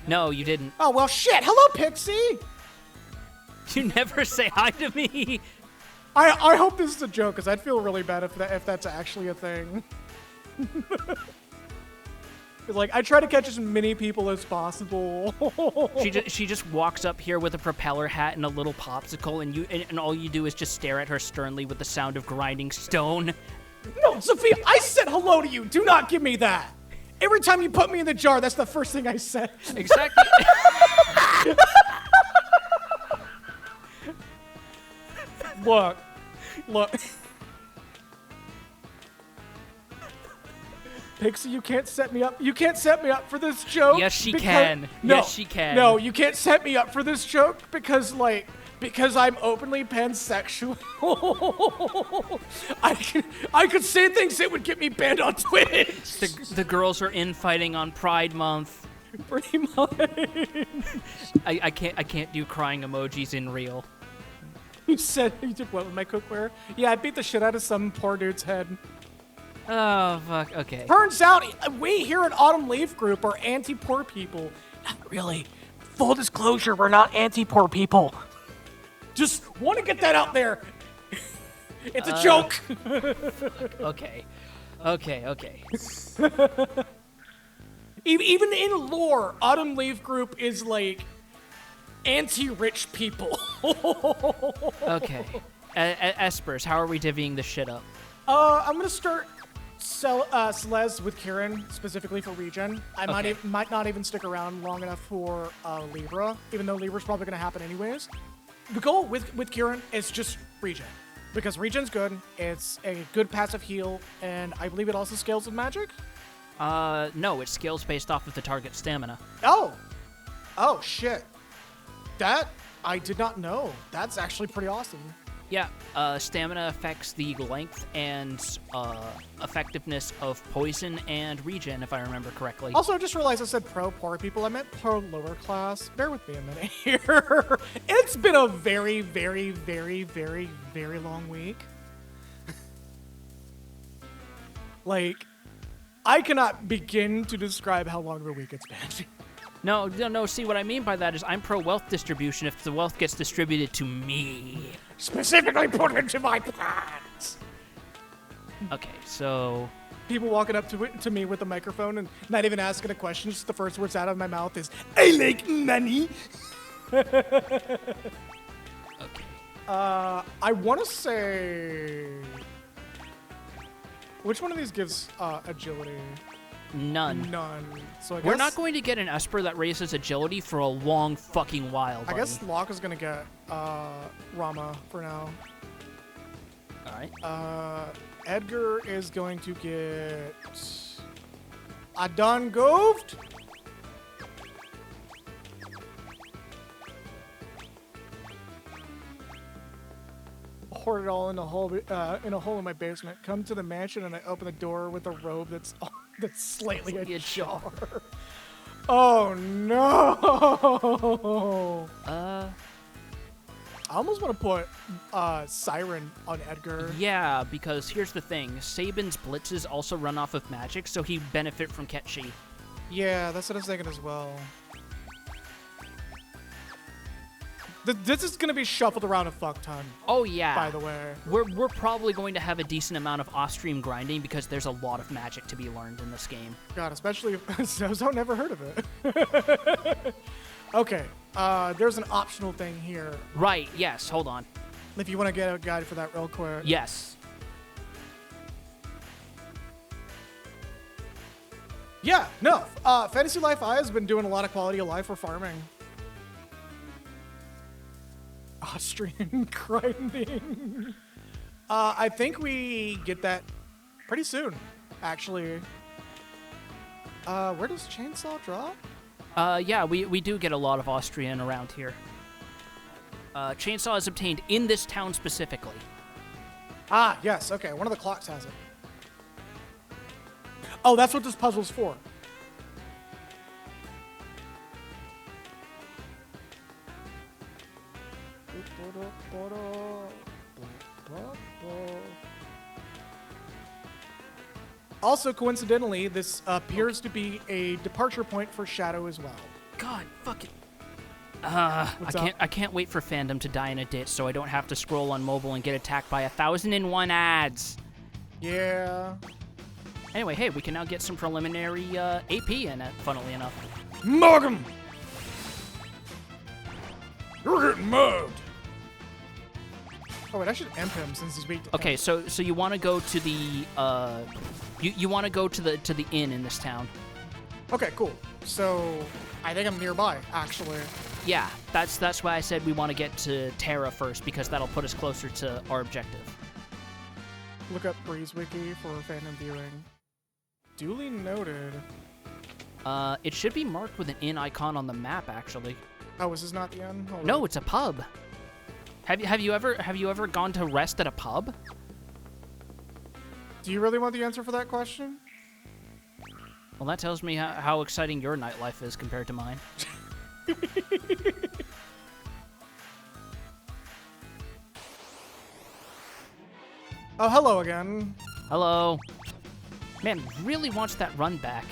C: No, you didn't.
B: Oh, well, shit. Hello, Pixie.
C: You never say hi to me.
B: I hope this is a joke, because I'd feel really bad if that's actually a thing. 'Cause, like, I try to catch as many people as possible.
C: She just walks up here with a propeller hat and a little popsicle, and all you do is just stare at her sternly with the sound of grinding stone.
B: No, Sophia, I said hello to you. Do not give me that. Every time you put me in the jar, that's the first thing I said.
C: Exactly.
B: Look. Pixie, you can't set me up. You can't set me up for this joke.
C: Yes, she
B: because-
C: can.
B: No,
C: Yes, she can.
B: No, you can't set me up for this joke because I'm openly pansexual. I could say things that would get me banned on Twitch.
C: The girls are infighting on Pride Month.
B: Pretty much.
C: I can't do crying emojis in real.
B: You said you did what with my cookware? Yeah, I beat the shit out of some poor dude's head.
C: Oh fuck. Okay.
B: Turns out we here at Autumn Leaf Group are anti-poor people. Not really. Full disclosure, we're not anti-poor people. Just want to get that out there. It's a joke.
C: Okay.
B: Even in lore, Autumn Leaf Group is like anti-rich people.
C: Okay. Espers, how are we divvying this shit up?
B: I'm gonna start Celeste with Kieran specifically for Regen. I might not even stick around long enough for Libra, even though Libra's probably gonna happen anyways. The goal with Kieran is just Regen, because Regen's good. It's a good passive heal, and I believe it also scales with magic.
C: No, it scales based off of the target stamina.
B: Oh shit. That I did not know. That's actually pretty awesome.
C: Yeah, stamina affects the length and effectiveness of poison and regen, if I remember correctly.
B: Also, I just realized I said pro-poor people. I meant pro-lower class. Bear with me a minute here. It's been a very, very, very, very, very long week. Like, I cannot begin to describe how long of a week it's been.
C: No, see, what I mean by that is I'm pro-wealth distribution if the wealth gets distributed to me.
B: Specifically put into my plans.
C: Okay, so...
B: People walking up to me with a microphone and not even asking a question, just the first words out of my mouth is, I like money.
C: Okay.
B: I want to say... Which one of these gives agility?
C: None.
B: None. So I guess,
C: We're not going to get an Esper that raises agility for a long fucking while, buddy.
B: I guess Locke is going to get Rama for now.
C: Alright.
B: Edgar is going to get Adon Goved. Hoard it all in a hole in my basement. Come to the mansion and I open the door with a robe that's slightly ajar. Oh no! I almost want to put Siren on Edgar.
C: Yeah, because here's the thing. Sabin's blitzes also run off of magic, so he benefit from Ketchi.
B: Yeah, that's what I was thinking as well. This is gonna be shuffled around a fuck ton.
C: Oh yeah.
B: By the way,
C: we're probably going to have a decent amount of off-stream grinding because there's a lot of magic to be learned in this game.
B: God, especially if Zozo never heard of it. Okay, there's an optional thing here.
C: Right. Yes. Hold on.
B: If you want to get a guide for that real quick.
C: Yes.
B: Yeah. No. Fantasy Life I has been doing a lot of quality of life for farming. Austrian grinding. I think we get that pretty soon, actually. Where does Chainsaw drop?
C: Yeah, we do get a lot of Austrian around here. Chainsaw is obtained in this town specifically.
B: Ah, yes. Okay, one of the clocks has it. Oh, that's what this puzzle's for. Also, coincidentally, this appears to be a departure point for Shadow as well.
C: God, fuck it. I can't wait for fandom to die in a ditch so I don't have to scroll on mobile and get attacked by 1,001 ads.
B: Yeah.
C: Anyway, hey, we can now get some preliminary AP in it, funnily enough.
D: Mug him! You're getting mugged.
B: Oh wait, I should imp him since he's weak to
C: Okay,
B: imp.
C: so you want to go to the you want to go to the inn in this town.
B: Okay, cool. So I think I'm nearby, actually.
C: Yeah, that's why I said we want to get to Terra first because that'll put us closer to our objective.
B: Look up Breeze Wiki for fandom viewing. Duly noted.
C: It should be marked with an inn icon on the map actually.
B: Oh, is this not the end? Hold
C: No,
B: on.
C: it's a pub. Have you ever gone to rest at a pub?
B: Do you really want the answer for that question?
C: Well, that tells me how exciting your nightlife is compared to mine.
B: Oh, hello again.
C: Hello. Man, really wants that run back.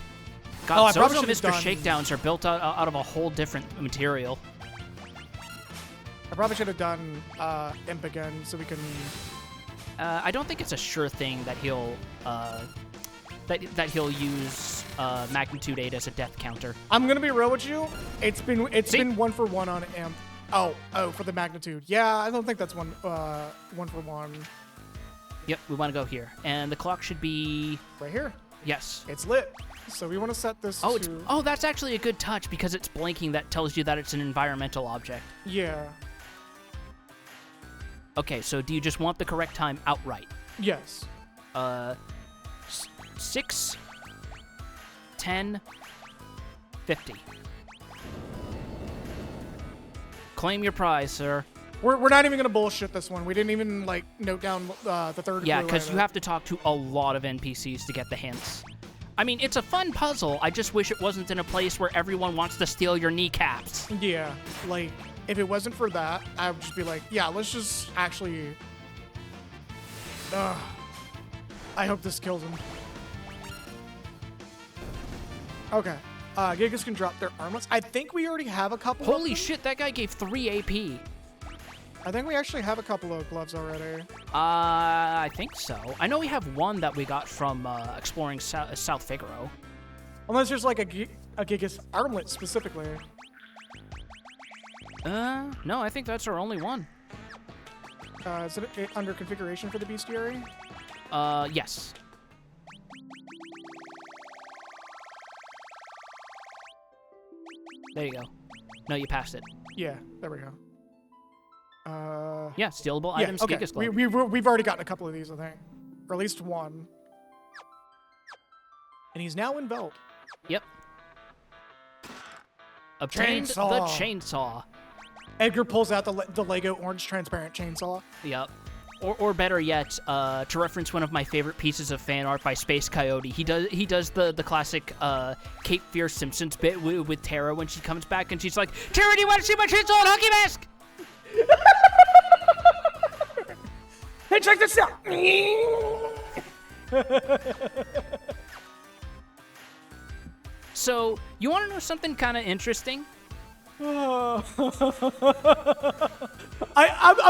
B: Oh,
C: God,
B: I probably
C: Zos
B: should've
C: Mr.
B: done-
C: Shakedowns are built out of a whole different material.
B: I probably should have done imp again so we can.
C: I don't think it's a sure thing that he'll that he'll use magnitude 8 as a death counter.
B: I'm gonna be real with you. It's
C: See?
B: been 1-for-1 on imp. Oh, for the magnitude. Yeah, I don't think that's 1-for-1
C: Yep, we want to go here, and the clock should be
B: right here.
C: yes.
B: It's lit. So we want to set this
C: Oh,
B: to.
C: that's actually a good touch because it's blinking. That tells you that it's an environmental object.
B: Yeah.
C: Okay, so do you just want the correct time outright?
B: Yes.
C: 6, 10, 50. Claim your prize, sir.
B: We're not even gonna bullshit this one. We didn't even like note down the third.
C: Yeah,
B: clue
C: because
B: either.
C: you have to talk to a lot of NPCs to get the hints. I mean, it's a fun puzzle. I just wish it wasn't in a place where everyone wants to steal your kneecaps.
B: Yeah, like if it wasn't for that, I would just be like, yeah, let's just actually. I hope this kills him. Okay. Gigas can drop their armlets. I think we already have a couple.
C: Holy
B: of them.
C: shit, that guy gave 3 AP.
B: I think we actually have a couple of gloves already.
C: I think so. I know we have one that we got from exploring South Figaro.
B: Unless there's like a Gigas armlet specifically.
C: No, I think that's our only one.
B: Is it under configuration for the bestiary?
C: Yes. There you go. No, you passed it.
B: Yeah, there we go.
C: Yeah, stealable
B: Yeah,
C: items,
B: okay.
C: Gigas Glove.
B: We've already gotten a couple of these, I think. Or at least one. And he's now enveloped.
C: Yep. Obtained
B: Chainsaw.
C: the chainsaw.
B: Edgar pulls out the Lego orange transparent chainsaw.
C: Yep. Or better yet, to reference one of my favorite pieces of fan art by Space Coyote, he does the classic Cape Fear Simpsons bit with Tara when she comes back and she's like, Tara, do you want to see my chainsaw and hockey mask?
D: Hey, check this out.
C: So, you want to know something kind of interesting?
B: I'm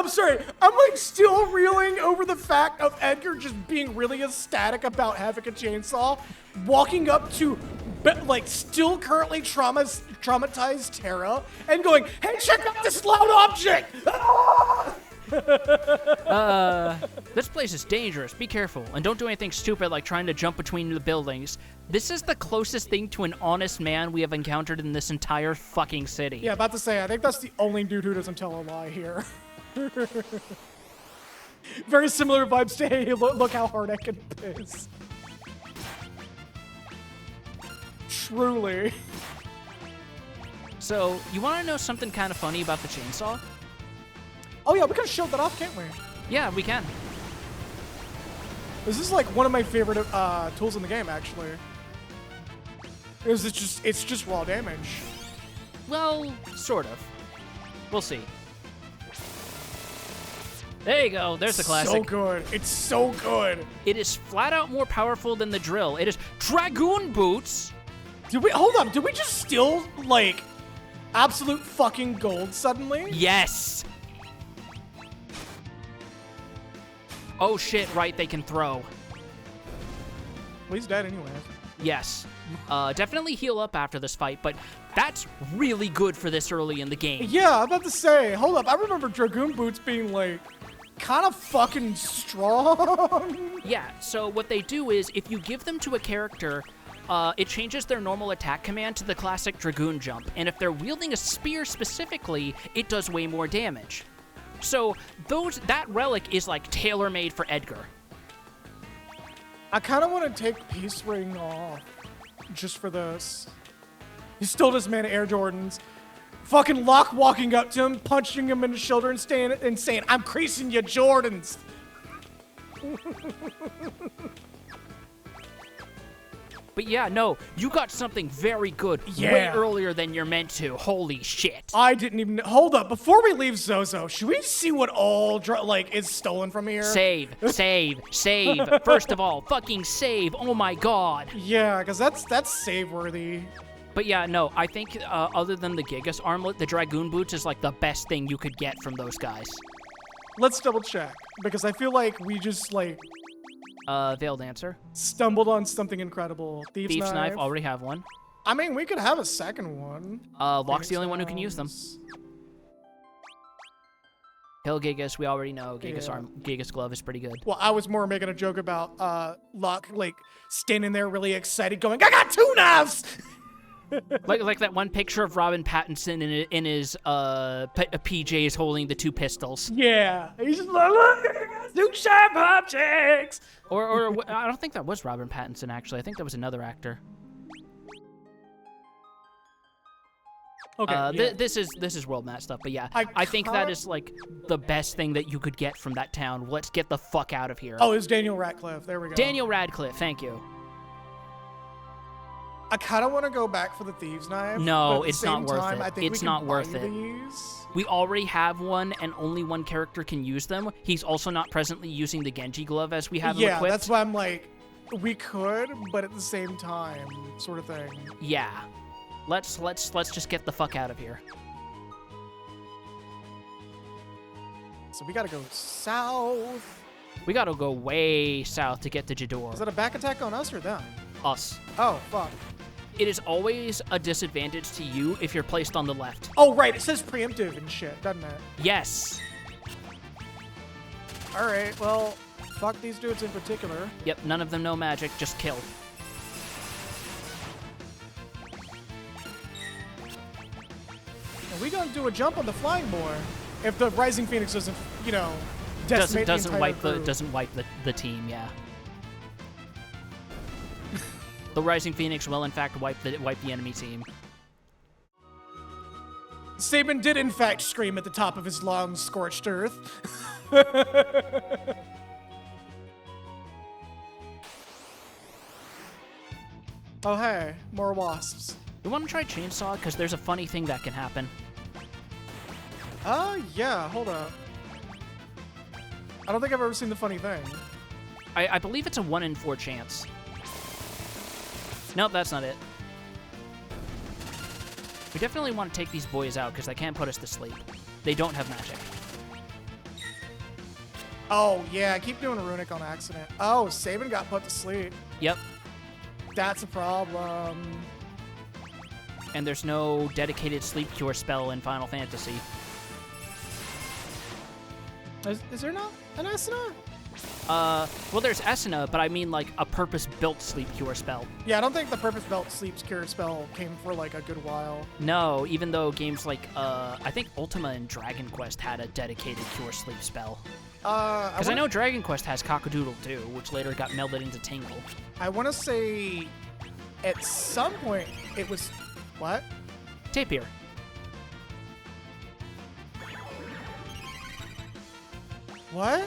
B: sorry. I'm like still reeling over the fact of Edgar just being really ecstatic about having a chainsaw, walking up to like still currently traumatized Tara and going, "Hey, check out this loud object!"
C: This place is dangerous. Be careful. And don't do anything stupid like trying to jump between the buildings. This is the closest thing to an honest man we have encountered in this entire fucking city.
B: Yeah, about to say. I think that's the only dude who doesn't tell a lie here. Very similar vibes to "Hey, look how hard I can piss." Truly.
C: So, you want to know something kind of funny about the chainsaw?
B: Oh yeah, we could have showed that off, can't we?
C: Yeah, we can.
B: This is like one of my favorite tools in the game, actually. Because it's just raw damage.
C: Well, sort of. We'll see. There you go. There's the classic.
B: So good. It's so good.
C: It is flat out more powerful than the drill. It is Dragoon Boots.
B: Hold on? Did we just steal like absolute fucking gold suddenly.
C: Yes! Oh shit, right, they can throw.
B: Well, he's dead anyways.
C: Yes. Definitely heal up after this fight, but that's really good for this early in the game.
B: Yeah, I'm about to say, hold up. I remember Dragoon Boots being like, kind of fucking strong.
C: Yeah, so what they do is, if you give them to a character, it changes their normal attack command to the classic Dragoon jump, and if they're wielding a spear specifically, it does way more damage. So that relic is like tailor-made for Edgar.
B: I kind of want to take Peace Ring off just for this. He still does man Air Jordans. Fucking Locke walking up to him, punching him in the shoulder and saying, I'm creasing your Jordans.
C: But yeah, no, you got something very good way
B: Yeah.
C: earlier than you're meant to. Holy shit.
B: I didn't even... Hold up. Before we leave Zozo, should we see what all, is stolen from here?
C: Save, save, save. First of all, fucking save. Oh my god.
B: Yeah, because that's save-worthy.
C: But yeah, no, I think other than the Gigas armlet, the Dragoon Boots is like the best thing you could get from those guys.
B: Let's double check, because I feel like we just,
C: Veiled Dancer.
B: stumbled on something incredible. Thieves'
C: Knife, already have one.
B: I mean, we could have a second one.
C: Locke's the only one who can use them. Hill Gigas, we already know. Gigas Gigas Glove is pretty good.
B: Well, I was more making a joke about Locke, standing there really excited going, I got 2 knives!
C: like that one picture of Robin Pattinson in his PJs holding the 2 pistols.
B: Yeah. He's just like, look, I got 2 sharp objects!
C: Or I don't think that was Robin Pattinson, actually. I think that was another actor.
B: Okay, yeah.
C: This is world map stuff, but yeah,
B: I
C: I think that is like the best thing that you could get from that town. Let's get the fuck out of here.
B: Oh, it's Daniel Radcliffe. There we go.
C: Daniel Radcliffe, thank you.
B: I kind of want to go back for the Thieves' Knife.
C: No,
B: but at the
C: it's not
B: same
C: worth
B: time,
C: it.
B: I think
C: It's
B: we can
C: not worth
B: buy
C: it.
B: these.
C: We already have one, and only one character can use them. He's also not presently using the Genji glove as we have him
B: Yeah,
C: equipped.
B: that's why I'm like, we could, but at the same time, sort of thing.
C: Yeah, let's just get the fuck out of here.
B: So we gotta go south.
C: We gotta go way south to get to Jador.
B: Is that a back attack on us or them?
C: Us.
B: Oh, fuck.
C: It is always a disadvantage to you if you're placed on the left.
B: Oh, right. It says preemptive and shit, doesn't it?
C: Yes.
B: All right, well, fuck these dudes in particular.
C: Yep, none of them know magic, just kill.
B: And we gonna do a jump on the flying boy if the Rising Phoenix doesn't, decimate
C: Doesn't
B: the entire crew.
C: wipe the team, yeah. The Rising Phoenix will in fact wipe the enemy team.
B: Sabin did in fact scream at the top of his long scorched earth. Oh hey, more wasps.
C: You want to try chainsaw? Because there's a funny thing that can happen.
B: Yeah, hold up. I don't think I've ever seen the funny thing.
C: I believe it's a 1 in 4 chance. Nope, that's not it. We definitely want to take these boys out because they can't put us to sleep. They don't have magic.
B: Oh yeah, I keep doing a runic on accident. Oh, Sabin got put to sleep.
C: Yep.
B: That's a problem.
C: And there's no dedicated sleep cure spell in Final Fantasy.
B: Is there not an Asuna?
C: Well, there's Esuna, but I mean like a purpose-built sleep cure spell.
B: Yeah, I don't think the purpose-built sleep cure spell came for like a good while.
C: No, even though games like, I think Ultima and Dragon Quest had a dedicated cure sleep spell. Because I know Dragon Quest has Cockadoodle too, which later got melded into Tingle.
B: I want to say at some point it was... What?
C: Tapir.
B: What?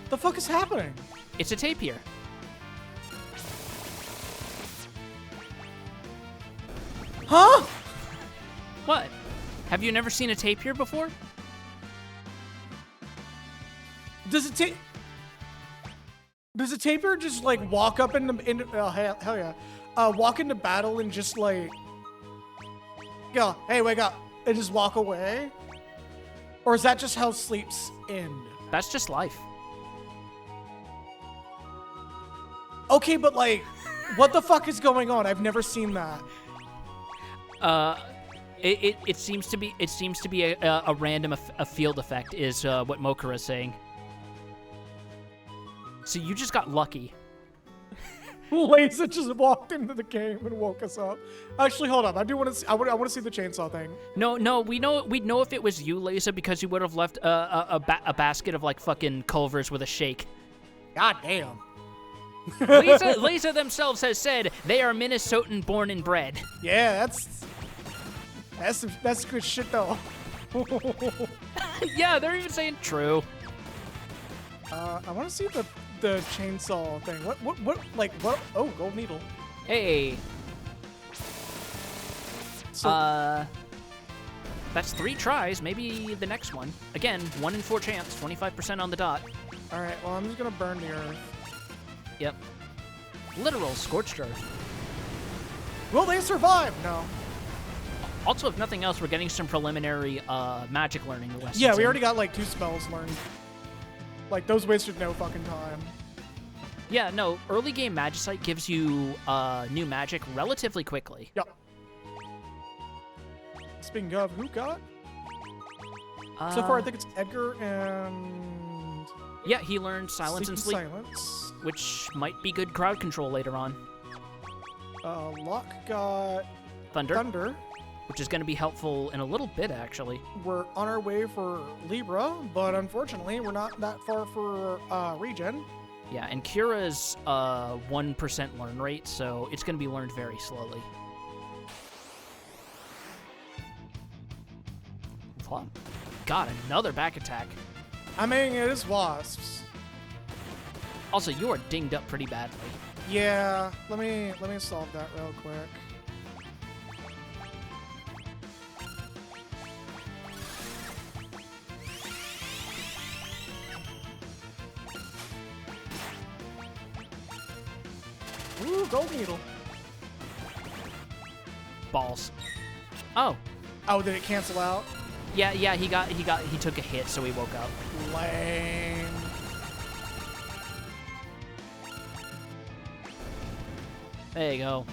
B: The fuck is happening?
C: It's a tapir.
B: Huh?
C: What? Have you never seen a tapir before?
B: Does it take... Does a tapir just like walk up into oh, hell yeah. Walk into battle and just like... Go, hey, wake up. They just walk away? Or is that just how sleeps end?
C: That's just life.
B: Okay, but like, what the fuck is going on? I've never seen that.
C: It seems to be a random a field effect is what Mokura is saying. So you just got lucky.
B: Laser just walked into the game and woke us up. Actually, hold on. I do want to see. I want to see the chainsaw thing.
C: No, we'd know if it was you, Lisa, because you would have left a basket of like fucking Culvers with a shake.
B: God damn.
C: Lisa themselves has said they are Minnesotan born and bred.
B: Yeah, that's good shit though.
C: Yeah, they're even saying true.
B: I want to see the chainsaw thing. What? Oh, gold needle.
C: Hey.
B: So,
C: That's 3 tries. Maybe the next one. Again, 1 in 4 chance. 25% on the dot.
B: all right. Well, I'm just gonna burn the earth.
C: Yep. Literal scorched earth.
B: Will they survive? No.
C: Also, if nothing else, we're getting some preliminary magic learning lessons.
B: Yeah, we
C: in.
B: already got like 2 spells learned. Like those wasted no fucking time.
C: Yeah, no. Early game Magicite gives you new magic relatively quickly.
B: Yep. Speaking of, who got? So far, I think it's Edgar and
C: Yeah, he learned Silence and Sleep,
B: Silence.
C: which might be good crowd control later on.
B: Locke got
C: Thunder,
B: Thunder.
C: which is going to be helpful in a little bit, actually.
B: We're on our way for Libra, but unfortunately, we're not that far for Regen.
C: Yeah, and Kira's 1% learn rate, so it's going to be learned very slowly. God, another back attack.
B: I mean, it is wasps.
C: Also, you are dinged up pretty badly.
B: Yeah, let me solve that real quick. Ooh, gold needle.
C: Balls. Oh,
B: Oh, did it cancel out?
C: yeah, he took a hit, so he woke up.
B: Lame.
C: There you go.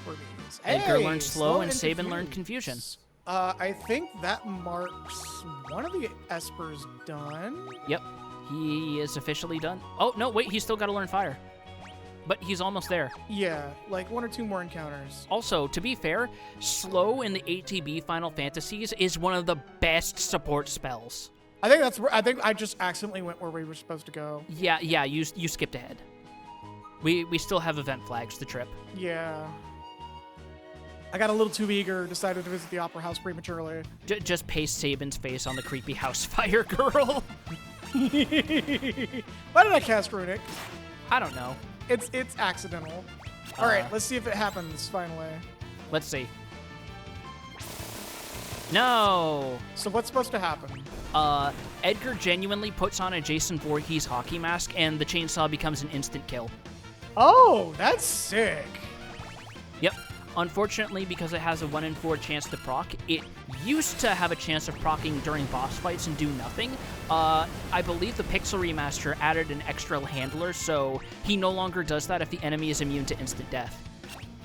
B: Hermes.
C: Edgar
B: Hey,
C: learned slow, and
B: and
C: Sabin learned
B: confused.
C: confusion.
B: I think that marks one of the espers done.
C: Yep, he is officially done. Oh, no, wait, he's still got to learn fire. But he's almost there.
B: Yeah, like 1 or 2 more encounters.
C: Also, to be fair, slow in the ATB Final Fantasies is one of the best support spells.
B: I think I just accidentally went where we were supposed to go.
C: Yeah, you skipped ahead. We still have event flags to trip.
B: Yeah. I got a little too eager, decided to visit the Opera House prematurely.
C: Just paste Sabin's face on the creepy house fire girl.
B: Why did I cast Runic?
C: I don't know.
B: It's accidental. All right, let's see if it happens finally.
C: Let's see. No.
B: So what's supposed to happen?
C: Edgar genuinely puts on a Jason Voorhees hockey mask, and the chainsaw becomes an instant kill.
B: Oh, that's sick.
C: Yep. Unfortunately, because it has a 1 in 4 chance to proc, it used to have a chance of proccing during boss fights and do nothing. I believe the Pixel Remaster added an extra handler, so he no longer does that if the enemy is immune to instant death.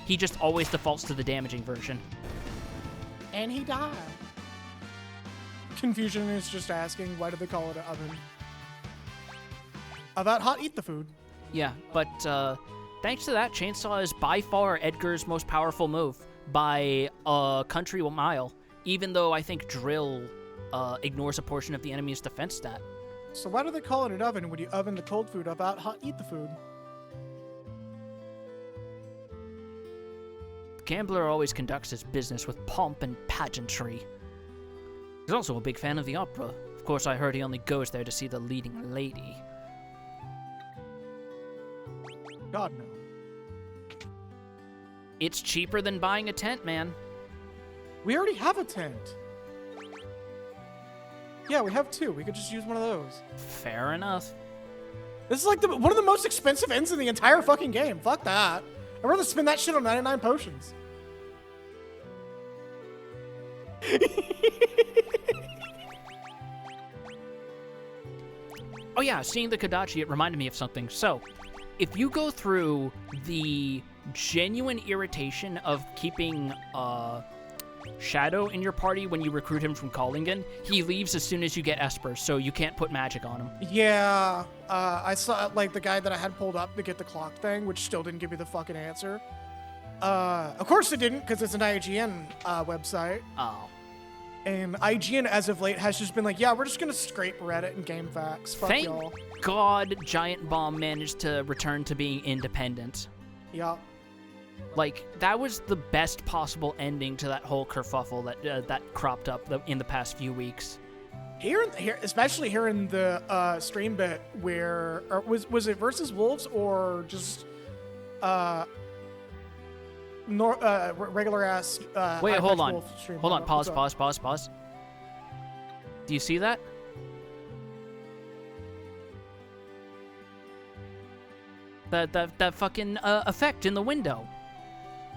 C: He just always defaults to the damaging version.
B: And he died. Confusion is just asking, why do they call it an oven? About hot, eat the food.
C: Yeah, but thanks to that, Chainsaw is by far Edgar's most powerful move by a country mile, even though I think Drill ignores a portion of the enemy's defense stat.
B: So why do they call it an oven when you oven the cold food about hot, eat the food?
C: The gambler always conducts his business with pomp and pageantry. He's also a big fan of the opera. Of course, I heard he only goes there to see the leading lady.
B: God, no.
C: It's cheaper than buying a tent, man.
B: We already have a tent. Yeah, we have 2. We could just use one of those.
C: Fair enough.
B: This is like one of the most expensive ends in the entire fucking game. Fuck that. I'd rather spend that shit on 99 potions.
C: Oh yeah, seeing the Kodachi, it reminded me of something. So, if you go through the genuine irritation of keeping Shadow in your party when you recruit him from Collingen, he leaves as soon as you get Espers, so you can't put magic on him.
B: Yeah, I saw like the guy that I had pulled up to get the clock thing, which still didn't give me the fucking answer. Of course it didn't, because it's an IGN website.
C: Oh.
B: And IGN, as of late, has just been like, yeah, we're just gonna scrape Reddit and GameFAQs. Fuck
C: Thank
B: y'all.
C: God Giant Bomb managed to return to being independent.
B: Yeah.
C: Like, that was the best possible ending to that whole kerfuffle that cropped up in the past few weeks.
B: Here, especially here in the stream bit, where was it versus Wolves or just regular ass?
C: Wait, hold on.
B: Wolf stream?
C: Hold on.
B: What's up?
C: Pause. Do you see that? That fucking effect in the window.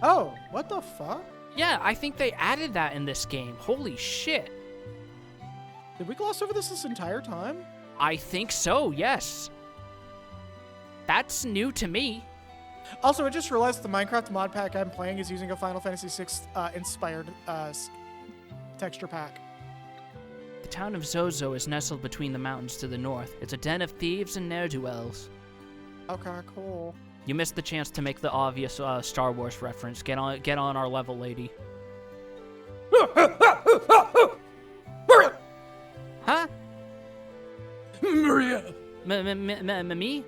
B: Oh, what the fuck?
C: Yeah, I think they added that in this game. Holy shit.
B: Did we gloss over this entire time?
C: I think so, yes. That's new to me.
B: Also, I just realized the Minecraft mod pack I'm playing is using a Final Fantasy VI inspired texture pack.
C: The town of Zozo is nestled between the mountains to the north. It's a den of thieves and ne'er-do-wells.
B: Okay, cool.
C: You missed the chance to make the obvious Star Wars reference. Get on our level, lady. Huh?
D: Maria!
C: Me?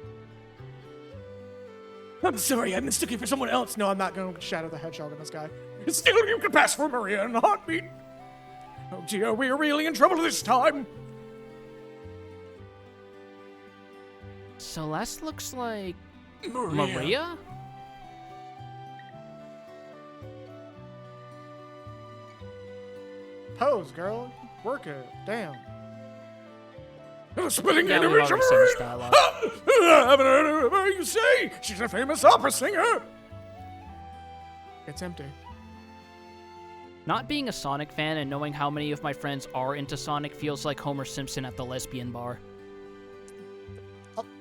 B: I'm sorry, I mistook you for someone else. No, I'm not going to Shadow the Hedgehog on this guy.
D: Still, you can pass for Maria in a heartbeat. Oh dear, we are really in trouble this time.
C: Celeste looks like
D: Maria?
C: Maria?
B: Pose, girl. Work it. Damn.
D: Spitting
C: Yeah, we've
D: image of
C: already seen this
D: Maria.
C: dialogue.
D: I haven't heard of her, you say? She's a famous opera singer.
B: It's empty.
C: Not being a Sonic fan and knowing how many of my friends are into Sonic feels like Homer Simpson at the lesbian bar.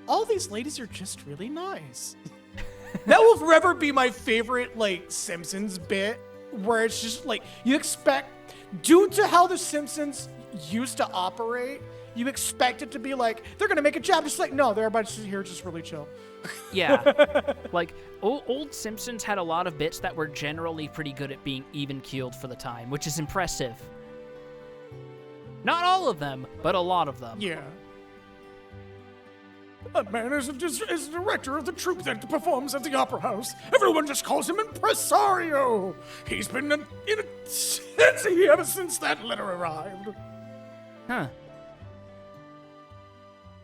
B: All these ladies are just really nice. That will forever be my favorite, like, Simpsons bit, where it's just, like, you expect, due to how the Simpsons used to operate, you expect it to be like, they're gonna make a jab, just like, no, they're about to here just really chill.
C: Yeah. Like, old Simpsons had a lot of bits that were generally pretty good at being even-keeled for the time, which is impressive. Not all of them, but a lot of them.
B: Yeah.
D: That man is director of the troupe that performs at the Opera House. Everyone just calls him Impresario. He's been in a tizzy ever since that letter arrived.
C: Huh.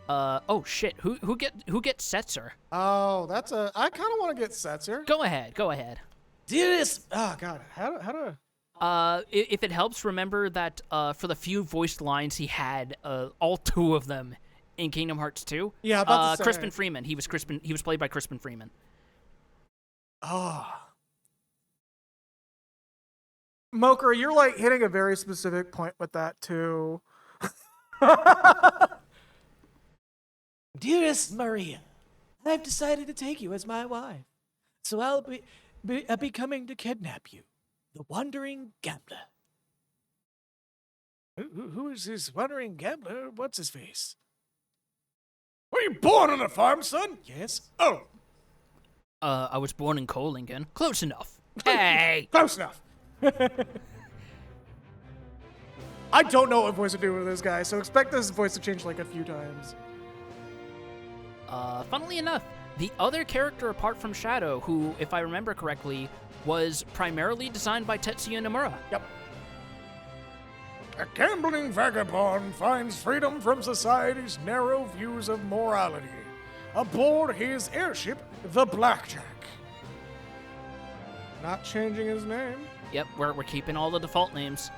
C: Oh shit. Who gets Setzer?
B: Oh, that's a. I kind of want to get Setzer.
C: Go ahead.
B: Dearest. Oh god, how do?
C: If it helps, remember that for the few voiced lines he had, all two of them in Kingdom Hearts 2.
B: Yeah, about to say.
C: Crispin Freeman. He was played by Crispin Freeman.
B: Oh. Moker, you're like hitting a very specific point with that too.
E: Dearest Maria, I've decided to take you as my wife, so I'll be coming to kidnap you, the wandering gambler.
D: Who is this wandering gambler? What's his face? Were you born on a farm, son?
E: Yes?
D: Oh,
C: I was born in Kolingen. Close enough. Hey!
D: close enough.
B: I don't know what voice to do with this guy, so expect this voice to change like a few times.
C: Funnily enough, the other character apart from Shadow, who, if I remember correctly, was primarily designed by Tetsuya Nomura.
B: Yep.
D: A gambling vagabond finds freedom from society's narrow views of morality aboard his airship, the Blackjack.
B: Not changing his name.
C: Yep, we're keeping all the default names.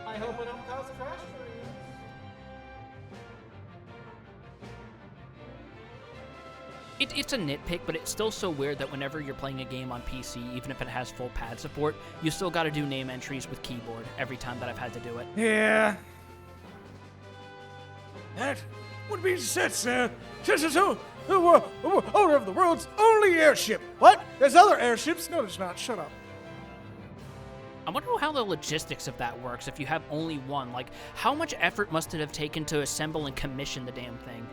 B: I hope I don't cause a crash for you.
C: It's a nitpick, but it's still so weird that whenever you're playing a game on PC, even if it has full pad support, you still got to do name entries with keyboard every time that I've had to do it.
D: Yeah. That would be Setzer, owner of the world's only airship. What? There's other airships? No, there's not. Shut up.
C: I wonder how the logistics of that works if you have only one. Like, how much effort must it have taken to assemble and commission the damn thing?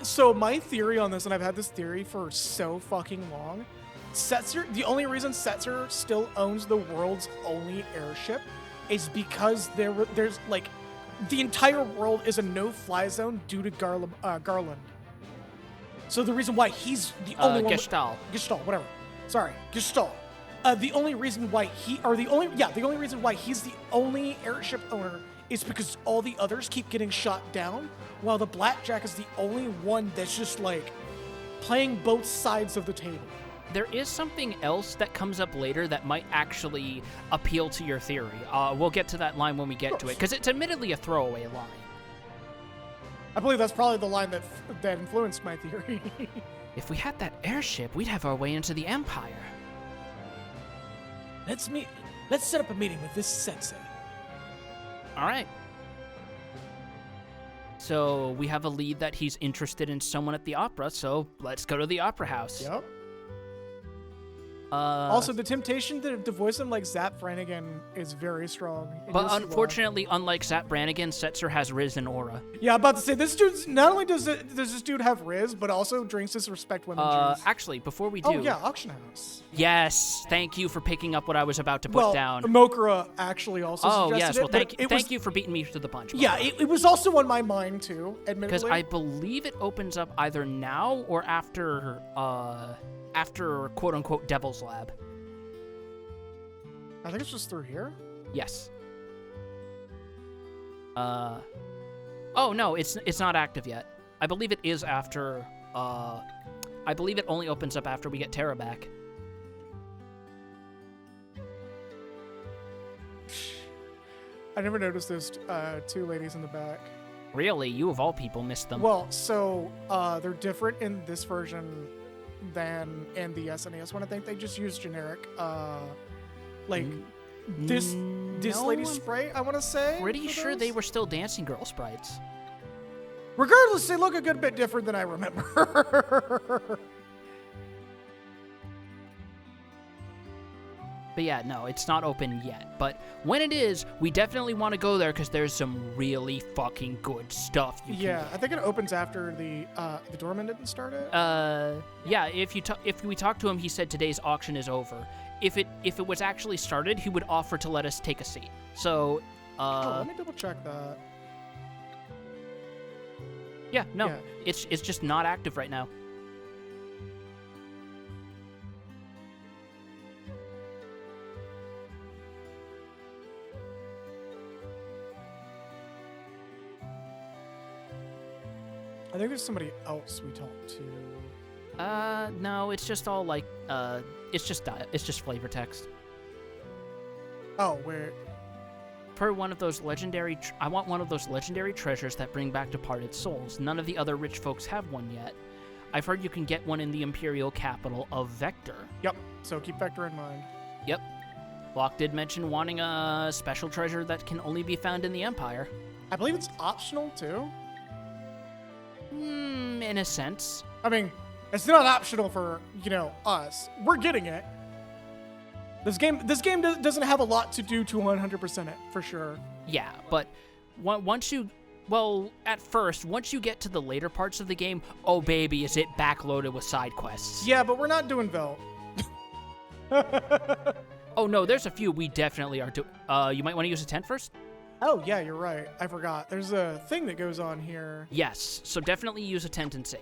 B: So my theory on this, and I've had this theory for so fucking long, the only reason Setzer still owns the world's only airship is because there's like, the entire world is a no-fly zone due to Garland. So the reason why he's the only one...
C: Gestalt.
B: Gestalt, whatever. Sorry, Gestalt. The only reason why he's the only airship owner is because all the others keep getting shot down, while the Blackjack is the only one that's just like playing both sides of the table.
C: There is something else that comes up later that might actually appeal to your theory. We'll get to that line when we get to it, because it's admittedly a throwaway line.
B: I believe that's probably the line that influenced my theory.
C: If we had that airship, we'd have our way into the Empire.
E: Let's set up a meeting with this sensei.
C: All right. So we have a lead that he's interested in someone at the opera, so let's go to the opera house.
B: Yep. Also, the temptation to voice him like Zap Brannigan is very strong.
C: But unfortunately, unlike Zap Brannigan, Setzer has Riz and Aura.
B: Yeah, I'm about to say, this dude's, not only does this dude have Riz, but also drinks disrespect women juice.
C: Actually, before we do...
B: Oh, yeah, Auction House.
C: Yes, thank you for picking up what I was about to put down.
B: Mokra actually also suggested
C: yes, well,
B: it.
C: Thank you for beating me to the punch.
B: Yeah, it was also on my mind, too, admittedly.
C: Because I believe it opens up either now or after quote-unquote Devil's Lab.
B: I think it's just through here.
C: Yes. Oh, no, it's not active yet. I believe it is after, I believe it only opens up after we get Terra back.
B: I never noticed those two ladies in the back.
C: Really? You of all people missed them.
B: Well, so they're different in this version than in the SNES one. I think they just use generic, this lady sprite, I want to say.
C: Pretty sure they were still Dancing Girl sprites.
B: Regardless, they look a good bit different than I remember.
C: But yeah, no, it's not open yet. But when it is, we definitely want to go there because there's some really fucking good stuff you can get.
B: I think it opens after the doorman didn't start it.
C: Yeah, if we talked to him, he said today's auction is over. If it was actually started, he would offer to let us take a seat. So,
B: let me double check that.
C: Yeah, no, it's just not active right now.
B: I think there's somebody else we talked to.
C: No, it's just all like, it's just flavor text.
B: Oh, where?
C: Per one of those legendary, I want one of those legendary treasures that bring back departed souls. None of the other rich folks have one yet. I've heard you can get one in the imperial capital of Vector.
B: Yep. So keep Vector in mind.
C: Yep. Locke did mention wanting a special treasure that can only be found in the Empire.
B: I believe it's optional too.
C: In a sense.
B: I mean, it's not optional for, us. We're getting it. This game doesn't have a lot to do to 100% it, for sure.
C: Yeah, but once you get to the later parts of the game, oh baby, is it backloaded with side quests.
B: Yeah, but we're not doing Velt.
C: Oh no, there's a few we definitely are doing. You might want to use a tent first?
B: Oh, yeah, you're right. I forgot. There's a thing that goes on here.
C: Yes, so definitely use a tent and save.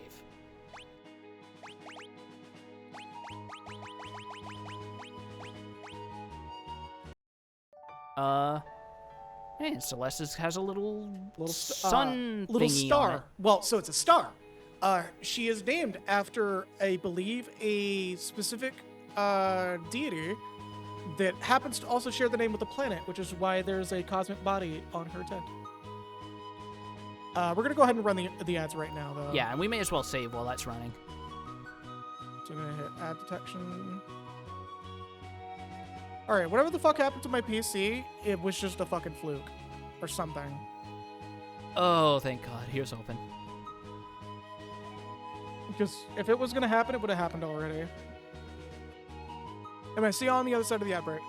C: Hey, Celeste has a little sun
B: little
C: thingy
B: star.
C: on it.
B: Well, so it's a star. She is named after, I believe, a specific deity that happens to also share the name with the planet, which is why there's a cosmic body on her tent. We're gonna go ahead and run the ads right now, though.
C: Yeah, and we may as well save while that's running.
B: So I'm gonna hit add detection. Alright, whatever the fuck happened to my PC, it was just a fucking fluke. Or something.
C: Oh, thank God. Here's hoping.
B: Because if it was gonna happen, it would have happened already. I'm gonna see you on the other side of the outbreak.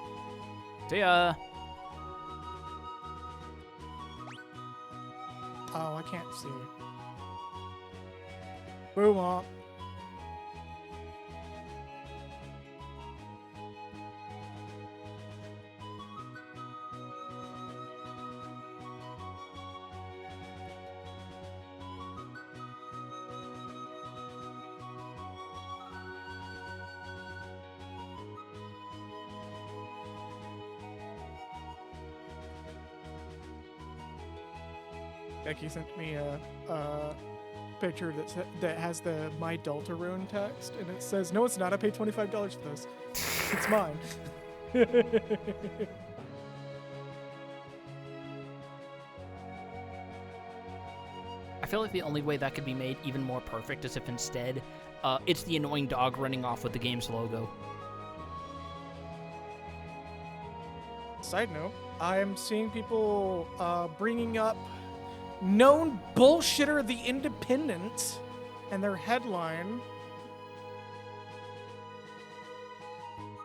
C: See ya.
B: Oh, I can't see. Boom up. Becky sent me a picture that has the My Deltarune text, and it says, "No, it's not. I paid $25 for this. It's mine."
C: I feel like the only way that could be made even more perfect is if instead it's the annoying dog running off with the game's logo.
B: Side note, I'm seeing people bringing up known bullshitter The Independent and their headline: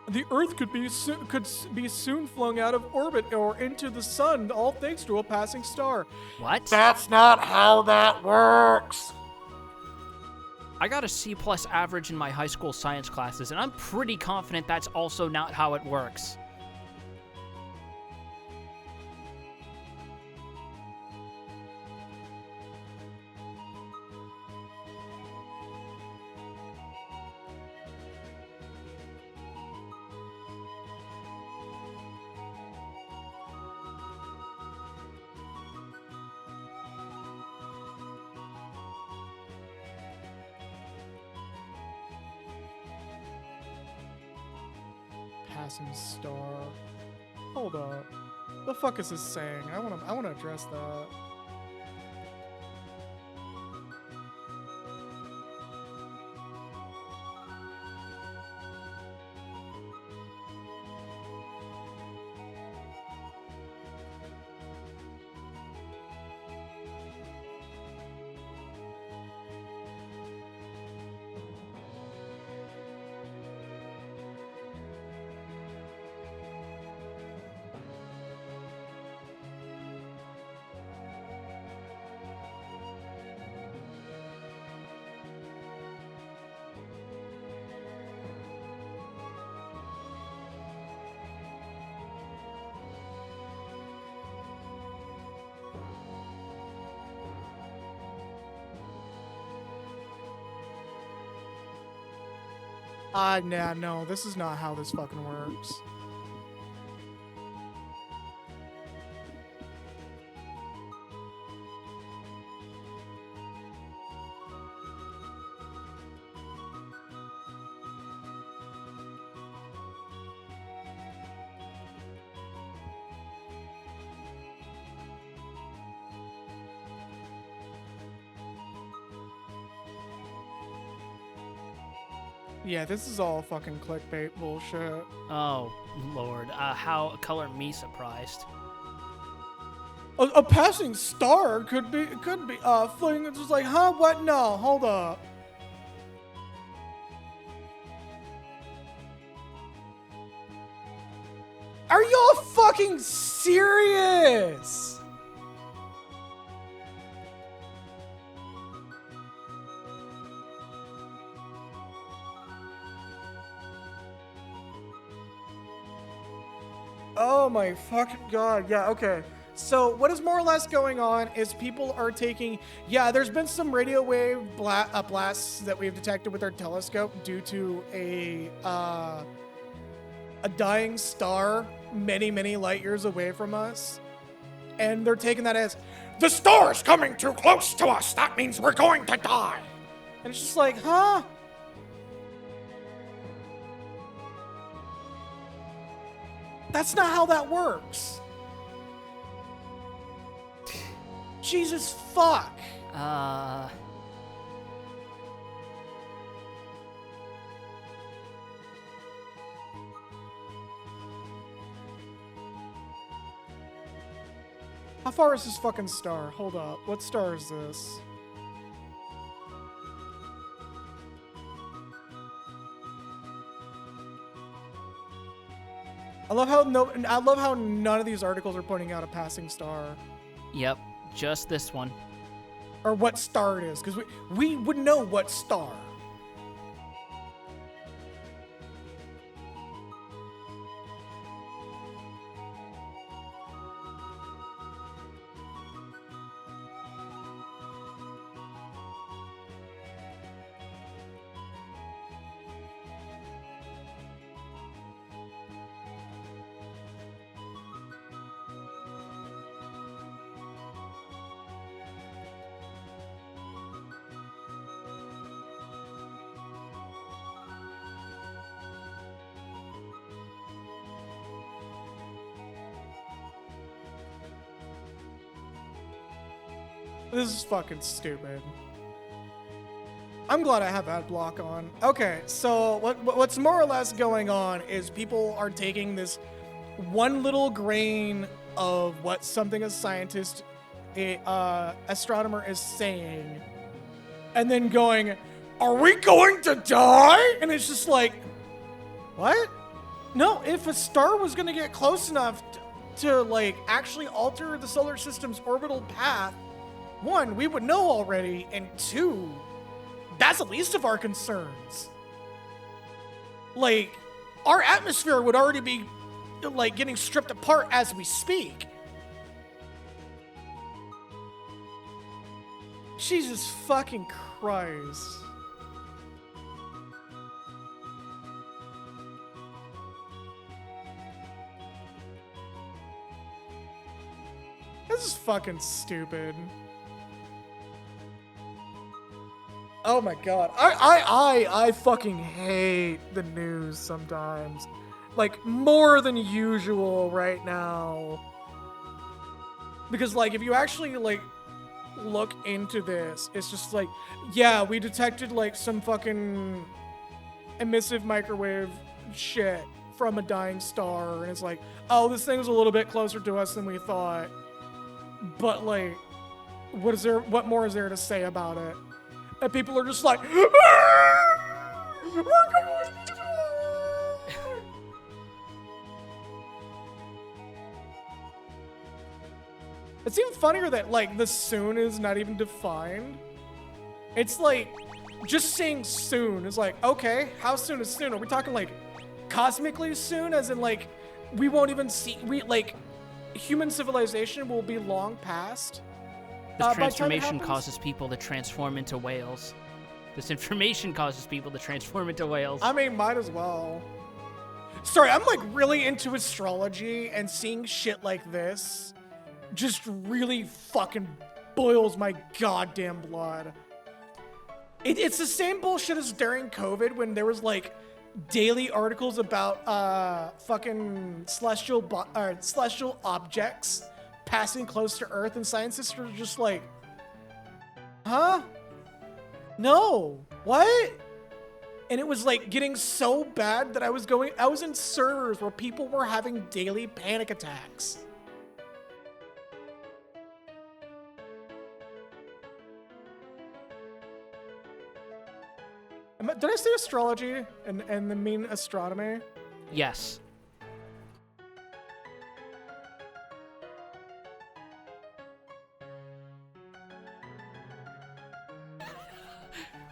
B: "The Earth could be soon flung out of orbit or into the sun, all thanks to a passing star."
C: What?
D: That's not how that works.
C: I got a C+ average in my high school science classes, and I'm pretty confident that's also not how it works.
B: Passing star. Hold up. The fuck is this saying? I wanna address that. Nah, no, this is not how this fucking works. Yeah, this is all fucking clickbait bullshit.
C: Oh, Lord. How color me surprised.
B: A passing star could be fling. It's just like, huh? What? No, hold up. Are y'all fucking serious? Oh my fucking god. Yeah, okay. So what is more or less going on is people are taking, yeah, there's been some radio wave blasts that we've detected with our telescope due to a dying star many, many light years away from us. And they're taking that as,
D: The star's coming too close to us. That means we're going to die.
B: and it's just like, huh? That's not how that works. Jesus fuck. How far is this fucking star? Hold up. What star is this? I love how none of these articles are pointing out a passing star
C: Yep, just this one.
B: or what star it is, because we would know what star. This is fucking stupid. I'm glad I have ad block on. Okay, so what's more or less going on is people are taking this one little grain of what something a scientist, astronomer is saying, and then going, "Are we going to die?" And it's just like, what? No, if a star was going to get close enough to like actually alter the solar system's orbital path, one, we would know already, and two, that's the least of our concerns. Like, our atmosphere would already be, like, getting stripped apart as we speak. Jesus fucking Christ. This is fucking stupid. Oh my god. I fucking hate the news sometimes. Like, more than usual right now. Because, like, if you actually, like, look into this, it's just like, yeah, we detected, like, some fucking emissive microwave shit from a dying star. And it's like, oh, this thing's a little bit closer to us than we thought. But, like, what more is there to say about it? And people are just like, we're going to die. It's even funnier that, like, the soon is not even defined. It's like, just saying soon is like, okay, how soon is soon? Are we talking, like, cosmically soon? As in, like, we won't even see, human civilization will be long past?
C: This
B: by the time it
C: transformation
B: happens-
C: causes people to transform into whales. This information causes people to transform into whales.
B: I mean, might as well. Sorry, I'm like really into astrology, and seeing shit like this just really fucking boils my goddamn blood. It's the same bullshit as during COVID when there was like daily articles about fucking celestial objects passing close to Earth, and scientists were just like, huh? No. What? And it was like getting so bad that I was in servers where people were having daily panic attacks. Did I say astrology and then mean astronomy?
C: Yes.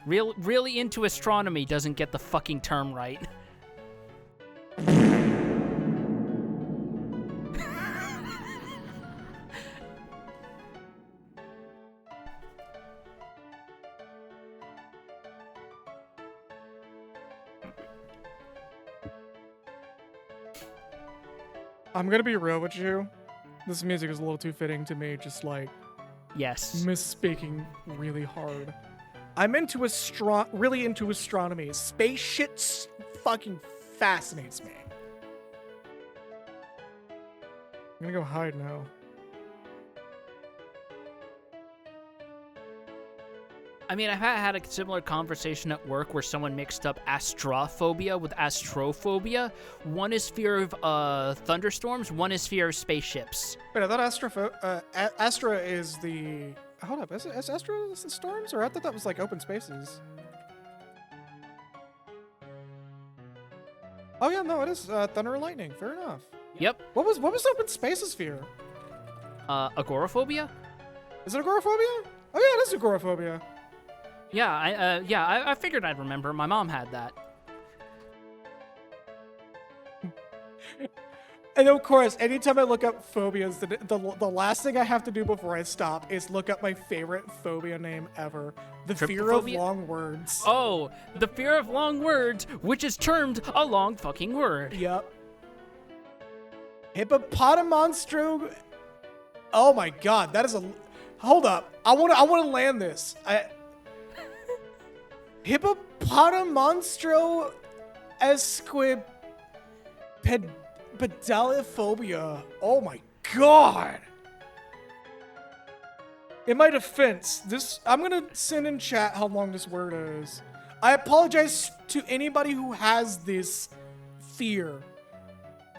C: Really into astronomy doesn't get the fucking term right.
B: I'm gonna be real with you. This music is a little too fitting to me, just like
C: Yes.
B: misspeaking really hard. I'm really into astronomy. Space shit fucking fascinates me. I'm gonna go hide now.
C: I mean, I've had a similar conversation at work where someone mixed up astrophobia with astrophobia. One is fear of thunderstorms, one is fear of spaceships.
B: Wait, I thought Astra is the... Hold up, is Astra the storms? Or I thought that was like open spaces. Oh yeah, no, it is thunder and lightning. Fair enough.
C: Yep.
B: What was open spaces fear?
C: Agoraphobia?
B: Is it agoraphobia? Oh yeah, it is agoraphobia.
C: Yeah, I figured I'd remember. My mom had that.
B: And of course, anytime I look up phobias, the last thing I have to do before I stop is look up my favorite phobia name ever. The fear of
C: Trypophobia?
B: long words.
C: Oh, the fear of long words, which is termed a long fucking word.
B: Yep. Hippopotamonstro. Oh my god, that is a... Hold up. I want to land this. Hippopotamonstro esquipedalophobia. Oh my god. In my defense, I'm gonna send in chat how long this word is. I apologize to anybody who has this fear.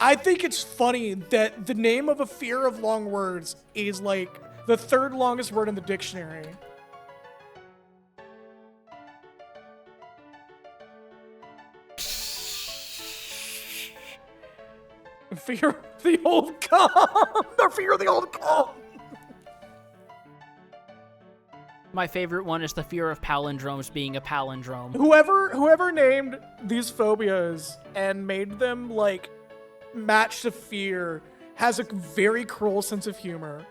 B: I think it's funny that the name of a fear of long words is like the third longest word in the dictionary. Fear of the old cum. The fear of the old cum.
C: My favorite one is the fear of palindromes being a palindrome.
B: Whoever named these phobias and made them like match the fear has a very cruel sense of humor.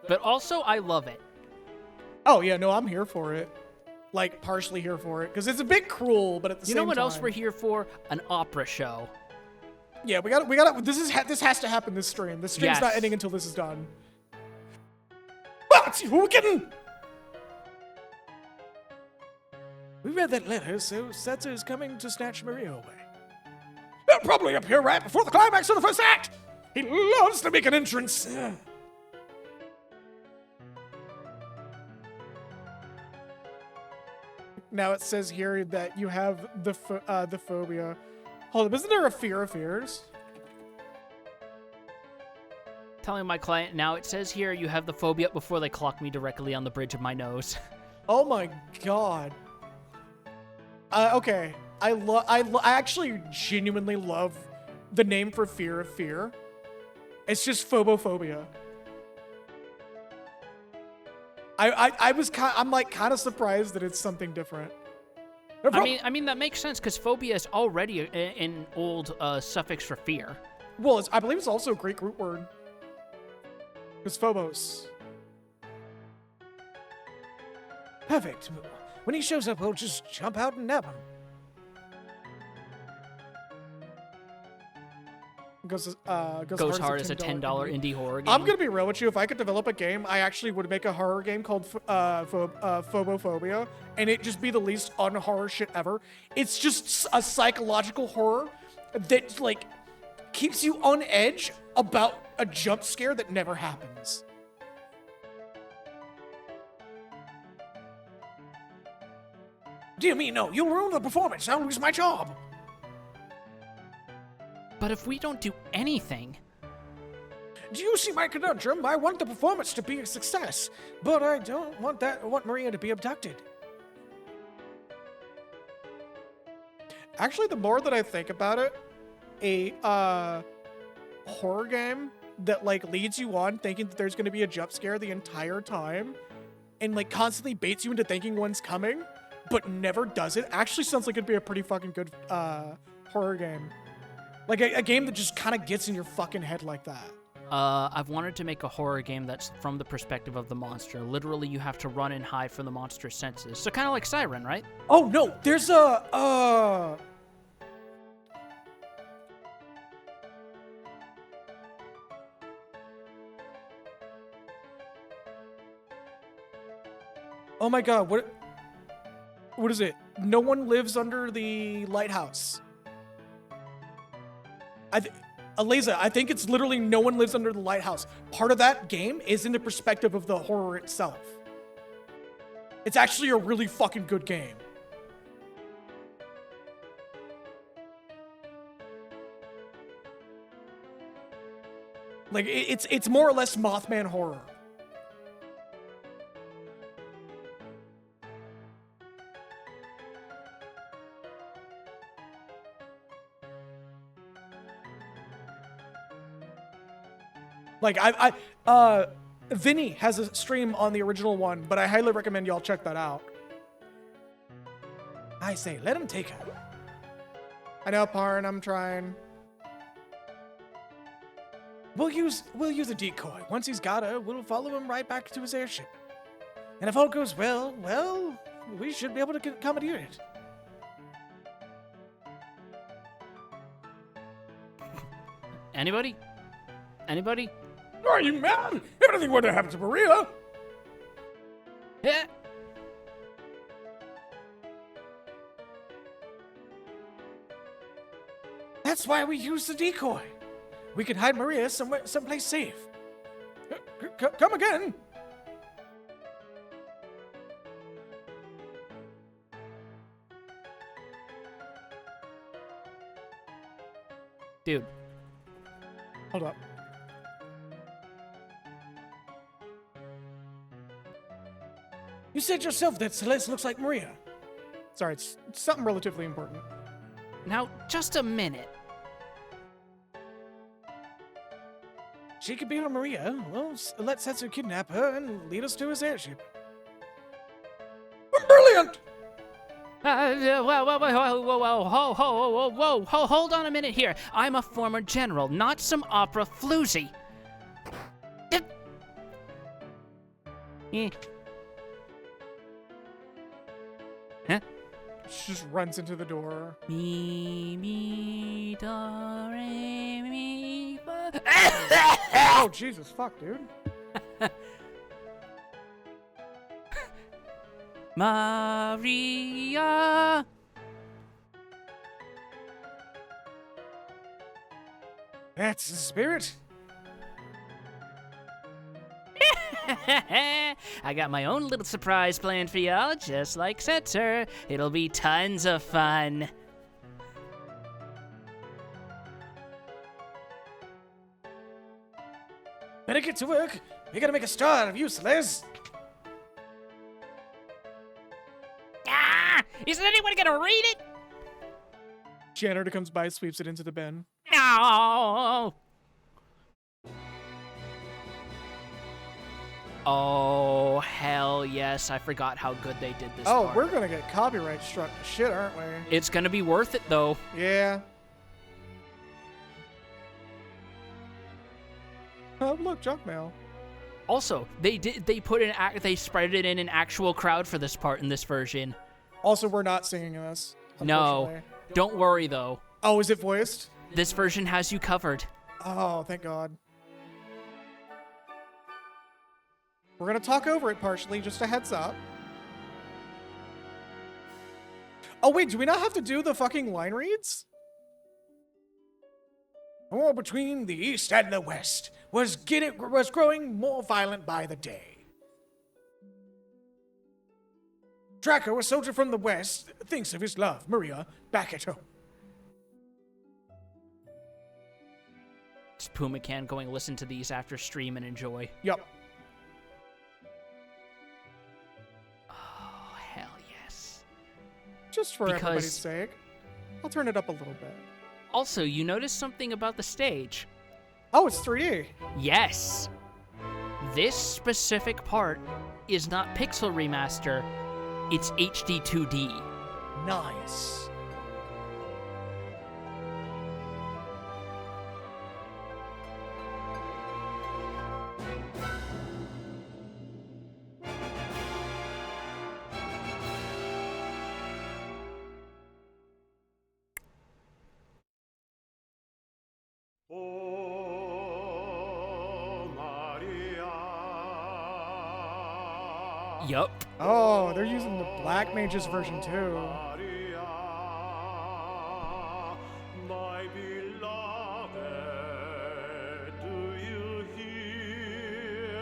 C: But also, I love it.
B: Oh yeah, no, I'm here for it. Like partially here for it because it's a bit cruel, but at the same time.
C: You know what else we're here for? An opera show.
B: Yeah, we got. This has to happen this stream. This stream's
C: Yes.
B: not ending until this is done. Ah, who we getting?
E: We read that letter, so Setzer is coming to snatch Maria away.
B: They're probably up here right before the climax of the first act. He loves to make an entrance. Now it says here that you have the phobia. Hold up, isn't there a fear of fears?
C: Telling my client now, it says here you have the phobia before they clock me directly on the bridge of my nose.
B: Oh my god. Okay. I actually genuinely love the name for fear of fear. It's just phobophobia. I'm like kind of surprised that it's something different.
C: I mean that makes sense because phobia is already an old suffix for fear.
B: Well, I believe it's also a Greek root word. It's phobos.
E: Perfect. When he shows up, we'll just jump out and nab him.
B: Goes
C: hard as a $10 indie horror game.
B: I'm gonna be real with you. If I could develop a game, I actually would make a horror game called Phobophobia, and it just be the least un-horror shit ever. It's just a psychological horror that like keeps you on edge about a jump scare that never happens.
E: Dear me, no. You'll ruin the performance. I'll lose my job.
C: But if we don't do anything...
E: Do you see my conundrum? I want the performance to be a success, but I don't want that. I want Maria to be abducted.
B: Actually, the more that I think about it, a horror game that like leads you on thinking that there's going to be a jump scare the entire time and like constantly baits you into thinking one's coming but never does it actually sounds like it'd be a pretty fucking good horror game. Like a game that just kind of gets in your fucking head like that.
C: I've wanted to make a horror game that's from the perspective of the monster. Literally, you have to run and hide from the monster's senses. So kind of like Siren, right?
B: Oh no, there's a oh my god, what is it? No One Lives Under the Lighthouse. Aliza, I think it's literally No One Lives Under the Lighthouse. Part of that game is in the perspective of the horror itself. It's actually a really fucking good game. Like, it's more or less Mothman horror. Like, Vinny has a stream on the original one, but I highly recommend y'all check that out. I say, let him take her. I know, Parn, I'm trying. We'll use a decoy. Once he's got her, we'll follow him right back to his airship. And if all goes well, we should be able to commandeer it.
C: Anybody? Anybody?
D: Are you mad? If anything were to happen to Maria,
C: Yeah.
B: That's why we use the decoy. We can hide Maria someplace safe.
D: come again.
C: Dude.
B: Hold up. You said yourself that Celeste looks like Maria. Sorry, it's something relatively important.
C: Now, just a minute.
B: She could be our Maria. Well, let Setsu kidnap her and lead us to his airship.
D: Brilliant!
C: Whoa, hold on a minute here. I'm a former general, not some opera floozy. Huh?
B: She just runs into the door.
C: Mi, do, re, mi, fa.
B: Oh, Jesus, fuck, dude.
C: Maria.
B: That's the spirit.
C: I got my own little surprise planned for y'all, just like Setzer. It'll be tons of fun.
B: Better get to work. We gotta make a star out of you, Celeste.
C: Ah! Isn't anyone gonna read it?
B: Janitor comes by, sweeps it into the bin.
C: No! Oh, hell yes. I forgot how good they did this
B: Oh,
C: part.
B: we're gonna get copyright struck to shit, aren't we?
C: It's gonna be worth it, though.
B: Yeah. Oh, look, junk mail.
C: Also, they spread it in an actual crowd for this part in this version.
B: Also, we're not singing this.
C: No,
B: Unfortunately.
C: don't worry, though.
B: Oh, is it voiced?
C: This version has you covered.
B: Oh, thank God. We're gonna talk over it partially, just a heads up. Oh wait, do we not have to do the fucking line reads?
D: War between the East and the West was growing more violent by the day. Draco, a soldier from the West, thinks of his love, Maria, back at home.
C: Just Puma can going listen to these after stream and enjoy.
B: Yup.
C: Oh, hell yes.
B: Just for
C: Because-
B: everybody's sake. I'll turn it up a little bit.
C: Also, you noticed something about the stage.
B: Oh, it's 3D.
C: Yes! This specific part is not Pixel Remaster, it's HD 2D.
B: Nice.
C: Yup.
B: Oh, they're using the Black Mages version too.
F: My beloved, do you hear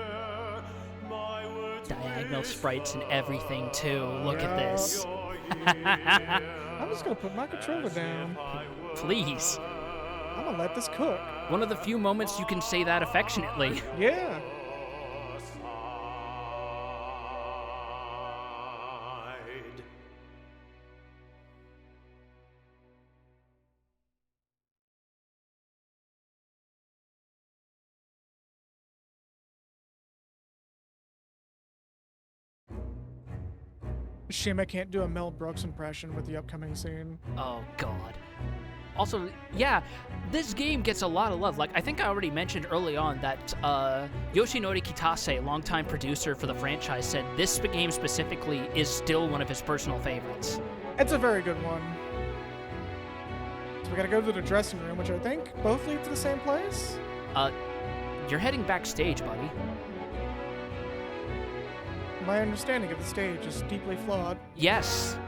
F: my words
C: Diagonal sprites and everything, too. Look at this.
B: I'm just gonna put my controller down.
C: Please.
B: I'm gonna let this cook.
C: One of the few moments you can say that affectionately.
B: Yeah. Shame I can't do a Mel Brooks impression with the upcoming scene.
C: Oh, God. Also, yeah, this game gets a lot of love. Like, I think I already mentioned early on that Yoshinori Kitase, longtime producer for the franchise, said this game specifically is still one of his personal favorites.
B: It's a very good one. So we gotta go to the dressing room, which I think both lead to the same place?
C: You're heading backstage, buddy.
B: My understanding of the stage is deeply flawed.
C: Yes.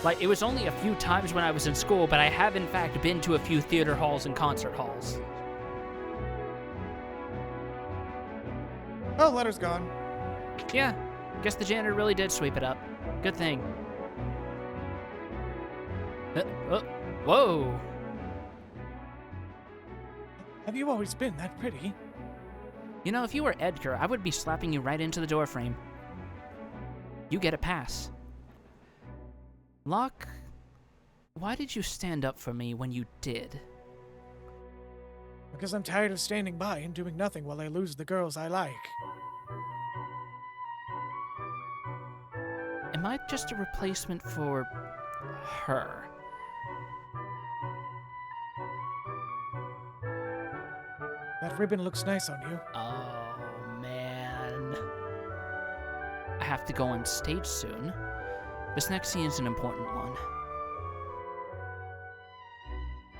C: Like, it was only a few times when I was in school, but I have in fact been to a few theater halls and concert halls.
B: Oh, letter's gone.
C: Yeah, guess the janitor really did sweep it up. Good thing. Whoa.
E: Have you always been that pretty?
C: You know, if you were Edgar, I would be slapping you right into the doorframe. You get a pass. Locke, why did you stand up for me when you did?
B: Because I'm tired of standing by and doing nothing while I lose the girls I like.
C: Am I just a replacement for her?
B: That ribbon looks nice on you.
C: Oh, man. I have to go on stage soon. This next scene is an important one.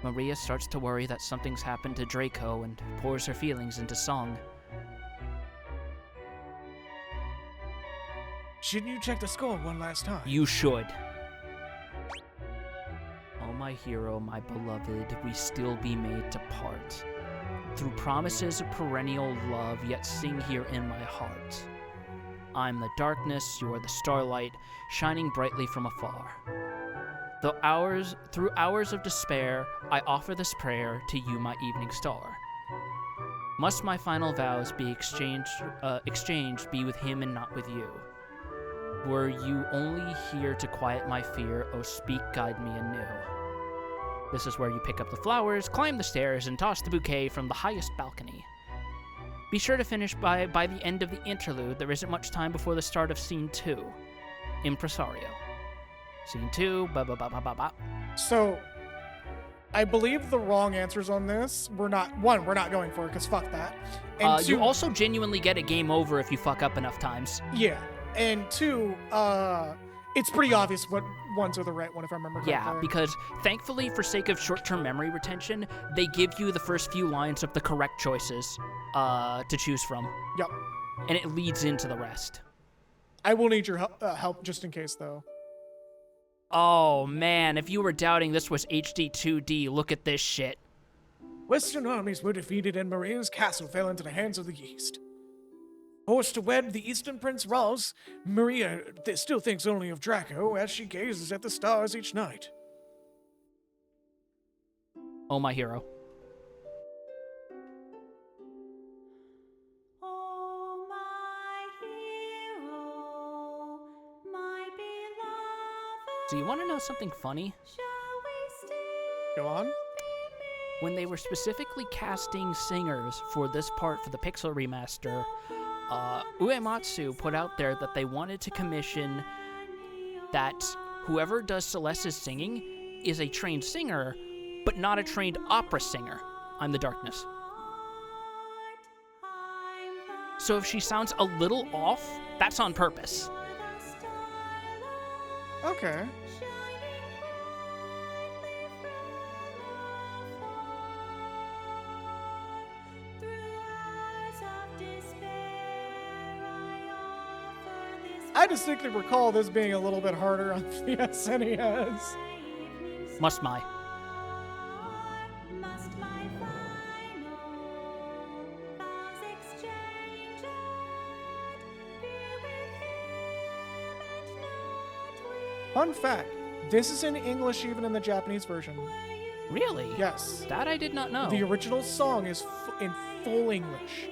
C: Maria starts to worry that something's happened to Draco and pours her feelings into song.
B: Shouldn't you check the score one last time?
C: You should. Oh, my hero, my beloved, we still be made to part. Through promises of perennial love, yet sing here in my heart. I'm the darkness, you are the starlight, shining brightly from afar. Through hours of despair, I offer this prayer to you, my evening star. Must my final vows be exchanged be with him and not with you? Were you only here to quiet my fear, oh speak, guide me anew. This is where you pick up the flowers, climb the stairs, and toss the bouquet from the highest balcony. Be sure to finish by the end of the interlude. There isn't much time before the start of Scene 2. Impresario. Scene 2, ba-ba-ba-ba-ba-ba.
B: So, I believe the wrong answers on this. We're not going for it, because fuck that. And two,
C: You also genuinely get a game over if you fuck up enough times.
B: yeah. And two, it's pretty obvious what ones are the right one, if I remember correctly.
C: Yeah, because thankfully, for sake of short-term memory retention, they give you the first few lines of the correct choices to choose from.
B: Yep.
C: And it leads into the rest.
B: I will need your help just in case, though.
C: Oh, man, if you were doubting this was HD 2D, look at this shit.
B: Western armies were defeated and Maria's castle fell into the hands of the East. Forced to wed the Eastern Prince Ross, Maria still thinks only of Draco as she gazes at the stars each night.
C: Oh, my hero.
G: Oh, my hero, my beloved,
C: So you want to know something funny?
G: shall we still
B: Go on.
C: When they were specifically casting singers for this part for the Pixel remaster, Uematsu put out there that they wanted to commission that whoever does Celeste's singing is a trained singer, but not a trained opera singer. I'm the darkness. So if she sounds a little off, that's on purpose.
B: Okay. I distinctly recall this being a little bit harder on the SNES.
C: Must my.
B: Fun fact, this is in English even in the Japanese version.
C: Really?
B: Yes.
C: That I did not know.
B: The original song is in full English,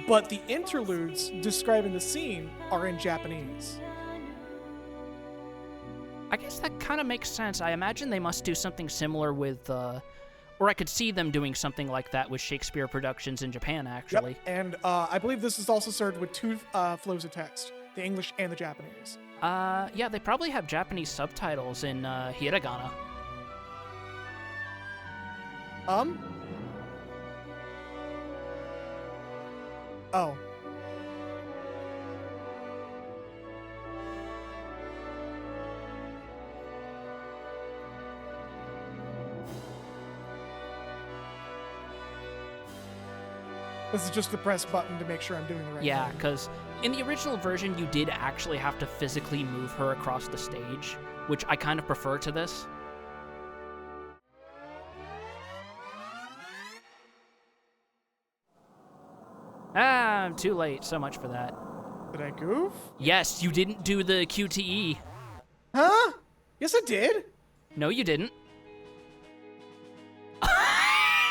B: but the interludes describing the scene are in Japanese.
C: I guess that kind of makes sense. I imagine they must do something similar with, or I could see them doing something like that with Shakespeare productions in Japan, actually.
B: Yep. And I believe this is also served with two flows of text, the English and the Japanese.
C: Yeah, they probably have Japanese subtitles in hiragana.
B: Oh. This is just the press button to make sure I'm doing the right
C: Yeah,
B: thing.
C: because in the original version, you did actually have to physically move her across the stage, which I kind of prefer to this. Ah, I'm too late. So much for that.
B: Did I goof?
C: Yes, you didn't do the QTE.
B: Huh? Yes, I did.
C: No, you didn't.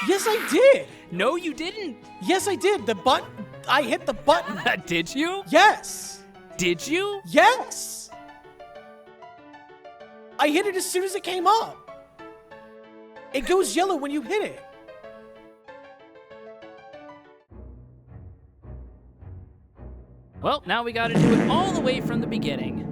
B: Yes, I did.
C: No, you didn't.
B: Yes, I did. The button. I hit the button.
C: Did you?
B: Yes.
C: Did you?
B: Yes. I hit it as soon as it came up. It goes yellow when you hit it.
C: Well, now we gotta do it all the way from the beginning.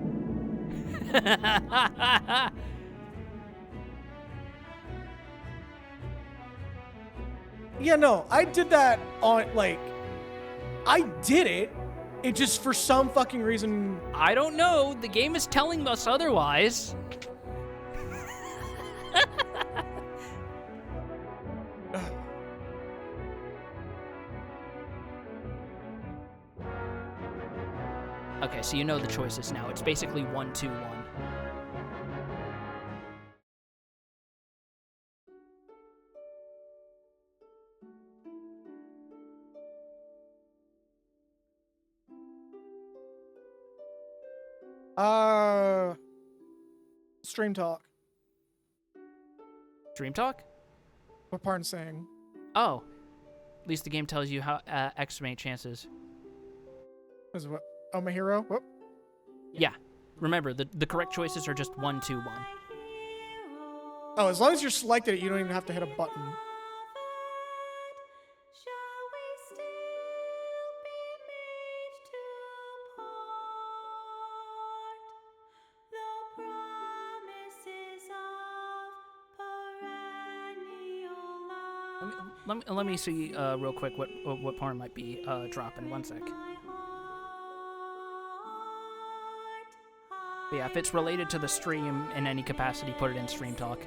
B: Yeah, no, I did that on, like, I did it. It just, for some fucking reason,
C: I don't know. The game is telling us otherwise. Okay, so you know the choices now. It's basically 1, 2, 1.
B: Stream talk.
C: Dream Talk?
B: What part's saying?
C: Oh. At least the game tells you how estimate chances.
B: Is what? Oh, my hero? Whoop.
C: Yeah. Remember, the correct choices are just 1, 2, 1.
B: Oh, as long as you're selected, you don't even have to hit a button.
G: Shall we still be made to part? The promises of perennial love.
C: Let me see real quick what porn might be dropping. One sec. But yeah, if it's related to the stream in any capacity, put it in Stream Talk.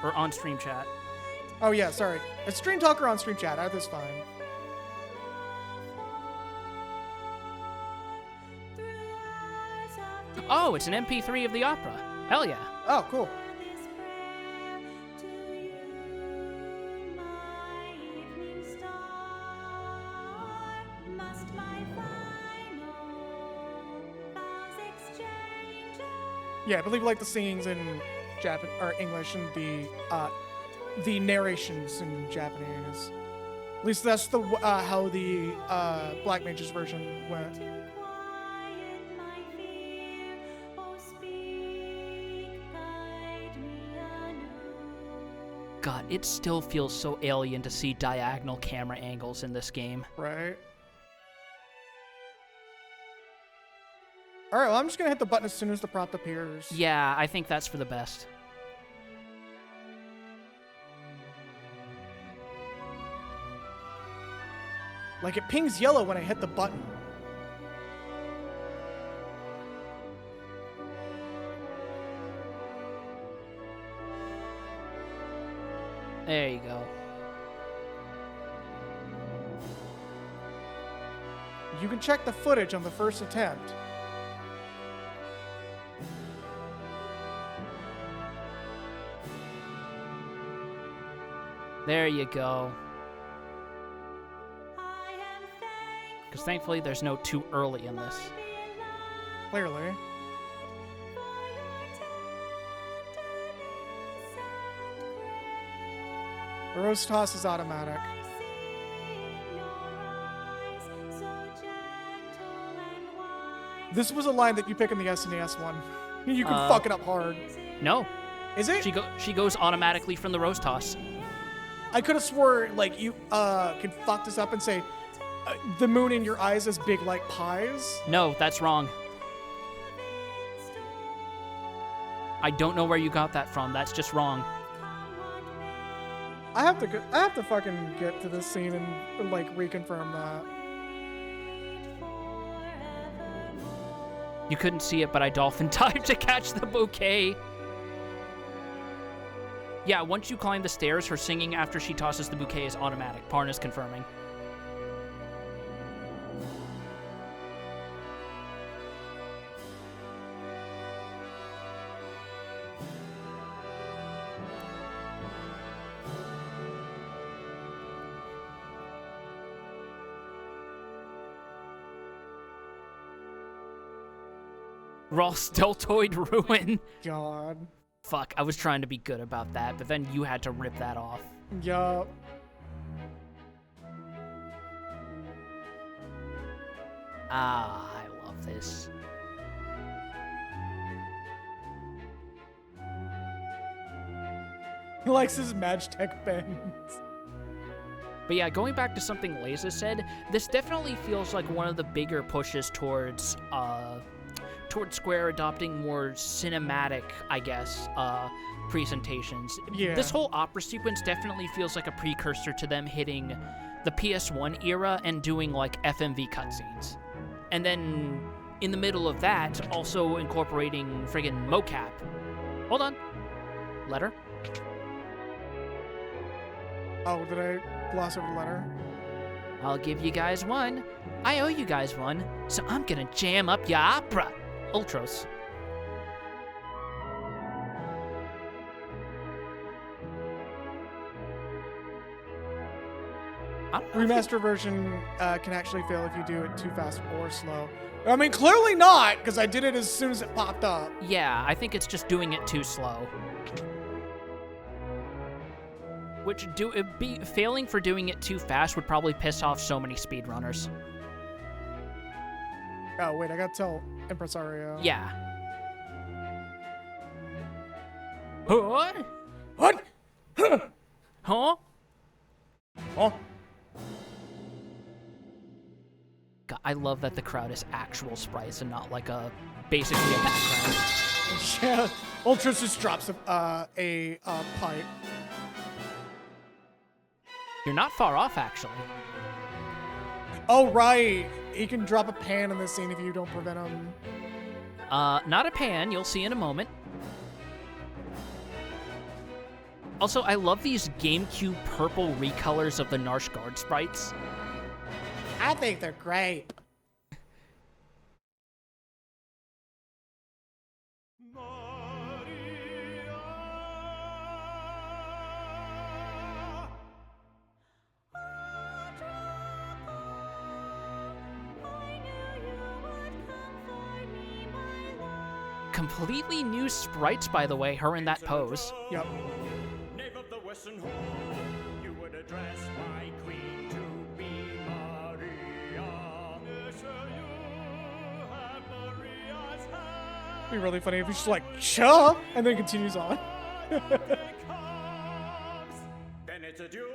C: Or on Stream Chat.
B: Oh, yeah, sorry. It's stream talk or on stream chat. Either's fine.
C: Oh, it's an MP3 of the opera. Hell yeah.
B: Oh, cool.
G: This prayer to you, my evening star. Must my final vows exchange?
B: Yeah, I believe like the singings in Japan or English and the narrations in Japanese. At least that's the how the Black Mage's version went.
G: Quiet my fear, oh speak, guide me anew.
C: God, it still feels so alien to see diagonal camera angles in this game.
B: Right. All right. Well, I'm just gonna hit the button as soon as the prompt appears.
C: Yeah, I think that's for the best.
B: Like it pings yellow when I hit the button.
C: There you go.
B: You can check the footage on the first attempt.
C: There you go.
G: I am
C: Because
G: thankful
C: thankfully there's no too early in this.
B: Clearly.
G: for
B: The roast toss is automatic.
G: I see in your eyes, so gentle and wise.
B: This was a line that you pick in the SNES one. You can fuck it up hard.
C: No,
B: Is it?
C: she goes automatically from the roast toss.
B: I could have swore like you could fuck this up and say the moon in your eyes is big like pies.
C: No, that's wrong. I don't know where you got that from. That's just wrong.
B: I have to fucking get to this scene and like reconfirm that.
C: You couldn't see it, but I dolphin dived to catch the bouquet. Yeah, once you climb the stairs, her singing after she tosses the bouquet is automatic. Parna's confirming. Ross Deltoid Ruin.
B: God.
C: Fuck, I was trying to be good about that, but then you had to rip that off.
B: Yup.
C: Ah, I love this.
B: He likes his Magitech bends.
C: But yeah, going back to something Leza said, this definitely feels like one of the bigger pushes towards Square adopting more cinematic, I guess, presentations.
B: Yeah.
C: This whole opera sequence definitely feels like a precursor to them hitting the PS1 era and doing like FMV cutscenes. And then in the middle of that, also incorporating friggin' mocap. Hold on. Letter?
B: Oh, did I gloss over the letter?
C: I'll give you guys one. I owe you guys one, so I'm gonna jam up your opera. Ultros. I don't know if
B: Remaster version can actually fail if you do it too fast or slow. I mean, clearly not, because I did it as soon as it popped up.
C: Yeah, I think it's just doing it too slow. Which failing for doing it too fast would probably piss off so many speedrunners.
B: Oh, wait, I gotta tell Impresario.
C: Yeah. What?
B: What?
C: Huh?
B: Oh.
C: God, I love that the crowd is actual sprites and not like basically a background.
B: Yeah. Ultras just drops a pipe.
C: You're not far off, actually.
B: Oh, right. He can drop a pan in this scene if you don't prevent him.
C: Not a pan, you'll see in a moment. Also, I love these GameCube purple recolors of the Narsh Guard sprites.
B: I think they're great.
C: Completely new sprites, by the way, her in that pose.
B: Yep.
F: Knave of the Western Hall, you would address my queen to be Maria. Yes, you have Maria's hand.
B: It'd be really funny if he's just like, cha, and then continues on.
F: Then it's a duel.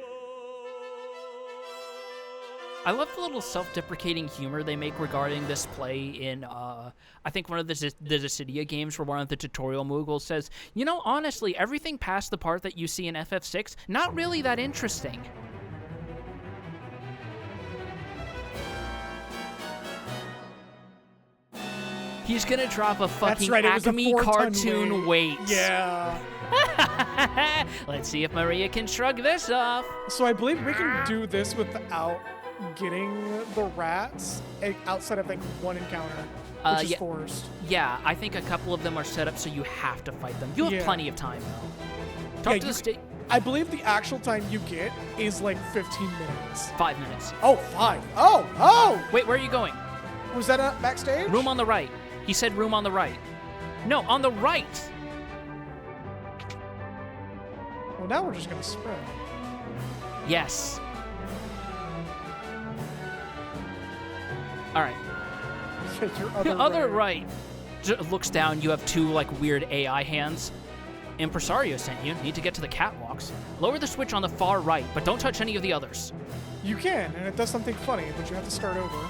C: I love the little self-deprecating humor they make regarding this play in, I think one of the Dissidia games where one of the tutorial moogles says, you know, honestly, everything past the part that you see in FF6, not really that interesting. He's gonna drop a fucking
B: That's right, it was a
C: Acme
B: 4-ton
C: cartoon weight.
B: Yeah.
C: Let's see if Maria can shrug this off.
B: So I believe we can do this without getting the rats outside of like one encounter, which is
C: yeah.
B: forced.
C: Yeah, I think a couple of them are set up so you have to fight them. You have
B: Yeah.
C: plenty of time, though. Talk
B: Yeah,
C: to
B: you
C: the state.
B: I believe the actual time you get is like 15 minutes.
C: 5 minutes.
B: Oh, 5. Oh!
C: Wait, where are you going?
B: Was that backstage?
C: Room on the right. He said room on the right. No, on the right.
B: Well, now we're just gonna sprint.
C: Yes. All right.
B: Your
C: Other,
B: other
C: right. Looks down. You have two like weird AI hands. Impresario sent you. Need to get to the catwalks. Lower the switch on the far right, but don't touch any of the others.
B: You can, and it does something funny, but you have to start over.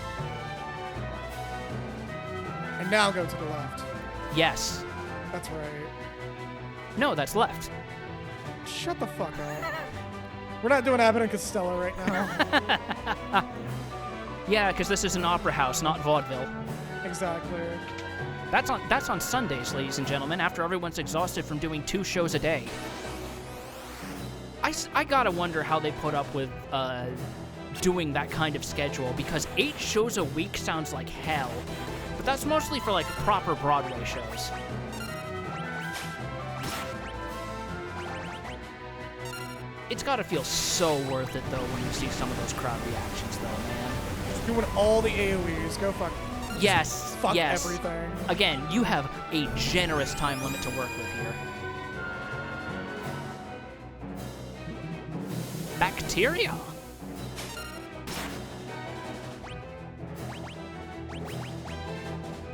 B: And now go to the left.
C: Yes.
B: That's right.
C: No, that's left.
B: Shut the fuck up. We're not doing Abbott and Costello right now.
C: Yeah, because this is an opera house, not vaudeville.
B: Exactly.
C: That's on Sundays, ladies and gentlemen, after everyone's exhausted from doing 2 shows a day. I gotta wonder how they put up with doing that kind of schedule, because 8 shows a week sounds like hell. But that's mostly for like proper Broadway shows. It's gotta feel so worth it though when you see some of those crowd reactions though, man.
B: Doing all the AoEs. Go fuck.
C: Yes,
B: Fuck
C: yes.
B: everything.
C: Again, you have a generous time limit to work with here. Bacteria.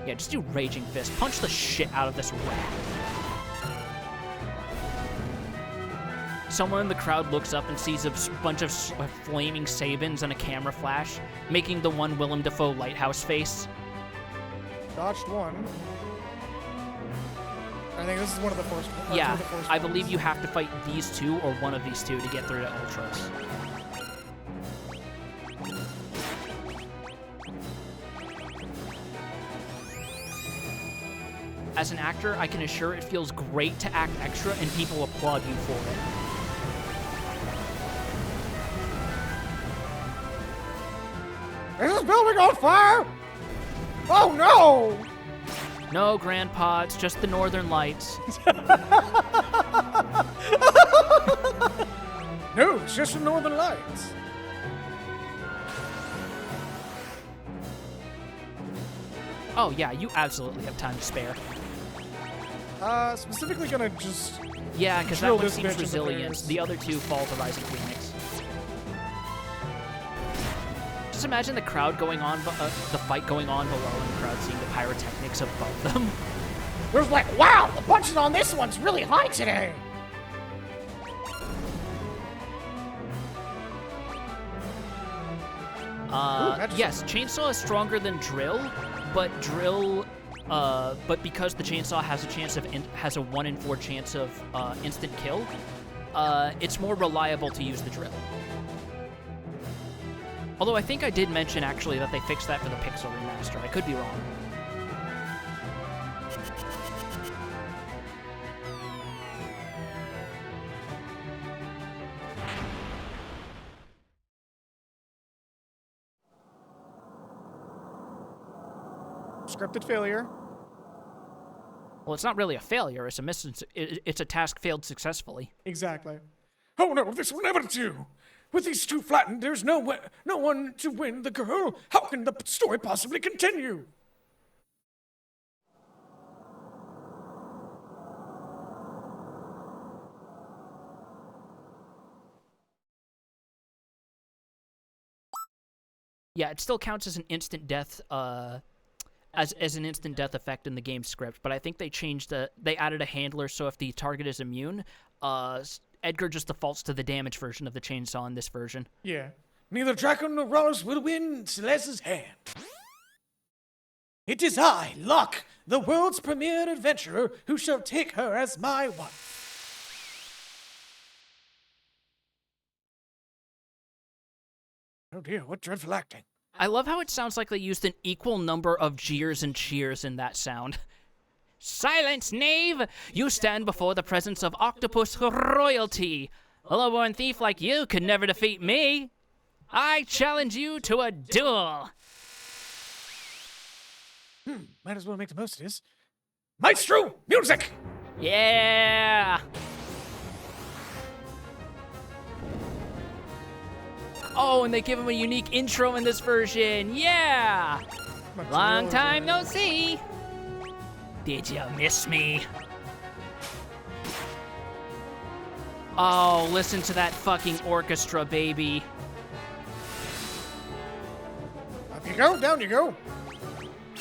C: Yeah, just do Raging Fist. Punch the shit out of this rat. Someone in the crowd looks up and sees a bunch of flaming Sabins and a camera flash, making the one Willem Dafoe lighthouse face.
B: Dodged one. I think this is one of the first ones.
C: Yeah, I believe you have to fight these two or one of these two to get through to Ultros. As an actor, I can assure it feels great to act extra and people applaud you for it.
B: Is this building on fire? Oh no!
C: No, Grandpa, it's just the Northern Lights.
B: No, it's just the Northern Lights.
C: Oh yeah, you absolutely have time to spare.
B: Specifically gonna just...
C: Yeah, because that
B: Drill
C: one
B: this
C: seems
B: bitch into
C: resilient.
B: pairs.
C: The other two fall to Rising Phoenix. Just imagine the crowd going on, the fight going on below, and the crowd seeing the pyrotechnics above them.
B: There's like, wow, the punching on this one's really high today. that's
C: Yes, chainsaw is stronger than drill, but but because the chainsaw has a 1 in 4 chance of instant kill, it's more reliable to use the drill. Although I think I did mention actually that they fixed that for the Pixel remaster. I could be wrong.
B: Scripted failure.
C: Well, it's not really a failure. It's a it's a task failed successfully.
B: Exactly.
D: Oh no, this will never do. With these two flattened, there's no one to win the girl. How can the story possibly continue?
C: Yeah, it still counts as an instant death, as an instant death effect in the game script, but I think they added a handler so if the target is immune, Edgar just defaults to the damage version of the chainsaw in this version.
B: Yeah.
D: Neither Draco nor Ross will win Celeste's hand. It is I, Locke, the world's premier adventurer, who shall take her as my wife. Oh dear, what dreadful acting.
C: I love how it sounds like they used an equal number of jeers and cheers in that sound. Silence, knave! You stand before the presence of octopus royalty. A low-born thief like you could never defeat me. I challenge you to a duel.
D: Might as well make the most of this. Maestro, music!
C: Yeah! Oh, and they give him a unique intro in this version. Yeah! Long time no see. Did you miss me? Oh, listen to that fucking orchestra, baby.
B: Up you go, down you go.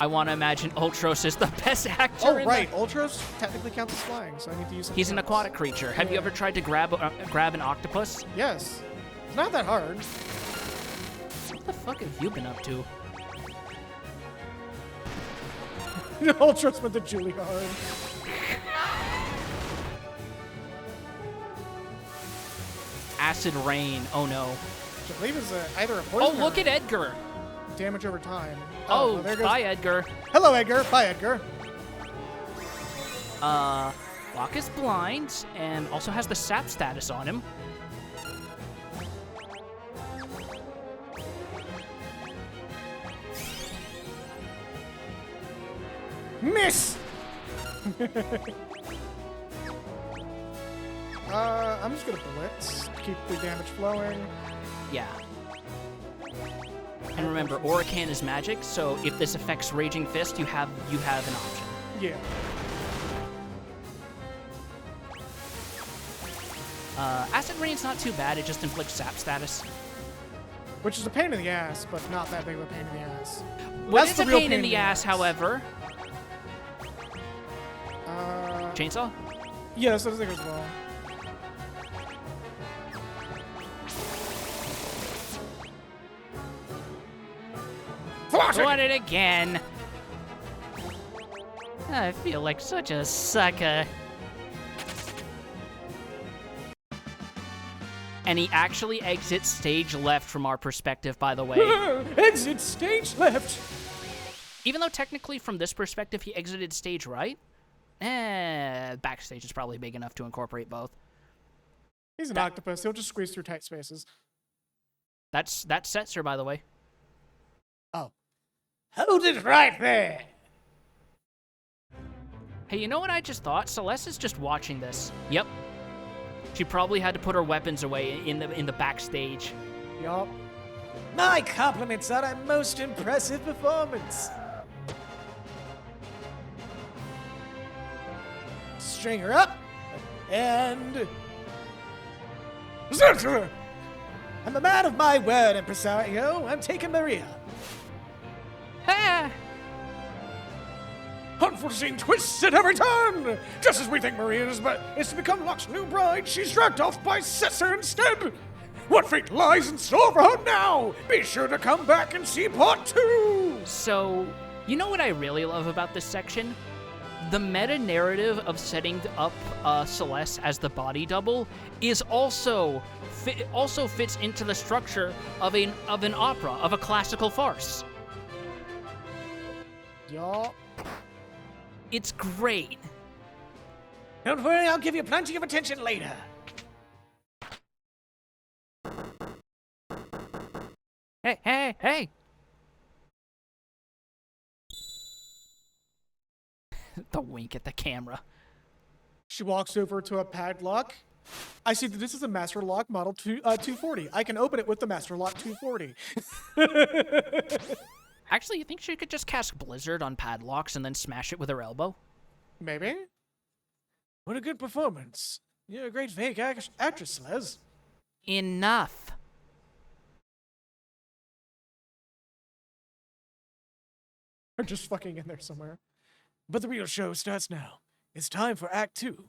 C: I want to imagine Ultros is the best actor.
B: Oh,
C: in
B: right.
C: the-
B: Ultros technically counts as flying, so I need to use.
C: He's an aquatic creature. Have you ever tried to grab an octopus?
B: Yes. It's not that hard.
C: What the fuck have you been up to?
B: Ultros went to Julie hard.
C: Acid rain. Oh no.
B: Which I believe is either a
C: Oh,
B: poison
C: look
B: or
C: at Edgar.
B: damage over time.
C: Oh,
B: well, there goes.
C: bye, Edgar.
B: Hello, Edgar. Bye, Edgar.
C: Locke is blind and also has the sap status on him.
B: Miss! I'm just gonna blitz. Keep the damage flowing.
C: Yeah. And remember, Oracan is magic, so if this affects Raging Fist, you have an option.
B: Yeah.
C: Acid Rain's not too bad, it just inflicts sap status.
B: Which is a pain in the ass, but not that big of a pain in the ass.
C: What
B: That's
C: is
B: the
C: a
B: real
C: pain in the ass, however? Chainsaw?
B: Yes, I think as well.
C: Got it again. I feel like such a sucker. And he actually exits stage left from our perspective, by the way.
B: Exit stage left.
C: Even though technically from this perspective he exited stage right, backstage is probably big enough to incorporate both.
B: He's an octopus. He'll just squeeze through tight spaces.
C: That's Setzer, by the way.
B: Oh. Hold it right there.
C: Hey, you know what I just thought? Celeste is just watching this. Yep. She probably had to put her weapons away in the backstage.
B: Yup.
E: My compliments on a most impressive performance.
B: String her up. And...
E: Zertra! I'm a man of my word, impresario. I'm taking Maria.
C: Ah!
D: Unforeseen twists at every turn! Just as we think Maria is to become Locke's new bride, she's dragged off by Setzer instead! What fate lies in store for her now? Be sure to come back and see part 2!
C: So, you know what I really love about this section? The meta-narrative of setting up Celeste as the body double is also fits into the structure of an opera, of a classical farce.
B: Yup.
C: It's great.
E: Don't worry, I'll give you plenty of attention later.
C: Hey! The wink at the camera.
B: She walks over to a padlock. I see that this is a Master Lock Model 240. I can open it with the Master Lock 240.
C: Actually, you think she could just cast Blizzard on padlocks and then smash it with her elbow?
B: Maybe?
E: What a good performance. You're a great fake actress, Les.
C: Enough.
B: Or just fucking in there somewhere.
E: But the real show starts now. It's time for Act 2.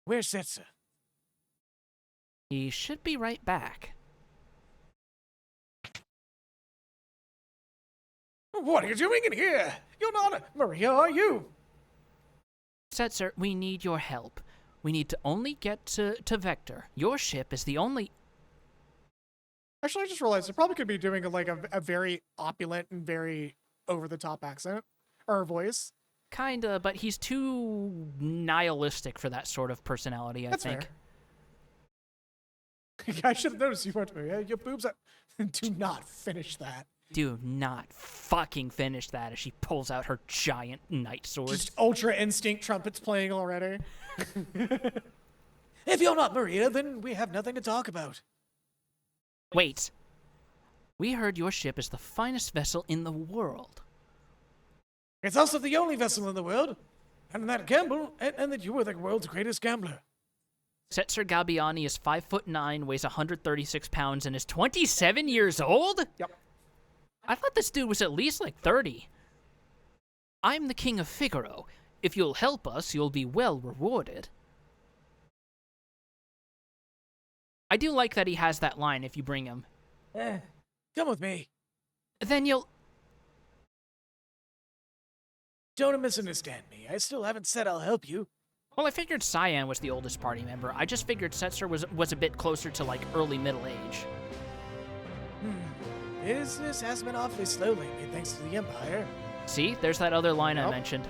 E: Where's Setzer?
C: He should be right back.
D: What are you doing in here? You're not Maria, are you?
C: Setzer, we need your help. We need to only get to Vector. Your ship is the only...
B: Actually, I just realized it probably could be doing a very opulent and very over-the-top accent. Or voice.
C: Kinda, but he's too nihilistic for that sort of personality, I think.
B: Fair. I should have noticed you weren't Maria. Your boobs are... Do not finish that.
C: Do not fucking finish that as she pulls out her giant night sword.
B: Just Ultra Instinct trumpets playing already.
E: If you're not Maria, then we have nothing to talk about.
C: Wait. We heard your ship is the finest vessel in the world.
E: It's also the only vessel in the world, and that that you were the world's greatest gambler.
C: Setzer Galbiani is 5'9", weighs 136 pounds, and is 27 years old?
B: Yep.
C: I thought this dude was at least like 30. I'm the King of Figaro. If you'll help us, you'll be well rewarded. I do like that he has that line if you bring him.
E: Come with me.
C: Then you'll...
E: Don't misunderstand me. I still haven't said I'll help you.
C: Well, I figured Cyan was the oldest party member. I just figured Setzer was a bit closer to, like, early middle age.
E: Business has been awfully slow lately, thanks to the Empire.
C: See? There's that other line I
B: Yep.
C: mentioned.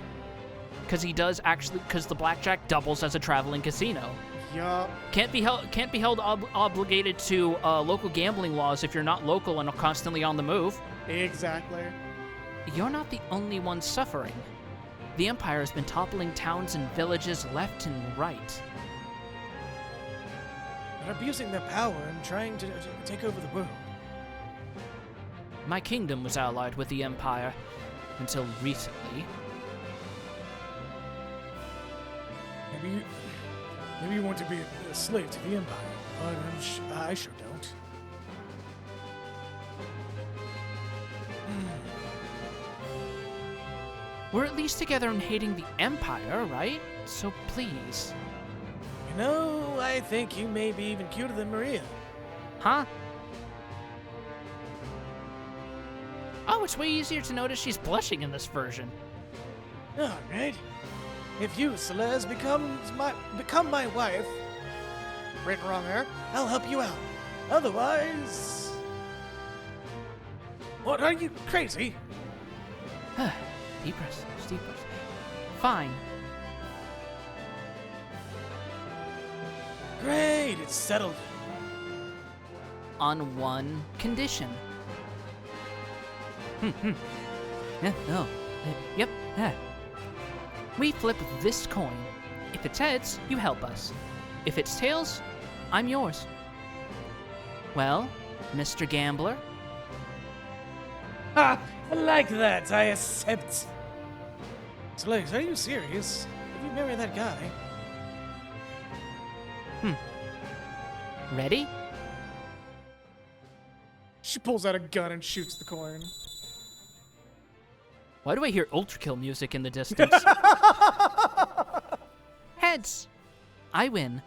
C: Because the blackjack doubles as a traveling casino.
B: Yup.
C: Can't be held obligated to local gambling laws if you're not local and are constantly on the move.
B: Exactly.
C: You're not the only one suffering. The Empire has been toppling towns and villages left and right.
E: They're abusing their power and trying to take over the world.
C: My kingdom was allied with the Empire until recently.
D: Maybe you want to be a slave to the Empire, but I sure don't.
C: We're at least together in hating the Empire, right? So please.
E: You know, I think you may be even cuter than Maria.
C: Huh? Oh, it's way easier to notice she's blushing in this version.
E: All right. If you, Celeste, become my wife,
B: Written wrong there.
E: I'll help you out. Otherwise...
D: What, are you crazy?
C: Deep breaths, deep breaths. Fine.
E: Great, it's settled.
C: On one condition. Yep. We flip this coin. If it's heads, you help us. If it's tails, I'm yours. Well, Mr. Gambler?
E: Ha! I like that. I accept. Celeste, are you serious? If you marry that guy...
C: Ready?
B: She pulls out a gun and shoots the coin.
C: Why do I hear Ultra Kill music in the distance? Heads! I win.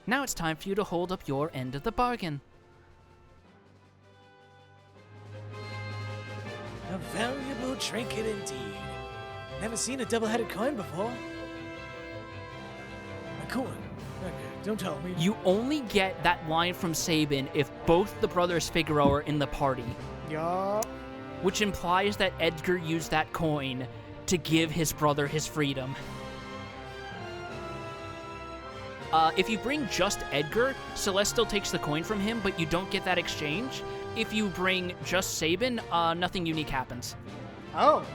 C: Now it's time for you to hold up your end of the bargain.
E: A valuable trinket indeed. Never seen a double-headed coin before. A coin? Okay, don't tell me.
C: You only get that line from Sabin if both the brothers Figaro are in the party,
B: Yup.
C: which implies that Edgar used that coin to give his brother his freedom. If you bring just Edgar, Celeste still takes the coin from him, but you don't get that exchange. If you bring just Sabin, nothing unique happens.
B: Oh.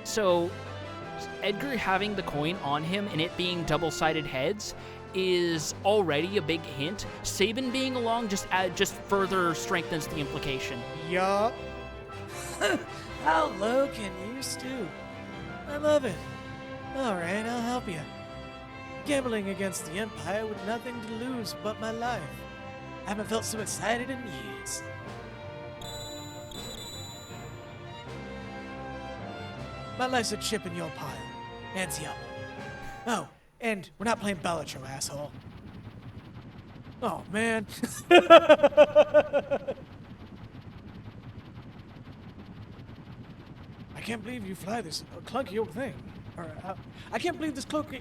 C: So, Edgar having the coin on him and it being double-sided heads is already a big hint. Sabin being along just further strengthens the implication.
B: Yup.
E: How low can you stoop? I love it. All right, I'll help you. Gambling against the Empire with nothing to lose but my life. I haven't felt so excited in years. My life's a chip in your pile. Ante up. Oh, and we're not playing Bellatrix, asshole. Oh, man. I can't believe you fly this clunky old thing. Or, I can't believe this clunky...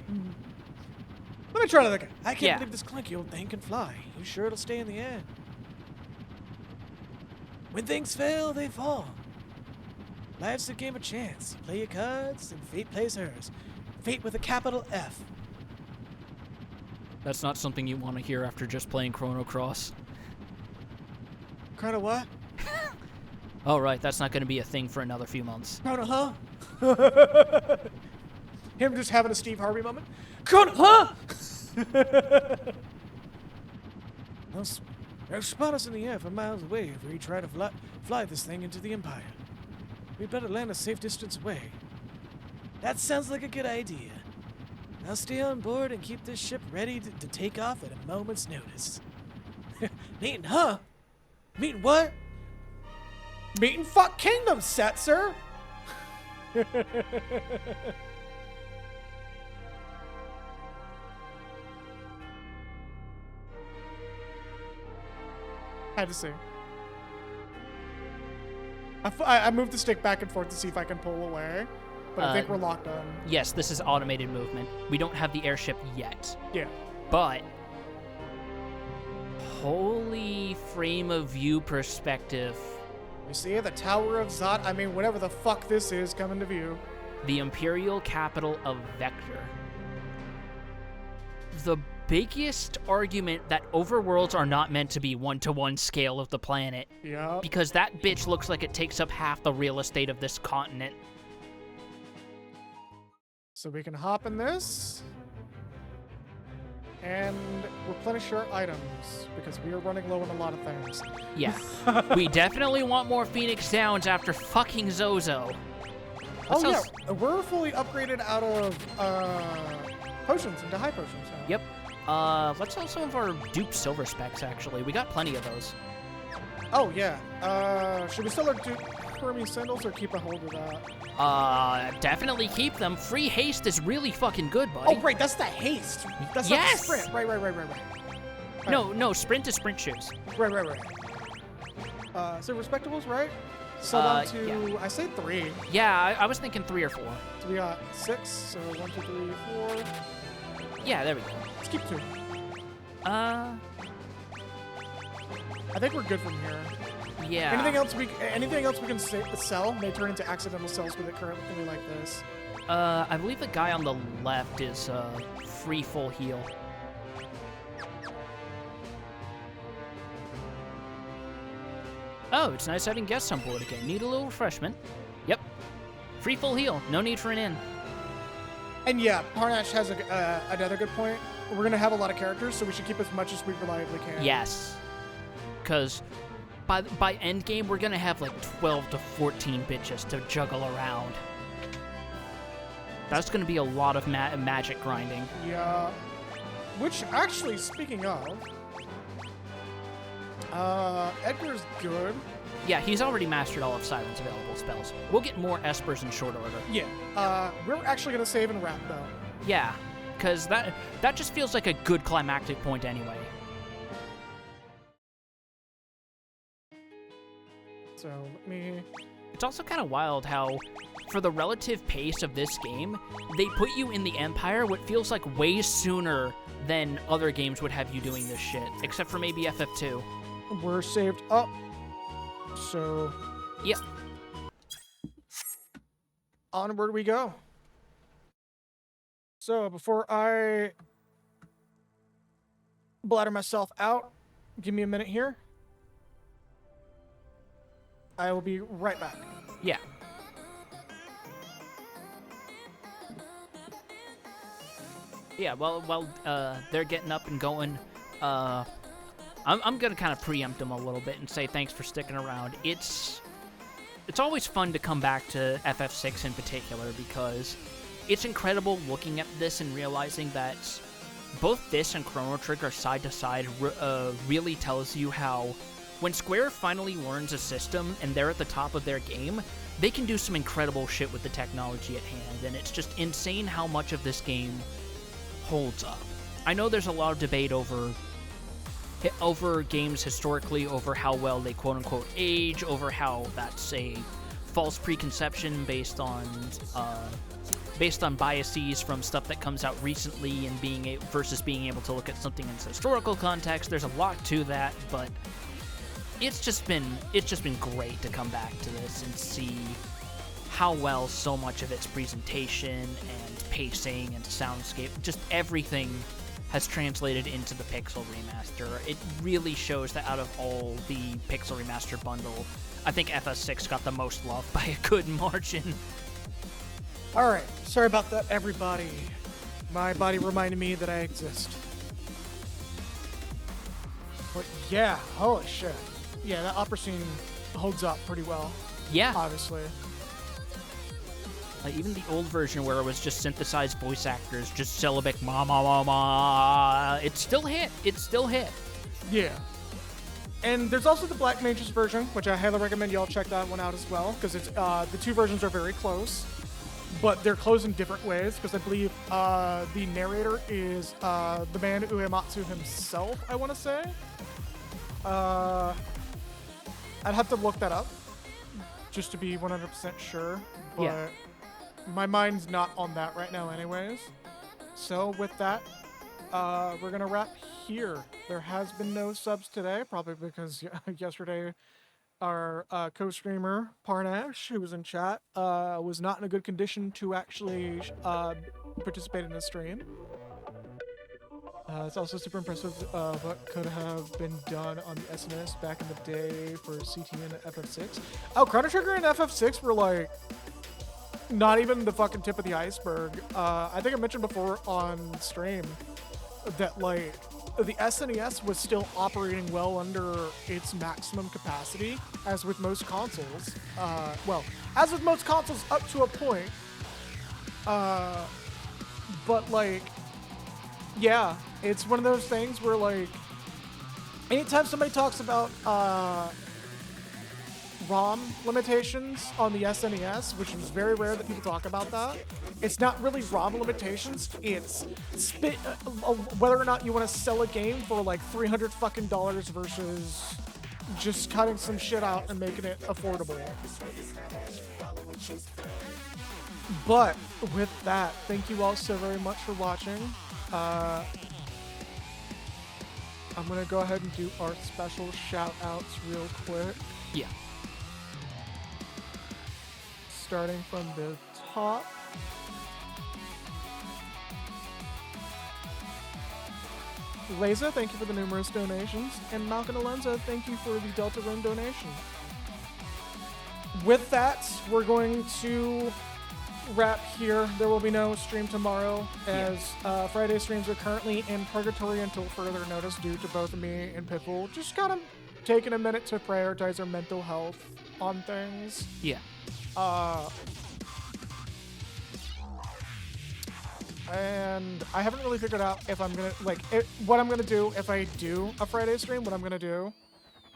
B: Let me try that again.
E: I can't
C: Yeah.
E: believe this clunky old thing can fly. You sure it'll stay in the air? When things fail, they fall. Life's a game of chance. You play your cards, and fate plays hers. Fate with a capital F.
C: That's not something you want to hear after just playing Chrono Cross.
E: Chrono what?
C: Oh, right, that's not going to be a thing for another few months.
E: Chrono huh?
B: Him just having a Steve Harvey moment.
E: Chrono huh? They'll spot us in the air from miles away if we try to fly this thing into the Empire. We'd better land a safe distance away. That sounds like a good idea. I'll stay on board and keep this ship ready to take off at a moment's notice. Meeting, huh? Meeting what?
B: Meeting fuck kingdom, Setzer. Had to see. I moved the stick back and forth to see if I can pull away, but I think we're locked on.
C: Yes, this is automated movement. We don't have the airship yet,
B: Yeah.
C: but holy frame of view perspective.
B: You see the Tower of Zot? I mean, whatever the fuck this is coming to view.
C: The imperial capital of Vector. The biggest argument that overworlds are not meant to be one-to-one scale of the planet,
B: Yeah.
C: because that bitch looks like it takes up half the real estate of this continent.
B: So we can hop in this and replenish our items because we are running low on a lot of things.
C: Yeah. We definitely want more Phoenix Downs after fucking Zozo.
B: Oh
C: What else?
B: yeah, we're fully upgraded out of potions into high potions now.
C: Yep. Let's sell some of our dupe silver specs, actually. We got plenty of those.
B: Oh yeah. Should we sell our Duke Hermes sandals or keep a hold of that?
C: Definitely keep them. Free haste is really fucking good, buddy.
B: Oh right, that's the haste. That's
C: Yes!
B: not the sprint. Right.
C: No, sprint is sprint shoes.
B: Right. So respectables, right? So down to
C: yeah.
B: I say 3.
C: Yeah, I was thinking 3 or 4.
B: So we got 6. So 1, 2, 3, 4.
C: Yeah, there we go.
B: Let's keep 2.
C: Uh,
B: I think we're good from here.
C: yeah.
B: Anything else we can sell may turn into accidental sells with it currently like this.
C: I believe the guy on the left is, free full heal. Oh, it's nice having guests on board again. Need a little refreshment? Yep. Free full heal. No need for an inn.
B: And yeah, Parnash has another good point. We're gonna have a lot of characters, so we should keep as much as we reliably can.
C: Yes. Because by end game, we're gonna have like 12 to 14 bitches to juggle around. That's gonna be a lot of magic grinding.
B: Yeah. Which actually, speaking of, Edgar's good.
C: Yeah, he's already mastered all of Siren's available spells. We'll get more Espers in short order.
B: Yeah. We're actually gonna save and wrap though.
C: Yeah, because that just feels like a good climactic point anyway.
B: So let me.
C: It's also kind of wild how, for the relative pace of this game, they put you in the Empire what feels like way sooner than other games would have you doing this shit, except for maybe FF2.
B: We're saved up. So
C: Yep.
B: onward we go. So before I bladder myself out, give me a minute here. I will be right back.
C: Yeah. Yeah, well, while they're getting up and going, I'm gonna kind of preempt them a little bit and say thanks for sticking around. It's always fun to come back to FF6 in particular because it's incredible looking at this and realizing that both this and Chrono Trigger side to side really tells you how when Square finally learns a system and they're at the top of their game, they can do some incredible shit with the technology at hand, and it's just insane how much of this game holds up. I know there's a lot of debate over games historically, over how well they quote-unquote age, over how that's a false preconception based on biases from stuff that comes out recently and versus being able to look at something in its historical context. There's a lot to that, but it's just been great to come back to this and see how well so much of its presentation and pacing and soundscape, just everything has translated into the Pixel Remaster. It really shows that out of all the Pixel Remaster bundle, I think FS6 got the most love by a good margin.
B: Alright, sorry about that, everybody. My body reminded me that I exist. But yeah, holy shit. Yeah, that opera scene holds up pretty well,
C: Yeah,
B: obviously.
C: Like, even the old version where it was just synthesized voice actors, just syllabic ma ma ma ma, it still hit. It still hit.
B: Yeah. And there's also the Black Mages version, which I highly recommend y'all check that one out as well, because it's the two versions are very close, but they're close in different ways. Because I believe the narrator is the man Uematsu himself. I want to say. I'd have to look that up just to be 100% sure, but
C: Yeah.
B: my mind's not on that right now, anyways. So with that, we're gonna wrap here. There has been no subs today, probably because yesterday our co-streamer Parnash, who was in chat, was not in a good condition to actually participate in the stream. It's also super impressive what could have been done on the SNES back in the day for CT and FF6. Oh, Chrono Trigger and FF6 were like not even the fucking tip of the iceberg. I think I mentioned before on stream that like the SNES was still operating well under its maximum capacity, as with most consoles. Well, as with most consoles up to a point. But like, yeah, it's one of those things where like, anytime somebody talks about ROM limitations on the SNES, which is very rare that people talk about that, it's not really ROM limitations. It's whether or not you want to sell a game for like $300 fucking versus just cutting some shit out and making it affordable. But with that, thank you all so very much for watching. I'm gonna go ahead and do our special shout outs real quick.
C: Yeah.
B: Starting from the top. Leza, thank you for the numerous donations. And Malcolm Alenza, thank you for the Delta Rune donation. With that, we're going to wrap here. There will be no stream tomorrow, as Friday streams are currently in purgatory until further notice due to both me and Pitbull just kind of taking a minute to prioritize our mental health on things.
C: Yeah.
B: And I haven't really figured out if I'm gonna what I'm gonna do if I do a Friday stream. What I'm gonna do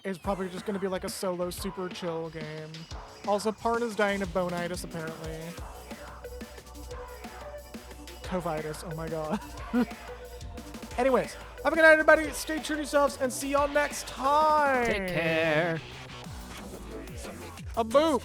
B: is probably just gonna be like a solo super chill game. Also, Parna's dying of bonitis apparently. Covitis, oh my god. Anyways, have a good night, everybody. Stay true to yourselves, and see y'all next time.
C: Take care.
B: A boop.